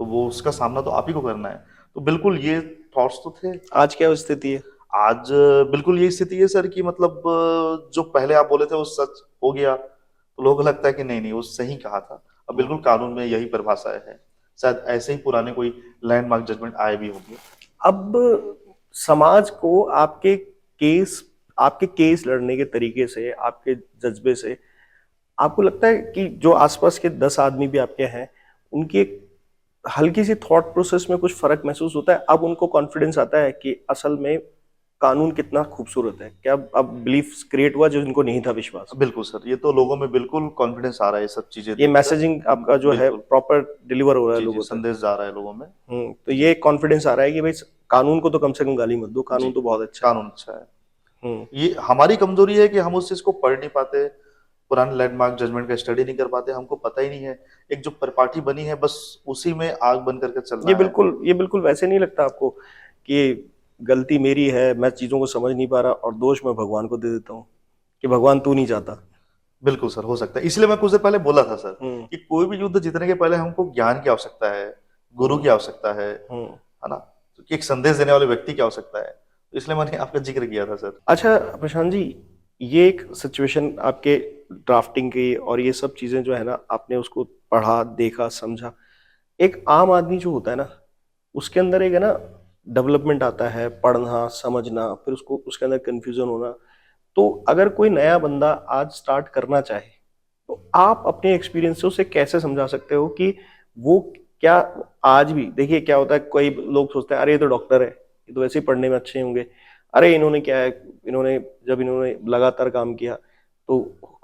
तो वो उसका सामना तो आप ही को करना है। तो बिल्कुल ये थॉट्स तो थे। आज क्या स्थिति है? आज बिल्कुल ये स्थिति है सर कि मतलब जो पहले आप बोले थे वो सच हो गया, तो लोगों को लगता है कि नहीं नहीं वो सही कहा था। अब बिल्कुल कानून में यही परिभाषा है, शायद ऐसे ही पुराने कोई लैंडमार्क जजमेंट आए भी होंगे। अब समाज को आपके केस लड़ने के तरीके से, आपके जज्बे से, आपको लगता है कि जो आसपास के 10 आदमी भी आपके हैं, उनकी एक हल्की सी थॉट प्रोसेस में कुछ फर्क महसूस होता है? अब उनको कॉन्फिडेंस आता है कि असल में कानून कितना खूबसूरत है? क्या अब बिलीफ क्रिएट हुआ जो इनको नहीं था विश्वास? बिल्कुल सर, ये तो लोगों में बिल्कुल कॉन्फिडेंस आ रहा है, ये सब चीजें ये मैसेजिंग आपका जो है प्रॉपर डिलीवर हो रहा है लोगों तक, संदेश जा रहा है लोगों में। तो ये कॉन्फिडेंस आ रहा है कि भाई कानून को तो कम से कम गाली मत दो, कानून तो बहुत अच्छा कानून अच्छा है। ये हमारी कमजोरी है कि हम उस चीज को पढ़ नहीं पाते, पुराने लैंडमार्क जजमेंट का स्टडी नहीं कर पाते, हमको पता ही नहीं है, एक जो परिपाटी बनी है बस उसी में आग बन करके चलना है। ये बिल्कुल वैसे नहीं लगता आपको कि गलती मेरी है, मैं चीजों को समझ नहीं पा रहा और दोष मैं भगवान को दे देता हूँ कि भगवान तू नहीं चाहता। बिल्कुल सर, हो सकता है। इसलिए मैं कुछ देर पहले बोला था सर हम्म। कि कोई भी युद्ध जीतने के पहले हमको ज्ञान की आवश्यकता है, गुरु की आवश्यकता हम्म। है ना, तो एक संदेश देने वाले व्यक्ति की आवश्यकता है, तो इसलिए मैंने आपका जिक्र किया था सर। अच्छा प्रशांत जी, ये एक सिचुएशन आपके ड्राफ्टिंग की और ये सब चीजें जो है ना, आपने उसको पढ़ा, देखा, समझा। एक आम आदमी जो होता है ना, उसके अंदर एक है ना डेवलपमेंट आता है, पढ़ना, समझना, फिर उसको उसके अंदर कंफ्यूजन होना। तो अगर कोई नया बंदा आज स्टार्ट करना चाहे, तो आप अपने एक्सपीरियंस से उसे कैसे समझा सकते हो कि वो क्या, आज भी देखिए क्या होता है, कोई लोग सोचते हैं अरे ये तो डॉक्टर है, ये तो वैसे ही पढ़ने में अच्छे होंगे, अरे इन्होंने क्या है, इन्होंने लगातार काम किया तो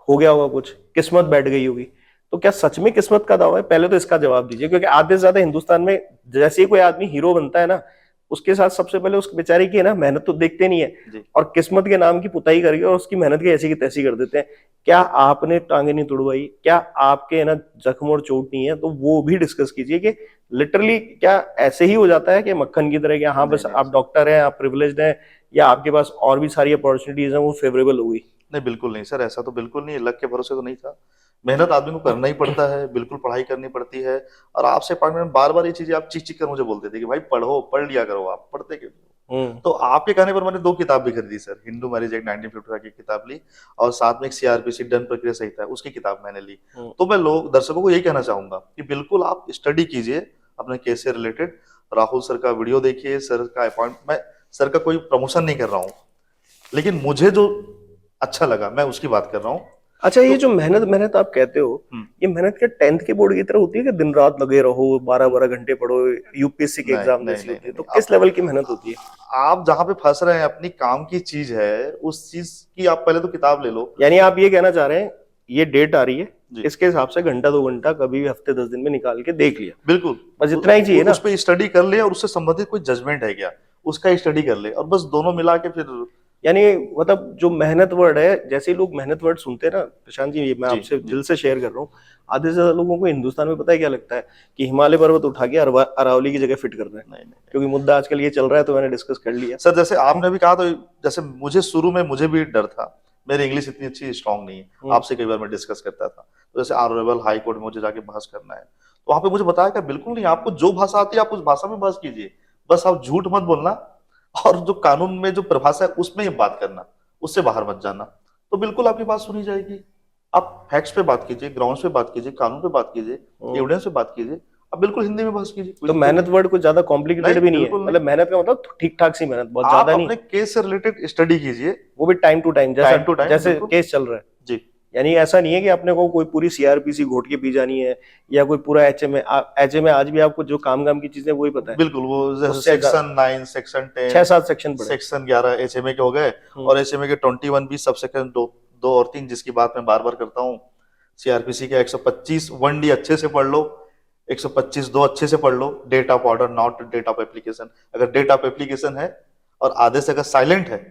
हो गया होगा, कुछ किस्मत बैठ गई होगी। तो क्या सच में किस्मत का दावा है? पहले तो इसका जवाब दीजिए, क्योंकि आधे से ज्यादा हिंदुस्तान में जैसे ही कोई आदमी हीरो बनता है ना, उसके साथ सबसे पहले उस बेचारे की है ना मेहनत तो देखते नहीं है, जी और किस्मत के नाम की पुताई करके और उसकी मेहनत की ऐसी की तैसी कर देते हैं। क्या आपने टांगे नहीं तुड़वाई? क्या आपके है ना जख्म और चोट नहीं है? तो वो भी डिस्कस कीजिए कि लिटरली क्या ऐसे ही हो जाता है कि मक्खन की तरह कि हाँ नहीं बस नहीं आप डॉक्टर हैं, आप प्रिविलेज्ड हैं, या आपके पास और भी सारी अपॉर्चुनिटीज हैं, वो फेवरेबल हो गई? नहीं, बिल्कुल नहीं सर, ऐसा तो बिल्कुल नहीं, लक के भरोसे तो नहीं था। मेहनत आदमी को करना ही पड़ता है, बिल्कुल पढ़ाई करनी पड़ती है। और आपसे पढ़ने में बार बार ये चीजें आप चीख चीख कर मुझे बोलते थे कि भाई पढ़ो, पढ़ लिया करो, आप पढ़ते क्यों नहीं हो? तो आपके कहने पर मैंने 2 किताब भी खरीदी सर, हिंदू मैरिज एक्ट 1955 की किताब ली, और साथ में एक सीआरपीसी दंड प्रक्रिया संहिता है उसकी किताब मैंने ली। तो मैं लोग दर्शकों को यही कहना चाहूंगा कि बिल्कुल आप स्टडी कीजिए अपने केस से रिलेटेड, राहुल सर का वीडियो देखिए, सर का अपॉइंट, मैं सर का कोई प्रमोशन नहीं कर रहा हूँ, लेकिन मुझे जो अच्छा लगा मैं उसकी बात कर रहा हूँ। अच्छा, ये तो जो मेहनत मेहनत आप कहते हो, ये मेहनत क्या 10th के बोर्ड की तरह होती है कि दिन रात लगे रहो, 12-12 घंटे पढ़ो, यूपीएससी के नहीं एग्जाम नहीं जैसी नहीं होती नहीं है? तो नहीं, किस लेवल की मेहनत होती है? आप जहां पे फंस रहे हैं, अपनी काम की चीज है, उस चीज की आप पहले तो किताब ले लो। यानी आप ये कहना चाह रहे हैं, ये डेट आ रही है, जी इसके हिसाब से घंटा 2 घंटा कभी भी हफ्ते 10 दिन में निकाल के देख लिया, बिल्कुल, बस इतना ही चाहिए ना? उस पे स्टडी कर ले और उससे संबंधित कोई जजमेंट है क्या, उसका स्टडी कर ले, और बस दोनों मिला के फिर। यानी मतलब जो मेहनत वर्ड है, जैसे ही लोग मेहनत वर्ड सुनते हैं ना प्रशांत जी, ये मैं जी आपसे जी दिल से शेयर कर रहा हूँ, आधे से ज्यादा लोगों को हिंदुस्तान में पता है क्या लगता है कि हिमालय पर्वत उठा के अरावली की जगह फिट कर रहे हैं। नहीं नहीं क्योंकि मुद्दा आजकल ये चल रहा है तो मैंने डिस्कस कर लिया। सर, जैसे आपने भी कहा, तो जैसे मुझे शुरू में मुझे भी डर था, मेरी इंग्लिश इतनी अच्छी स्ट्रांग नहीं है, आपसे कई बार मैं डिस्कस करता था, तो जैसे ऑनरेबल हाई कोर्ट में मुझे जाके बहस करना है, तो वहां पे मुझे बताया कि बिल्कुल नहीं, आपको जो भाषा आती है आप उस भाषा में बहस कीजिए, बस आप झूठ मत बोलना, और जो कानून में जो परिभाषा है उसमें ही बात करना, उससे बाहर मत जाना, तो बिल्कुल आपकी बात सुनी जाएगी। आप फैक्ट्स पे बात कीजिए, ग्राउंड्स पे बात कीजिए, कानून पे बात कीजिए, एविडेंस पे बात कीजिए, आप बिल्कुल हिंदी में बहस कीजिए, तो मेहनत वर्ड कुछ ज्यादा कॉम्प्लिकेटेड नहीं भी नहीं है, बिल्कुल नहीं। मतलब मेहनत का मतलब ठीक ठाक सी मेहनत, बहुत आप ज्यादा नहीं, अपने केस से रिलेटेड स्टडी कीजिए, वो भी टाइम टू टाइम, जैसा टाइम टू टाइम, जैसे बिल्कुल केस चल रहा है। जी। यानी ऐसा नहीं है कि अपने को कोई पूरी सीआरपीसी घोट के पी जानी है, या कोई पूरा एचएमए आज भी आपको जो काम की चीजें वही पता है, बिल्कुल, वो जैसे उससे सेक्शन 9, सेक्शन 10, 6-7 सेक्शन पढ़े। सेक्शन 11 एचएमए के हो गए, और एचएमए के 21 भी सब सेक्शन 2 और 3, जिसकी बात मैं बार बार करता हूँ। सीआरपीसी के 125 1D अच्छे से पढ़ लो, 125 2 अच्छे से पढ़ लो, date of order not date of application, अगर डेट ऑफ एप्लीकेशन है और आधे से अगर साइलेंट है,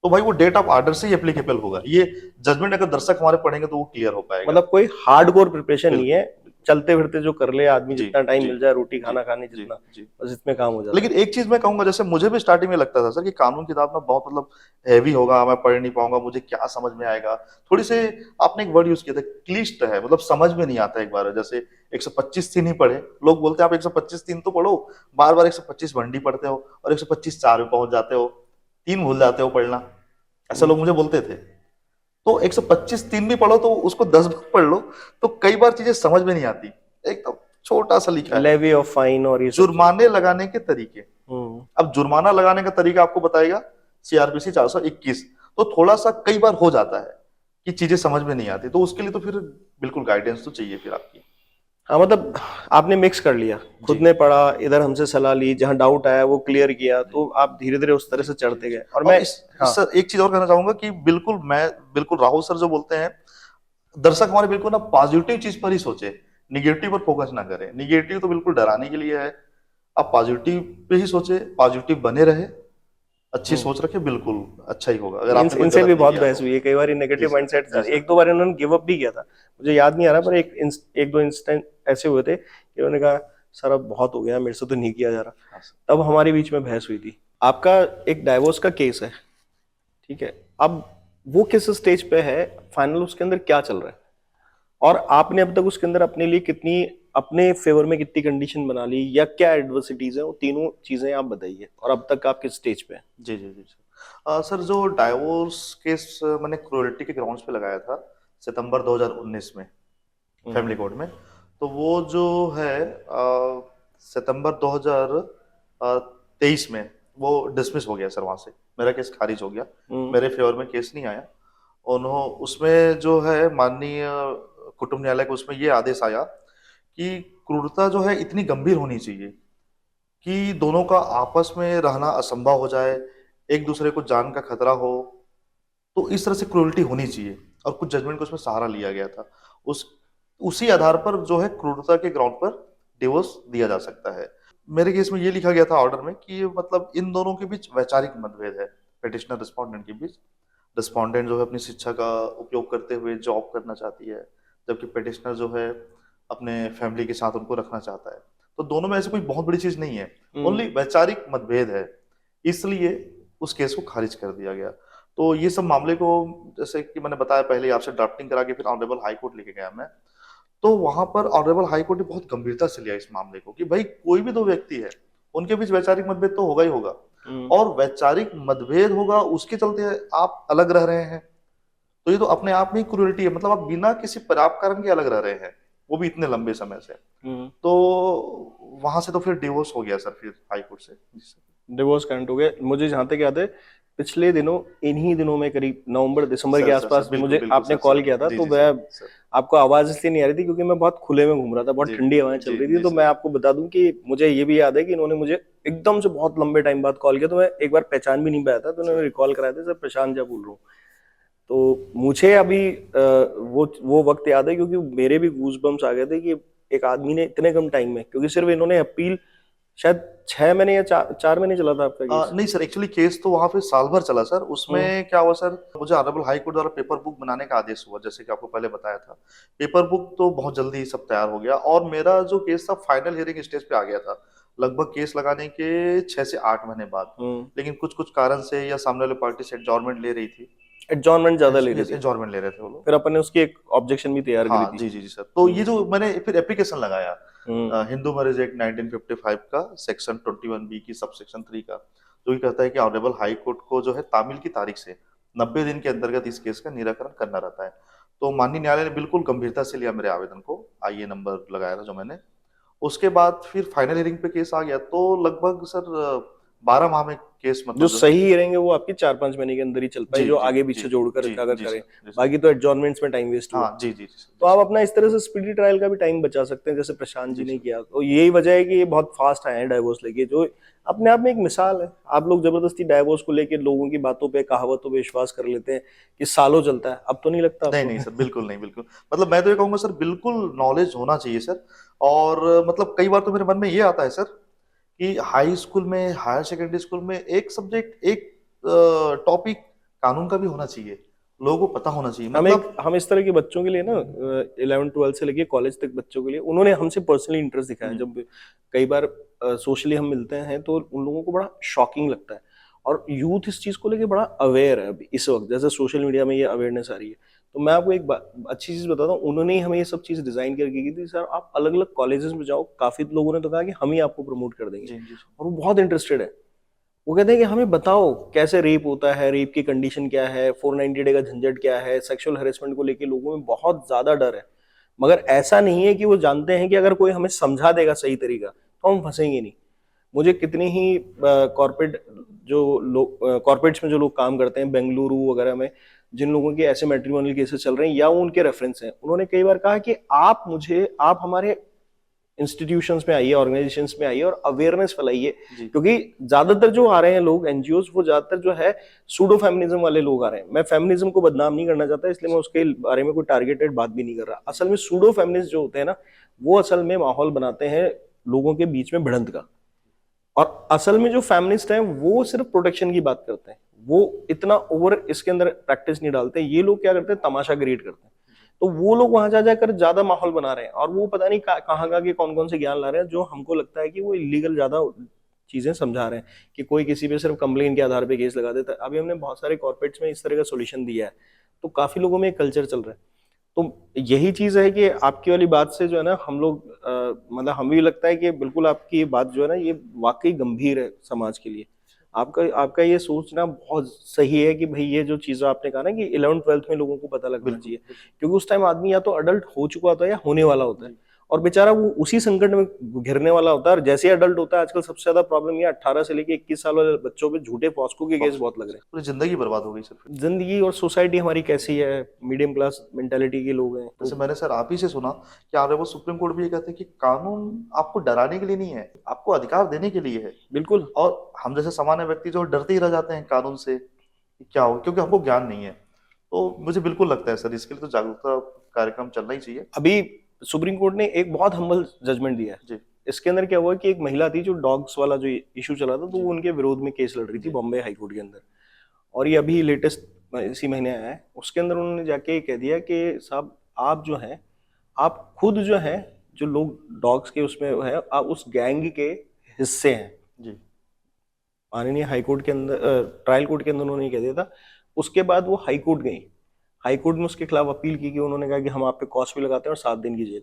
तो भाई वो डेट ऑफ ऑर्डर से ही एप्लीकेबल होगा। ये जजमेंट अगर दर्शक हमारे पढ़ेंगे तो वो क्लियर हो पाएगा। मतलब कोई हार्डकोर प्रिपरेशन नहीं बिल्कुल है, चलते फिरते जो कर ले आदमी, जी जितना टाइम जी मिल जाए, रोटी जी खाना खाने जी जितना, जी। बस इसमें काम हो जाता लेकिन एक चीज मैं कहूंगा, जैसे मुझे भी स्टार्टिंग में लगता था सर कि कानून किताब ना बहुत मतलब हैवी होगा, मैं पढ़ नहीं पाऊंगा, मुझे क्या समझ में आएगा, थोड़ी से आपने एक वर्ड यूज किया था, क्लिष्ट है, मतलब समझ में नहीं आता एक बार, जैसे 125 3 ही पढ़े, लोग बोलते हैं आप 125 3 तो पढ़ो, बार बार 125 1D पढ़ते हो और 125 4 में पहुंच जाते हो, 3 भूल जाते हो पढ़ना, ऐसा है। लोग मुझे बोलते थे। तो 125 3 भी पढ़ो तो उसको 10 बार पढ़ लो, तो कई बार चीजें समझ में नहीं आती, एकदम छोटा सा लिखा है। लेवी ऑफ फाइन और ये सब जुर्माने लगाने के तरीके, चीजें। अब जुर्माना लगाने का तरीका आपको बताएगा सीआरपीसी 421, तो थोड़ा सा कई बार हो जाता है कि चीजें समझ में नहीं आती, तो उसके लिए तो फिर बिल्कुल गाइडेंस तो चाहिए फिर आपकी। हाँ मतलब आपने मिक्स कर लिया, खुद जी ने पढ़ा, इधर हमसे सलाह ली, जहां डाउट आया वो क्लियर किया, तो आप धीरे धीरे उस तरह से चढ़ते गए। और मैं हाँ सर एक चीज और कहना चाहूंगा कि बिल्कुल राहुल सर जो बोलते हैं, दर्शक हमारे बिल्कुल ना पॉजिटिव चीज पर ही सोचे, निगेटिव पर फोकस ना करें, निगेटिव तो बिल्कुल डराने के लिए है, आप पॉजिटिव पे ही सोचे, पॉजिटिव बने रहे, अच्छी सोच रखे, बिल्कुल अच्छा ही होगा। अगर आपने कोई इनसे गलत भी नहीं बहुत किया बहस तो। हुई है कई बार, जी नेगेटिव सर, माइंडसेट जी सर। एक दो बार इन्होंने गिव अप भी किया था, मुझे याद नहीं आ रहा, पर एक दो इंस्टेंट ऐसे हुए थे कि उन्होंने कहा सर अब बहुत हो गया, मेरे से तो नहीं किया जा रहा। हाँ सर। तब हमारे बीच में बहस हुई थी। आपका एक डाइवोर्स का केस है, ठीक है, अब वो किस स्टेज पे है, फाइनल उसके अंदर क्या चल रहा है, और आपने अब तक उसके अंदर अपने लिए कितनी, अपने फेवर में कितनी कंडीशन बना ली, या क्या एडवर्सिटीज है, वो तीनों चीजें आप बताइए, और अब तक आप किस स्टेज पे हैं। जी जी जी सर। सर जो डाइवोर्स केस मैंने क्रूरल्टी के ग्राउंड्स पे लगाया था सितंबर 2019 में, फैमिली कोर्ट में। तो वो जो है सितंबर 2023 में वो डिसमिस हो गया सर, वहां से मेरा केस खारिज हो गया। मेरे फेवर में केस नहीं आया। उसमें जो है माननीय कुटुंब न्यायालय को उसमें ये आदेश आया कि क्रूरता जो है इतनी गंभीर होनी चाहिए कि दोनों का आपस में रहना असंभव हो जाए, एक दूसरे को जान का खतरा हो, तो इस तरह से क्रूरल्टी होनी चाहिए। और कुछ जजमेंट को उसमें सहारा लिया गया था। उस उसी आधार पर जो है क्रूरता के ग्राउंड पर डिवोर्स दिया जा सकता है। मेरे केस में ये लिखा गया था ऑर्डर में कि मतलब इन दोनों के बीच वैचारिक मतभेद है, पेटिशनर रिस्पोंडेंट के बीच। रिस्पोंडेंट जो है अपनी शिक्षा का उपयोग करते हुए जॉब करना चाहती है, जबकि पेटिशनर जो है अपने फैमिली के साथ उनको रखना चाहता है। तो दोनों में ऐसी कोई बहुत बड़ी चीज नहीं है, ओनली वैचारिक मतभेद है, इसलिए उस केस को खारिज कर दिया गया। तो ये सब मामले को, जैसे कि मैंने बताया पहले आपसे, ड्राफ्टिंग करा के फिर ऑनरेबल हाई कोर्ट लेके गया मैं। तो वहां पर ऑनरेबल हाई कोर्ट ने बहुत गंभीरता से लिया इस मामले को कि भाई कोई भी दो व्यक्ति है, उनके बीच वैचारिक मतभेद तो होगा ही होगा, और वैचारिक मतभेद होगा उसके चलते आप अलग रह रहे हैं, तो ये तो अपने आप में ही क्रूरल्टी है। मतलब आप बिना किसी पर्याप्त कारण के अलग रह रहे हैं, वो भी इतने लंबे समय से। तो वहां से तो फिर डिवोर्स हो गया सर, फिर हाई कोर्ट से। जी सर। डिवोर्स करंट हो गया। मुझे जहां तक याद है, पिछले दिनों, इन्हीं दिनों में, करीब नवंबर दिसंबर के सर सर सर, आसपास बिल्कुल मुझे बिल्कुल आपने सर कॉल सर। किया था, जी तो जी मैं, सर। सर। आपको आवाज इसलिए नहीं आ रही थी क्योंकि मैं बहुत खुले में घूम रहा था, बहुत जी ठंडी हवाएं चल जी रही थी। जी तो सर। मैं आपको बता दूं कि मुझे ये भी याद है कि इन्होंने मुझे एकदम से बहुत लंबे टाइम बाद कॉल किया, तो मैं एक बार पहचान भी नहीं पाया था, तो उन्होंने रिकॉल कराया था, सर प्रशांत झा बोल रहा हूँ। तो मुझे अभी वो वक्त याद है, क्योंकि मेरे भी गूज बम्स आ गए थे कि एक आदमी ने इतने कम टाइम में, क्योंकि सिर्फ इन्होंने अपील, शायद 6 महीने या 4 महीने चला था आपका केस। नहीं सर, एक्चुअली केस तो वहां पे साल भर चला सर। हम्म। उसमें क्या हुआ सर, मुझे ऑनरेबल हाई कोर्ट द्वारा पेपर बुक बनाने का आदेश हुआ, जैसे कि आपको पहले बताया था। पेपर बुक तो बहुत जल्दी ही सब तैयार हो गया, और मेरा जो केस था फाइनल हियरिंग स्टेज पे आ गया था, लगभग केस लगाने के 6 से 8 महीने बाद। लेकिन कुछ कुछ कारण से, या सामने वाली पार्टी से एडजॉर्नमेंट ले रही थी, एडजॉर्नमेंट ज्यादा ले रही थी, एडजॉर्नमेंट ले रहे थे वो लोग। फिर अपन ने उसकी एक ऑब्जेक्शन भी तैयार करी हाँ थी। जी जी जी सर। तो ये जो मैंने फिर एप्लीकेशन लगाया हम्म। हिंदू मैरिज एक्ट 1955 का सेक्शन 21B की सब सेक्शन 3 का, जो ये कहता है कि ऑनरेबल हाई कोर्ट को जो है तामील की तारीख से 90 दिन के अंतर्गत इस केस का निराकरण करना रहता है। तो माननीय न्यायालय ने बिल्कुल गंभीरता से लिया मेरे आवेदन को, आईए नंबर लगाया था जो मैंने। उसके बाद फिर फाइनल हियरिंग पे केस आ गया, तो लगभग सर 12 माह में केस जो मतलब जो है। सही रहेंगे वो आपकी 4-5 महीने के अंदर ही चल पाए, जी जो जी आगे जी पीछे जोड़कर जी अगर जी करें। सर। जी सर। बाकी तो एडजॉर्नमेंट्स में टाइम वेस्ट हुआ। हाँ जी जी जी सर। तो जी आप सर। अपना इस तरह से स्पीडी ट्रायल का भी टाइम बचा सकते हैं, जैसे प्रशांत जी जी ने सर। किया। तो यही वजह है कि ये बहुत फास्ट आए हैं डाइवोर्स लेके, जो अपने आप में एक मिसाल है। आप लोग जबरदस्ती डाइवोर्स को लेके लोगों की बातों पे, कहावतों पे विश्वास कर लेते हैं कि सालों चलता है। अब तो नहीं लगता नहीं आपको? नहीं सर, बिल्कुल नहीं, बिल्कुल। मतलब मैं तो ये कहूंगा सर, बिल्कुल नॉलेज होना चाहिए सर। और मतलब कई बार तो मेरे मन में ये आता है सर कि हाई स्कूल में, हायर सेकेंडरी स्कूल में एक सब्जेक्ट, एक टॉपिक कानून का भी होना चाहिए, लोगों को पता होना चाहिए। मतलब हम इस तरह के बच्चों के लिए ना, 11-12 से लेके कॉलेज तक बच्चों के लिए, उन्होंने हमसे पर्सनली इंटरेस्ट दिखाया। हम्म, जब कई बार सोशली हम मिलते हैं तो उन लोगों को बड़ा शॉकिंग लगता है, और यूथ इस चीज को लेके बड़ा अवेयर है अभी इस वक्त, जैसे सोशल मीडिया में ये अवेयरनेस आ रही है। तो मैं आपको एक अच्छी चीज बताता हूँ, उन्होंने ही हमें ये सब चीज डिजाइन करके की थी, सर आप अलग अलग कॉलेजेस में जाओ। काफी लोगों ने तो कहा कि हम ही आपको प्रमोट कर देंगे, जी जी और वो बहुत इंटरेस्टेड है। वो कहते हैं कि हमें बताओ कैसे रेप होता है, रेप की कंडीशन क्या है, 490 डे का झंझट क्या है, सेक्सुअल हेरेसमेंट को लेके लोगों में बहुत ज्यादा डर है। मगर ऐसा नहीं है कि वो जानते हैं कि अगर कोई हमें समझा देगा सही तरीका तो हम फंसेंगे नहीं। मुझे कितनी ही कॉर्पोरेट, जो लोग कॉर्पोरेट्स में जो लोग काम करते हैं बेंगलुरु वगैरह में, जिन लोगों के ऐसे मैट्रिमोनियल केसेस चल रहे हैं या उनके रेफरेंस हैं, उन्होंने कई बार कहा कि आप हमारे इंस्टीट्यूशंस में आइए, ऑर्गेनाइजेशंस में आइए और अवेयरनेस फैलाइए। जी क्योंकि ज्यादातर जो आ रहे हैं लोग एनजीओज, वो ज्यादातर जो है सूडो फेमिनिज्म वाले लोग आ रहे हैं। मैं फेमिनिज्म को बदनाम नहीं करना चाहता, इसलिए मैं उसके बारे में कोई टारगेटेड बात भी नहीं कर रहा। असल में सूडो फेमिनिस्ट जो होते हैं ना, वो असल में माहौल बनाते हैं लोगों के बीच में भिड़ंत का। और असल में जो फेमिनिस्ट हैं वो सिर्फ प्रोटेक्शन की बात करते हैं, वो इतना ओवर इसके अंदर प्रैक्टिस नहीं डालते। ये लोग क्या करते हैं, तमाशा क्रिएट करते हैं। तो वो लोग वहां जा जाकर ज्यादा माहौल बना रहे हैं, और वो पता नहीं कहाँ के कौन कौन से ज्ञान ला रहे हैं, जो हमको लगता है कि वो इलीगल ज्यादा चीजें समझा रहे हैं, कि कोई किसी पे सिर्फ कंप्लेन के आधार पे केस लगा देता है। अभी हमने बहुत सारे कॉर्पोरेट्स में इस तरह का सोल्यूशन दिया है, तो काफी लोगों में एक कल्चर चल रहा है। तो यही चीज है कि आपकी वाली बात से जो है ना हम लोग मतलब हमें भी लगता है कि बिल्कुल आपकी ये बात जो है ना ये वाकई गंभीर है समाज के लिए। आपका आपका ये सोचना बहुत सही है कि भाई ये जो चीज़ आपने कहा ना कि 11th-12th में लोगों को पता लगना बिल्कुल चाहिए, क्योंकि उस टाइम आदमी या तो अडल्ट हो चुका होता है या होने वाला होता है, और बेचारा वो उसी संकट में घिरने वाला होता है। और जैसे ही अडल्ट होता है, आजकल सबसे ज्यादा प्रॉब्लम ये 18 से लेके 21 साल वाले बच्चों पे झूठे पॉस्को के केस बहुत लग रहे हैं। पूरी जिंदगी बर्बाद हो गई सर। जिंदगी और सोसाइटी हमारी कैसी है, मीडियम क्लास मेंटेलिटी के लोग हैं। जैसे मैंने सर आप ही से सुना कि ऑनरेबल सुप्रीम कोर्ट भी ये कहते हैं कि कानून आपको डराने के लिए नहीं है, आपको अधिकार देने के लिए है। बिल्कुल। और हम जैसे सामान्य व्यक्ति जो डरते ही रह जाते हैं कानून से कि क्या हो, क्योंकि हमको ज्ञान नहीं है। तो मुझे बिल्कुल लगता है सर इसके लिए तो जागरूकता कार्यक्रम चलना ही चाहिए। अभी सुप्रीम कोर्ट ने एक बहुत हम्बल जजमेंट दिया है जी इसके अंदर। क्या हुआ कि एक महिला थी जो डॉग्स वाला जो इशू चला था, तो जी। वो उनके विरोध में केस लड़ रही थी जी। बॉम्बे हाई कोर्ट के अंदर। और ये अभी लेटेस्ट इसी महीने आया है, उसके अंदर उन्होंने जाके ये कह दिया कि साहब आप जो हैं, आप खुद जो हैं, जो लोग डॉग्स के उसमें है, आप उस गैंग के हिस्से हैं। जी माननीय हाई कोर्ट के अंदर ट्रायल कोर्ट के अंदर उन्होंने ये कह दिया था। उसके बाद वो हाई कोर्ट गई, हाई कोर्ट में उसके खिलाफ अपील की कि उन्होंने कहा कि हम आप पे कॉस्ट भी लगाते हैं और 7 दिन की जेल।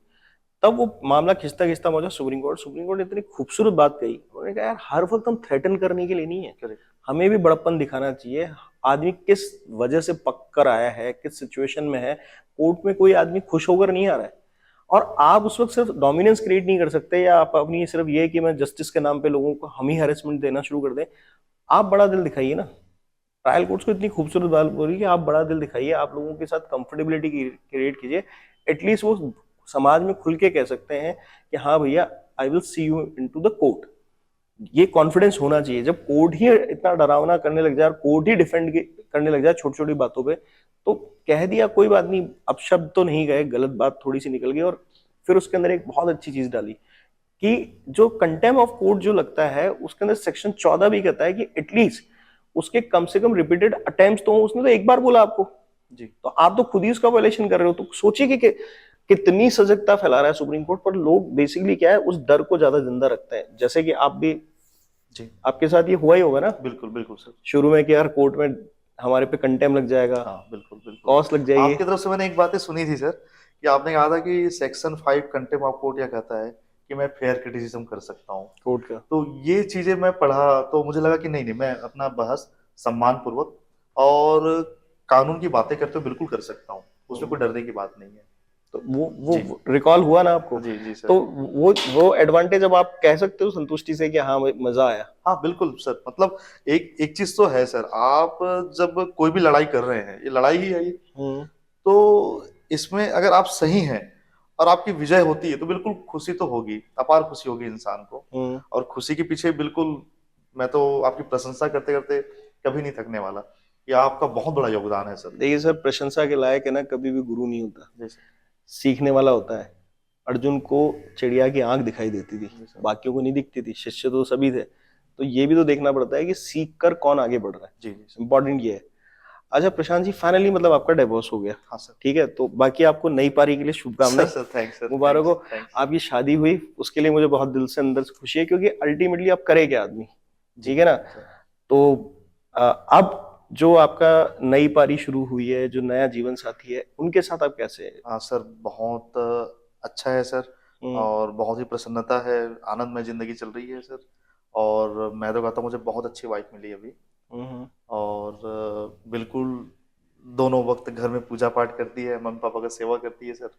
तब वो मामला खिंचता खिंचता पहुंचा सुप्रीम कोर्ट। सुप्रीम कोर्ट ने इतनी खूबसूरत बात कही, उन्होंने कहा यार हर वक्त हम थ्रेटन करने के लिए नहीं है, करेक्ट। हमें भी बड़प्पन दिखाना चाहिए। आदमी किस वजह से पक कर आया है, किस सिचुएशन में है, कोर्ट में कोई आदमी खुश होकर नहीं आ रहा है। और आप उस वक्त सिर्फ डोमिनेंस क्रिएट नहीं कर सकते, या आप अपनी सिर्फ ये कि मैं जस्टिस के नाम पे लोगों को हम ही हैरेसमेंट देना शुरू कर दें। आप बड़ा दिल दिखाइए ना। ट्रायल कोर्ट्स को इतनी खूबसूरत बात बोली कि आप बड़ा दिल दिखाइए, आप लोगों के साथ कंफर्टेबिलिटी क्रिएट कीजिए। एटलीस्ट वो समाज में खुल के कह सकते हैं कि हाँ भैया I will see you into the court. ये कॉन्फिडेंस होना चाहिए। जब कोर्ट ही इतना डरावना करने लग जाए और कोर्ट ही डिफेंड करने लग जाए छोटी छोटी बातों पे, तो कह दिया कोई बात नहीं, अब शब्द तो नहीं गए, गलत बात थोड़ी सी निकल गई। और फिर उसके अंदर एक बहुत अच्छी चीज डाली कि जो कंटेम्प्ट ऑफ कोर्ट जो लगता है उसके अंदर सेक्शन 14 भी कहता है कि एटलीस्ट उसके कम से कम रिपीटेड अटेम्प्ट तो हो। उसने तो एक बार बोला आपको जी तो आप तो खुद ही उसका वायलेशन कर रहे हो। तो सोचिए कि कितनी सजगता फैला रहा है सुप्रीम कोर्ट। पर लोग बेसिकली क्या है, उस डर को ज्यादा जिंदा रखते हैं। जैसे कि आप भी, जी आपके साथ ये हुआ ही होगा ना बिल्कुल बिल्कुल सर। शुरू में कि यार कोर्ट में हमारे पे कंटेम्प्ट लग जाएगा, हाँ बिल्कुल बिल्कुल। कॉस्ट लग जाएगी। आपकी तरफ से मैंने एक बात सुनी थी सर कि आपने कहा था कि सेक्शन 5 कंटेम्प्ट ऑफ कोर्ट क्या कहता है कि मैं फेयर क्रिटिसिज्म कर सकता हूँ। कोर्ट का तो ये चीजें मैं पढ़ा तो मुझे लगा कि नहीं नहीं, मैं अपना बहस सम्मान पूर्वक और कानून की बातें करते हुए बिल्कुल कर सकता हूँ, उसमें कोई डरने की बात नहीं है। तो वो जी रिकॉल हुआ ना आपको। जी जी सर। तो वो एडवांटेज अब आप कह सकते हो संतुष्टि से कि हाँ मजा आया। हाँ बिल्कुल सर, मतलब एक एक चीज तो है सर, आप जब कोई भी लड़ाई कर रहे हैं, ये लड़ाई ही है ये, तो इसमें अगर आप सही हैं और आपकी विजय होती है तो बिल्कुल खुशी तो होगी, अपार खुशी होगी इंसान को। और खुशी के पीछे बिल्कुल मैं तो आपकी प्रशंसा करते करते कभी नहीं थकने वाला। ये आपका बहुत बड़ा योगदान है सर। देखिए सर, प्रशंसा के लायक है ना कभी भी गुरु नहीं होता, जी सर। सीखने वाला होता है। अर्जुन को चिड़िया की आंख दिखाई देती थी, जी सर। बाकियों को नहीं दिखती थी। शिष्य तो सभी थे। तो ये भी तो देखना पड़ता है कि सीख कर कौन आगे बढ़ रहा है। जी जी इंपॉर्टेंट ये है। अच्छा प्रशांत जी, फाइनली मतलब आपका डिवोर्स हो गया। हाँ सर। ठीक है, तो बाकी आपको नई पारी के लिए शुभकामनाएं, सर थैंक्स सर, मुबारक हो। थैंक्स। आपकी शादी हुई उसके लिए मुझे बहुत दिल से अंदर से खुशी है, क्योंकि अल्टीमेटली आप करे क्या आदमी, ठीक है ना। तो अब जो आपका नई पारी शुरू हुई है, जो नया जीवन साथी है, उनके साथ आप कैसे हैं? हाँ सर, बहुत अच्छा है सर, और बहुत ही प्रसन्नता है, आनंदमय जिंदगी चल रही है सर। और मैं तो कहता हूँ मुझे बहुत अच्छी वाइफ मिली अभी। और बिल्कुल दोनों वक्त घर में पूजा पाठ करती है, मम्मी पापा का सेवा करती है सर।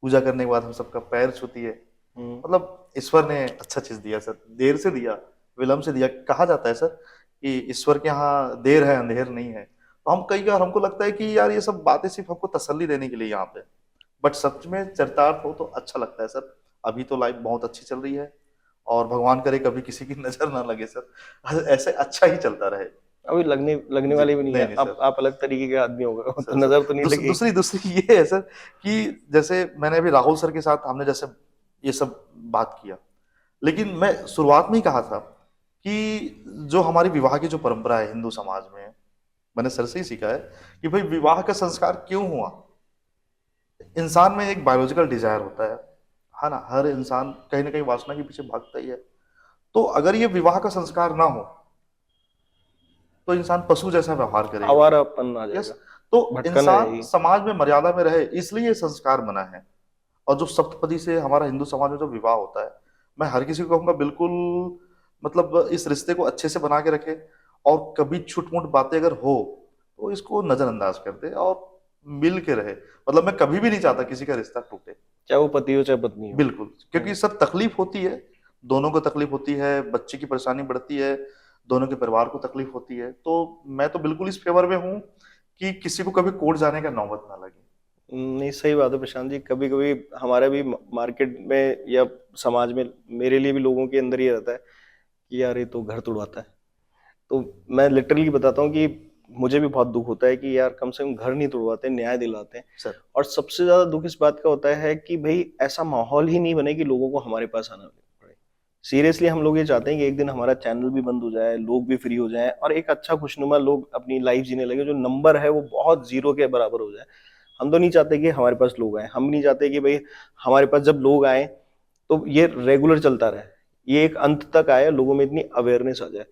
पूजा करने के बाद हम सबका पैर छूती है। मतलब ईश्वर ने अच्छा चीज दिया सर, देर से दिया, विलम्ब से दिया। कहा जाता है सर कि ईश्वर के यहाँ देर है अंधेर नहीं है। तो हम कई बार हमको लगता है कि यार ये सब बातें सिर्फ हमको तसल्ली देने के लिए यहाँ पे, बट सच में चरितार्थ हो तो अच्छा लगता है सर। अभी तो लाइफ बहुत अच्छी चल रही है, और भगवान करे कभी किसी की नजर ना लगे सर, ऐसे अच्छा ही चलता रहे। अभी लगने वाली भी नहीं है। आप अलग तरीके के आदमी हो गए, तो नजर तो नहीं लगी। दूसरी ये है सर कि जैसे मैंने अभी राहुल सर के साथ हमने जैसे ये सब बात किया, लेकिन मैं शुरुआत में ही कहा था कि जो हमारी विवाह की जो परंपरा है हिंदू समाज में, मैंने सर से ही सीखा है कि भाई विवाह का संस्कार क्यों हुआ। इंसान में एक बायोलॉजिकल डिजायर होता है ना, हर इंसान कहीं ना कहीं वासना के पीछे भागता ही है। तो अगर ये विवाह का संस्कार ना हो तो इंसान पशु जैसा व्यवहार करेगा। आवारापन आ यस। जाएगा, तो भटकन इंसान रहेगी। समाज में मर्यादा में रहे, इसलिए ये संस्कार बना है। और जो सप्तपदी से हमारा हिंदू समाज में जो विवाह होता है, मैं हर किसी को कहूंगा बिल्कुल मतलब इस रिश्ते को अच्छे से बना के रखे, और कभी छूट-मूट बातें अगर हो तो इसको नजरअंदाज कर दे और मिल के रहे। मतलब मैं कभी भी नहीं चाहता किसी का रिश्ता टूटे। चाहे वो पति हो चाहे पत्नी हो। बिल्कुल, क्योंकि सर तकलीफ होती है, दोनों को तकलीफ होती है, बच्चे की परेशानी बढ़ती है, दोनों के परिवार को तकलीफ होती है। तो मैं तो बिल्कुल इस फेवर में हूँ कि किसी को कभी कोर्ट जाने का नौबत ना लगे। नहीं, सही बात है प्रशांत जी। कभी कभी हमारे भी मार्केट में या समाज में, मेरे लिए भी लोगों के अंदर ये रहता है कि यार ये तो घर तुड़वाता है। तो मैं लिटरली बताता हूँ कि मुझे भी बहुत दुख होता है कि यार कम से कम घर नहीं तुड़वाते, न्याय दिलाते हैं। सर और सबसे ज्यादा दुख इस बात का होता है कि भाई ऐसा माहौल ही नहीं बने कि लोगों को हमारे पास आना पड़े। सीरियसली हम लोग ये चाहते हैं कि एक दिन हमारा चैनल भी बंद हो जाए, लोग भी फ्री हो जाएं और एक अच्छा खुशनुमा लोग अपनी लाइफ जीने लगे, जो नंबर है वो बहुत जीरो के बराबर हो जाए। हम तो नहीं चाहते कि हमारे पास लोग आए, हम नहीं चाहते कि भाई हमारे पास जब लोग आए तो ये रेगुलर चलता रहे, ये एक अंत तक आए, लोगों में इतनी अवेयरनेस आ जाए।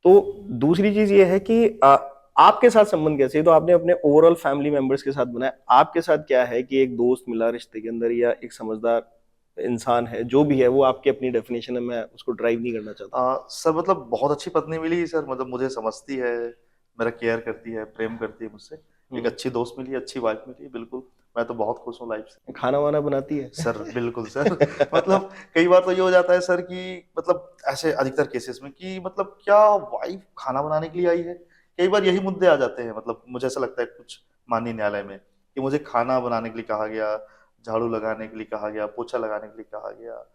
तो दूसरी चीज ये है कि आपके साथ संबंध कैसे है? तो आपने अपने ओवरऑल फैमिली मेंबर्स के साथ बनाया, आपके साथ क्या है कि एक दोस्त मिला रिश्ते के अंदर या एक समझदार इंसान है, जो भी है वो आपकी अपनी डेफिनेशन है, मैं उसको ड्राइव नहीं करना चाहता। सर मतलब बहुत अच्छी पत्नी मिली सर, मतलब मुझे समझती है, मेरा केयर करती है, प्रेम करती है मुझसे। एक अच्छी दोस्त मिली, अच्छी वाइफ मिली, बिल्कुल। मैं तो बहुत खुश हूँ लाइफ से। खाना वाना बनाती है? सर बिल्कुल सर। मतलब कई बार तो ये हो जाता है सर कि मतलब ऐसे अधिकतर केसेस में कि मतलब क्या वाइफ खाना बनाने के लिए आई है। कई बार यही मुद्दे आ जाते हैं, मतलब मुझे ऐसा लगता है कुछ माननीय न्यायालय में कि मुझे खाना बनाने के लिए कहा गया, झाड़ू लगाने के लिए कहा गया, पोछा लगाने के लिए कहा गया,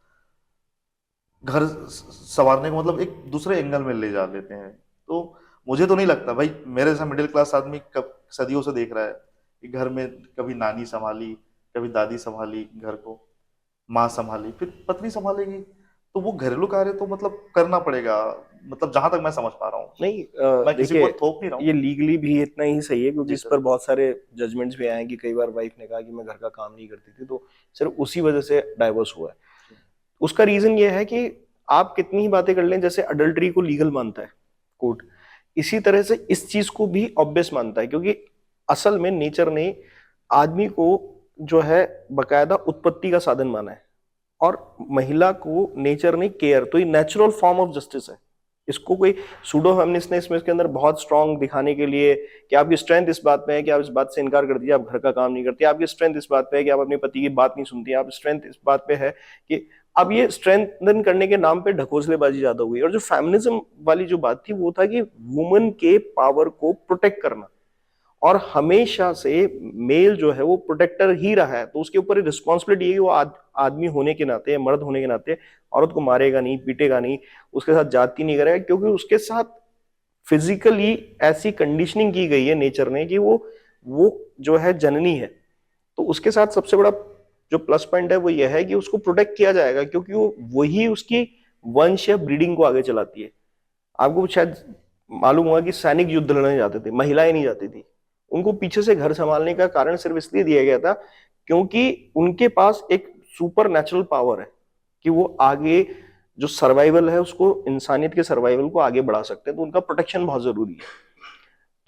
घर संवारने को मतलब एक दूसरे एंगल में ले जा लेते हैं। तो मुझे तो नहीं लगता भाई, मेरे जैसा मिडिल क्लास आदमी कब सदियों से देख रहा है कि घर में कभी नानी संभाली, कभी दादी संभाली घर को, माँ संभाली, फिर पत्नी संभालेगी। तो वो घरेलू कार्य तो मतलब करना पड़ेगा, मतलब जहां तक मैं समझ पा रहा हूँ। नहीं, मैं किसी देखिए को थोप नहीं रहा ये हूँ। लीगली भी इतना ही सही है, क्योंकि जी इस सर। पर बहुत सारे जजमेंट्स भी आए हैं कि कई बार वाइफ ने कहा कि मैं घर का काम नहीं करती थी, तो सिर्फ उसी वजह से डाइवोर्स हुआ है। उसका रीजन ये है कि आप कितनी ही बातें कर लें, जैसे अडल्ट्री को लीगल मानता है कोर्ट, इसी तरह से इस चीज को भी ऑब्वियस मानता है, क्योंकि असल में नेचर ने आदमी को जो है बकायदा उत्पत्ति का साधन माना है, और महिला को नेचर ने केयर, तो ये नेचुरल फॉर्म ऑफ जस्टिस है। इसको कोई सूडो फेमिनिस्ट ने इसमें इसके अंदर बहुत स्ट्रांग दिखाने के लिए कि आपकी स्ट्रेंथ इस बात में है कि आप इस बात से इनकार कर दीजिए, आप घर का काम नहीं करती, आपकी स्ट्रेंथ इस बात पे है कि आप अपने पति की बात नहीं सुनती, आप स्ट्रेंथ इस बात पे है कि अब ये स्ट्रेंथन करने के नाम पे ढकोसलेबाजी ज्यादा हुई। और जो फेमिनिज्म वाली जो बात थी वो था कि वुमन के पावर को प्रोटेक्ट करना, और हमेशा से मेल जो है वो प्रोटेक्टर ही रहा है, तो उसके ऊपर रिस्पॉन्सिबिलिटी है कि वो आदमी होने के नाते, मर्द होने के नाते औरत को मारेगा नहीं, पीटेगा नहीं, उसके साथ जाति नहीं करेगा, क्योंकि उसके साथ फिजिकली ऐसी कंडीशनिंग की गई है नेचर ने कि वो जो है जननी है। तो उसके साथ सबसे बड़ा जो प्लस पॉइंट है वो ये है कि उसको प्रोटेक्ट किया जाएगा, क्योंकि वो वही उसकी वंश या ब्रीडिंग को आगे चलाती है। आपको शायद मालूम हुआ कि सैनिक युद्ध लड़ने जाते थे, महिलाएं नहीं जाती थी। उनको पीछे से घर संभालने का कारण सिर्फ इसलिए दिया गया था क्योंकि उनके पास एक सुपर नेचुरल पावर है कि वो आगे जो सर्वाइवल है उसको, इंसानियत के सर्वाइवल को आगे बढ़ा सकते हैं, तो उनका प्रोटेक्शन बहुत जरूरी है।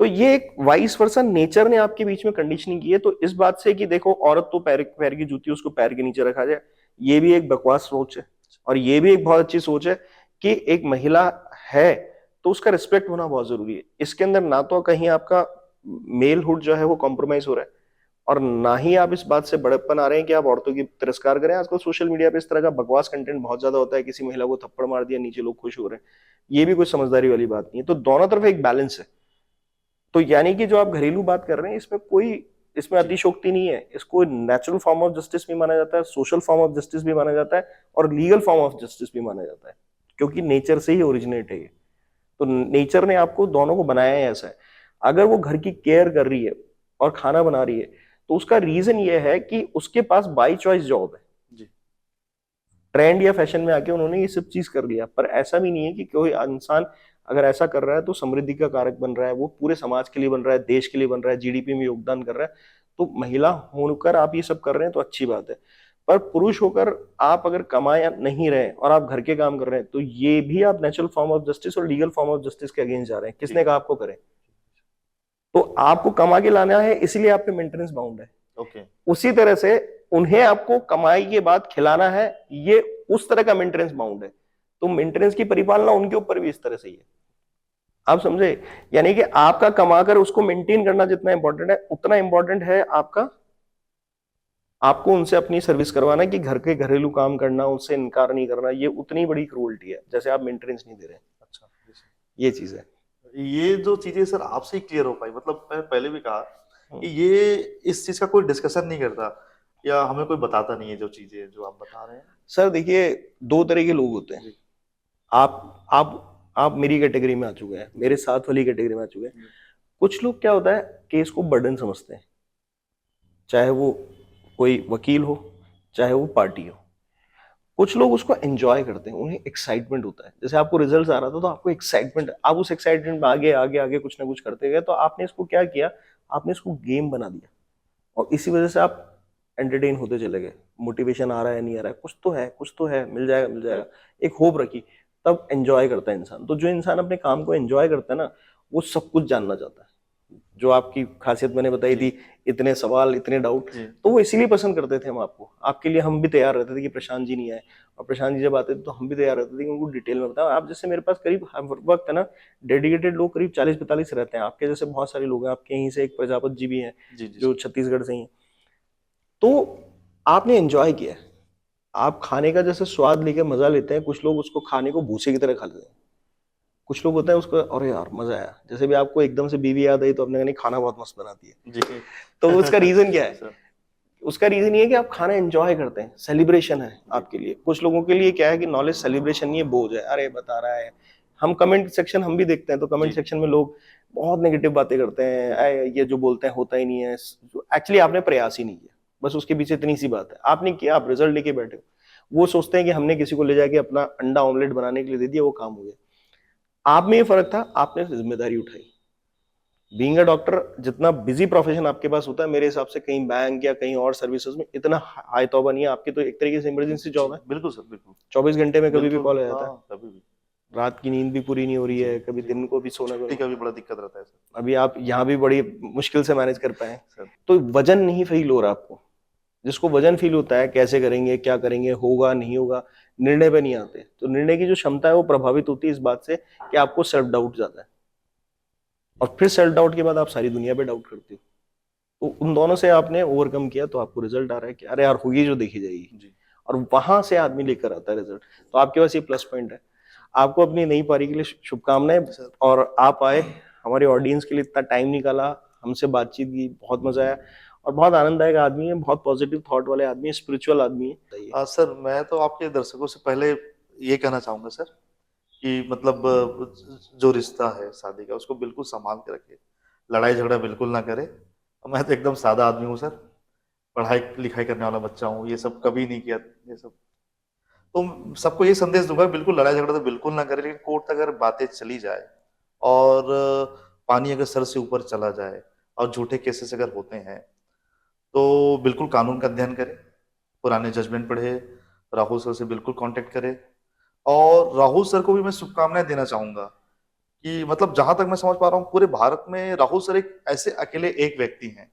तो ये एक वाइस वर्सा नेचर ने आपके बीच में कंडीशनिंग की है। तो इस बात से कि देखो औरत तो पैर पैर की जूती, उसको पैर के नीचे रखा जाए, ये भी एक बकवास सोच है। और ये भी एक बहुत अच्छी सोच है कि एक महिला है तो उसका रिस्पेक्ट होना बहुत जरूरी है। इसके अंदर ना तो कहीं आपका मेलहुड जो है वो कॉम्प्रोमाइज हो रहा है, और ना ही आप इस बात से बड़प्पन आ रहे हैं कि आप औरतों की तिरस्कार करें। आजकल सोशल मीडिया पे इस तरह का बकवास कंटेंट बहुत ज्यादा होता है, किसी महिला को थप्पड़ मार दिया, नीचे लोग खुश हो रहे हैं, ये भी कोई समझदारी वाली बात नहीं है। तो दोनों तरफ एक बैलेंस है। तो यानी कि जो आप घरेलू बात कर रहे हैं इसमें कोई, इसमें जी अतिशोक्ति नहीं है, इसको नेचुरल फॉर्म ऑफ जस्टिस भी माना जाता है, सोशल फॉर्म ऑफ जस्टिस भी माना जाता है, और लीगल फॉर्म ऑफ जस्टिस भी माना जाता है, क्योंकि नेचर से ही ओरिजिनेट है ये। तो नेचर ने आपको दोनों को बनाया है ऐसा है। अगर वो घर की केयर कर रही है और खाना बना रही है, तो उसका रीजन ये है कि उसके पास बाई चॉइस जॉब है। जी ट्रेंड या फैशन में आके उन्होंने ये सब चीज कर लिया। पर ऐसा भी नहीं है कि कोई इंसान अगर ऐसा कर रहा है तो समृद्धि का कारक बन रहा है, वो पूरे समाज के लिए बन रहा है, देश के लिए बन रहा है, जीडीपी में योगदान कर रहा है। तो महिला होकर आप ये सब कर रहे हैं तो अच्छी बात है। पर पुरुष होकर आप अगर कमाया नहीं रहे और आप घर के काम कर रहे हैं तो ये भी आप नेचुरल फॉर्म ऑफ जस्टिस और लीगल फॉर्म ऑफ जस्टिस के अगेंस्ट जा रहे हैं। किसने कहा आपको करें? तो आपको कमा के लाना है, इसीलिए आप पे मेंटेनेंस बाउंड है। ओके। उसी तरह से उन्हें आपको कमाई के बाद खिलाना है, ये उस तरह का मेंटेनेंस बाउंड है। तो मेंटेनेंस की परिपालना उनके ऊपर भी इस तरह से ही है। आप समझे? यानी कि आपका कमाकर उसको मेंटेन करना जितना इंपॉर्टेंट है, उतना इंपॉर्टेंट है आपका आपको उनसे अपनी सर्विस करवाना, कि घर के घरेलू काम करना, उनसे इनकार नहीं करना, ये उतनी बड़ी क्रूअल्टी है जैसे आप मेंटेनेंस नहीं दे रहे। अच्छा, ये चीज है। ये जो चीजें सर आपसे ही क्लियर हो पाई, मतलब मैं पहले भी कहा कि ये इस चीज का कोई डिस्कशन नहीं करता या हमें कोई बताता नहीं है जो चीजें जो आप बता रहे हैं। सर देखिए, दो तरह के लोग होते हैं। आप मेरी कैटेगरी में आ चुके हैं, मेरे साथ वाली कैटेगरी में आ चुके हैं। कुछ लोग क्या होता है, केस को बर्डन समझते हैं, चाहे वो कोई वकील हो, चाहे वो पार्टी हो। कुछ लोग उसको एंजॉय करते हैं, उन्हें एक्साइटमेंट होता है। जैसे आपको रिजल्ट आ रहा था तो आपको एक्साइटमेंट, आप उस एक्साइटमेंट में आगे आगे आगे कुछ ना कुछ करते गए, तो आपने इसको क्या किया, आपने इसको गेम बना दिया और इसी वजह से आप एंटरटेन होते चले गए। मोटिवेशन आ रहा है नहीं आ रहा है, कुछ तो है, कुछ तो है, मिल जाएगा मिल जाएगा, एक होप रखी, तब एंजॉय करता है इंसान। तो जो इंसान अपने काम को एंजॉय करता है ना, वो सब कुछ जानना चाहता है। जो आपकी खासियत मैंने बताई थी, इतने सवाल, इतने डाउट, तो वो इसीलिए पसंद करते थे हम आपको। आपके लिए हम भी तैयार रहते थे कि प्रशांत जी नहीं आए, और प्रशांत जी जब आते थे तो हम भी तैयार रहते थे कि उनको डिटेल में बताओ। आप जैसे मेरे पास करीब हर वक्त है ना, डेडिकेटेड लोग करीब 40-45 रहते हैं। आपके जैसे बहुत सारे लोग हैं, आपके यहीं से एक प्रजापत जी भी हैं जो छत्तीसगढ़ से ही हैं। तो आपने एंजॉय किया है। आप खाने का जैसे स्वाद लेके मजा लेते हैं, कुछ लोग उसको खाने को भूसे की तरह खा लेते हैं। कुछ लोग होता है उसको, अरे यार मजा आया, जैसे भी आपको एकदम से बीवी याद आई तो आपने कहा नहीं खाना बहुत मस्त बनाती है जी। तो उसका रीजन क्या है? उसका रीजन ये है कि आप खाना एंजॉय करते हैं, सेलिब्रेशन है आपके लिए। कुछ लोगों के लिए क्या है कि नॉलेज सेलिब्रेशन नहीं है, बोझ है, अरे बता रहा है। हम कमेंट सेक्शन हम भी देखते हैं, तो कमेंट सेक्शन में लोग बहुत नेगेटिव बातें करते हैं, ये जो बोलते हैं होता ही नहीं है। एक्चुअली आपने प्रयास ही नहीं किया, बस उसके पीछे इतनी सी बात है, आपने किया, आप रिजल्ट लेके बैठे हो। वो सोचते हैं कि हमने किसी को ले जाके अपना अंडा ऑमलेट बनाने के लिए दे दिया, वो काम हो गया। आप में ये फर्क था, आपने जिम्मेदारी उठाई। बीइंग अ डॉक्टर जितना बिजी प्रोफेशन आपके पास होता है, मेरे हिसाब से कहीं बैंक या कहीं और सर्विसेज में इतना हाई तौबा नहीं है। आपकी तो एक तरीके से इमरजेंसी जॉब है। बिल्कुल सर, बिल्कुल 24 घंटे में कभी भी कॉल आ जाता है। कभी भी रात की नींद भी पूरी नहीं हो रही है, कभी दिन को भी सोना छुट्टी का भी बड़ा दिक्कत रहता है सर। अभी आप यहाँ भी बड़ी मुश्किल से मैनेज कर पाए। सर तो वजन नहीं फील हो रहा आपको। जिसको वजन फील होता है, कैसे करेंगे, क्या करेंगे, होगा नहीं होगा, निर्णय पे नहीं आते। तो निर्णय की जो क्षमता है वो प्रभावित होती है इस बात से कि आपको सेल्फ डाउट जाता है, और फिर सेल्फ डाउट के बाद आप सारी दुनिया पे डाउट करते हो। तो उन दोनों से आपने ओवरकम किया, तो आपको रिजल्ट आ रहा है कि अरे यार होगी जो देखी जाएगी जी। और वहां से आदमी लेकर आता है रिजल्ट। तो आपके पास ये प्लस पॉइंट है। आपको अपनी नई पारी के लिए शुभकामनाएं। और आप आए, हमारे ऑडियंस के लिए इतना टाइम निकाला, हमसे बातचीत की, बहुत मजा आया। और बहुत आनंददायक आदमी है, बहुत पॉजिटिव थॉट वाले आदमी है, स्पिरिचुअल आदमी है। सर मैं तो आपके दर्शकों से पहले ये कहना चाहूंगा सर कि मतलब जो रिश्ता है शादी का, उसको बिल्कुल संभाल के रखिए, लड़ाई झगड़ा बिल्कुल ना करे। मैं तो एकदम सादा आदमी हूँ सर, पढ़ाई लिखाई करने वाला बच्चा हूँ, ये सब कभी नहीं किया ये सब। तो सबको ये संदेश दूंगा, बिल्कुल लड़ाई झगड़ा तो बिल्कुल ना करे, लेकिन कोर्ट तक अगर बातें चली जाए और पानी अगर सर से ऊपर चला जाए और झूठे केसेस अगर होते हैं, तो बिल्कुल कानून का अध्ययन करें, पुराने जजमेंट पढ़े, राहुल सर से बिल्कुल कांटेक्ट करें। और राहुल सर को भी मैं शुभकामनाएं देना चाहूंगा कि मतलब जहां तक मैं समझ पा रहा हूँ, पूरे भारत में राहुल सर एक ऐसे अकेले एक व्यक्ति हैं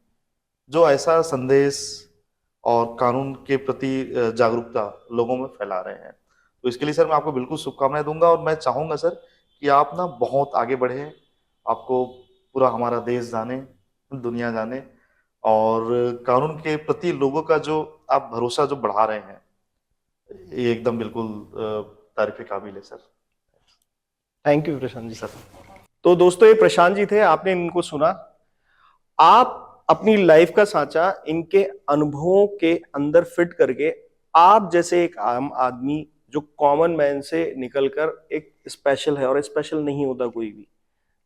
जो ऐसा संदेश और कानून के प्रति जागरूकता लोगों में फैला रहे हैं। तो इसके लिए सर मैं आपको बिल्कुल शुभकामनाएं दूंगा, और मैं चाहूंगा सर कि आप ना बहुत आगे बढ़े, आपको पूरा हमारा देश जाने, दुनिया जाने, और कानून के प्रति लोगों का जो आप भरोसा जो बढ़ा रहे हैं, ये एकदम बिल्कुल तारीफ के काबिल है sir. Thank you Prashant ji. Sir तो दोस्तों, ये प्रशांत जी थे, आपने इनको सुना। आप अपनी लाइफ का सांचा इनके अनुभवों के अंदर फिट करके, आप जैसे एक आम आदमी जो कॉमन मैन से निकलकर एक स्पेशल है, और स्पेशल नहीं होता कोई भी,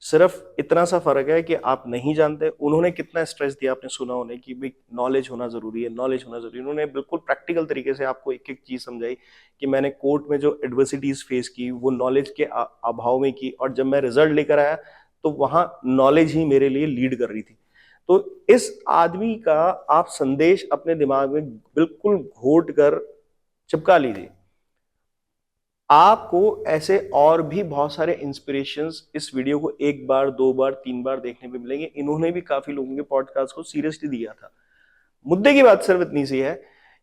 सिर्फ इतना सा फर्क है कि आप नहीं जानते। उन्होंने कितना स्ट्रेस दिया, आपने सुना उन्हें कि भाई नॉलेज होना जरूरी है, नॉलेज होना जरूरी है। उन्होंने बिल्कुल प्रैक्टिकल तरीके से आपको एक एक चीज समझाई कि मैंने कोर्ट में जो एडवर्सिटीज फेस की वो नॉलेज के अभाव में की, और जब मैं रिजल्ट लेकर आया तो वहां नॉलेज ही मेरे लिए लीड कर रही थी। तो इस आदमी का आप संदेश अपने दिमाग में बिल्कुल घोट कर चिपका लीजिए। आपको ऐसे और भी बहुत सारे इंस्पिरेशंस इस वीडियो को एक बार, दो बार, तीन बार देखने पे मिलेंगे। इन्होंने भी काफी लोगों के पॉडकास्ट को सीरियसली दिया था। मुद्दे की बात सिर्फ इतनी सी है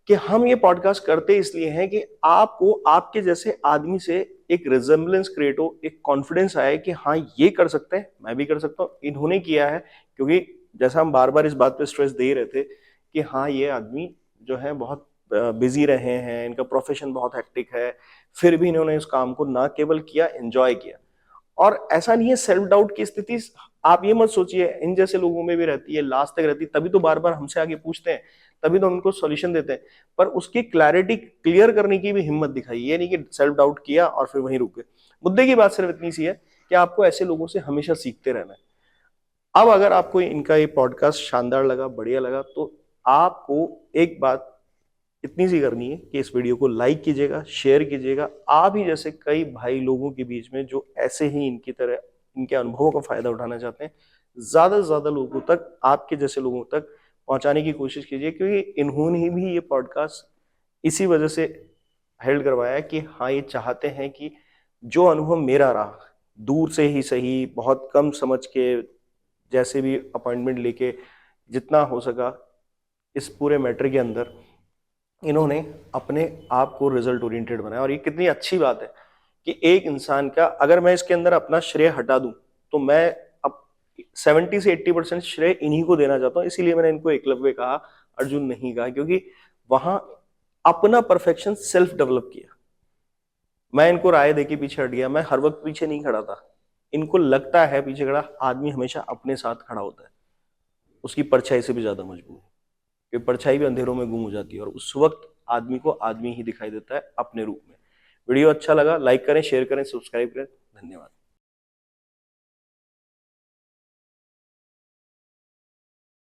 कि हम ये पॉडकास्ट करते इसलिए हैं कि आपको आपके जैसे आदमी से एक रिजेम्बलेंस क्रिएट हो, एक कॉन्फिडेंस आए कि हाँ ये कर सकते हैं, मैं भी कर सकता हूँ। इन्होंने किया है, क्योंकि जैसा हम बार बार इस बात पे स्ट्रेस दे रहे थे कि हाँ ये आदमी जो है बहुत बिजी रहे हैं, इनका प्रोफेशन बहुत हेक्टिक है, फिर भी इन्होंने इस काम को ना केवल किया, एंजॉय किया। और ऐसा नहीं है, सेल्फ डाउट की स्थिति आप ये मत सोचिए इन जैसे लोगों में भी रहती है, लास्ट तक रहती है, तभी तो बार बार हमसे आगे पूछते हैं, तभी तो उनको सॉल्यूशन देते हैं। पर उसकी क्लैरिटी क्लियर करने की भी हिम्मत दिखाई, ये नहीं कि सेल्फ डाउट किया और फिर वहीं रुक गए। मुद्दे की बात सिर्फ इतनी सी है कि आपको ऐसे लोगों से हमेशा सीखते रहना है। अब अगर आपको इनका ये पॉडकास्ट शानदार लगा, बढ़िया लगा, तो आपको एक बात इतनी सी करनी है कि इस वीडियो को लाइक कीजिएगा, शेयर कीजिएगा। आप ही जैसे कई भाई लोगों के बीच में जो ऐसे ही इनकी तरह इनके अनुभवों का फायदा उठाना चाहते हैं, ज्यादा से ज्यादा लोगों तक, आपके जैसे लोगों तक पहुंचाने की कोशिश कीजिए। क्योंकि इन्होंने ही भी ये पॉडकास्ट इसी वजह से हेल्ड करवाया कि हाँ ये चाहते हैं कि जो अनुभव मेरा रहा, दूर से ही सही, बहुत कम समझ के, जैसे भी अपॉइंटमेंट लेके, जितना हो सका इस पूरे मैटर के अंदर इन्होंने अपने आप को रिजल्ट ओरिएंटेड बनाया। और ये कितनी अच्छी बात है कि एक इंसान का, अगर मैं इसके अंदर अपना श्रेय हटा दूं तो मैं अब 70 से 80% श्रेय इन्हीं को देना चाहता हूं। इसीलिए मैंने इनको एकलव्य कहा, अर्जुन नहीं कहा, क्योंकि वहां अपना परफेक्शन सेल्फ डेवलप किया। मैं इनको राय देके पीछे हट गया, मैं हर वक्त पीछे नहीं खड़ा था। इनको लगता है पीछे खड़ा आदमी हमेशा अपने साथ खड़ा होता है, उसकी परछाई से भी ज्यादा मजबूत, कि परछाई भी अंधेरों में गुम हो जाती है और उस वक्त आदमी को आदमी ही दिखाई देता है अपने रूप में। वीडियो अच्छा लगा, लाइक करें, शेयर करें, सब्सक्राइब करें। धन्यवाद।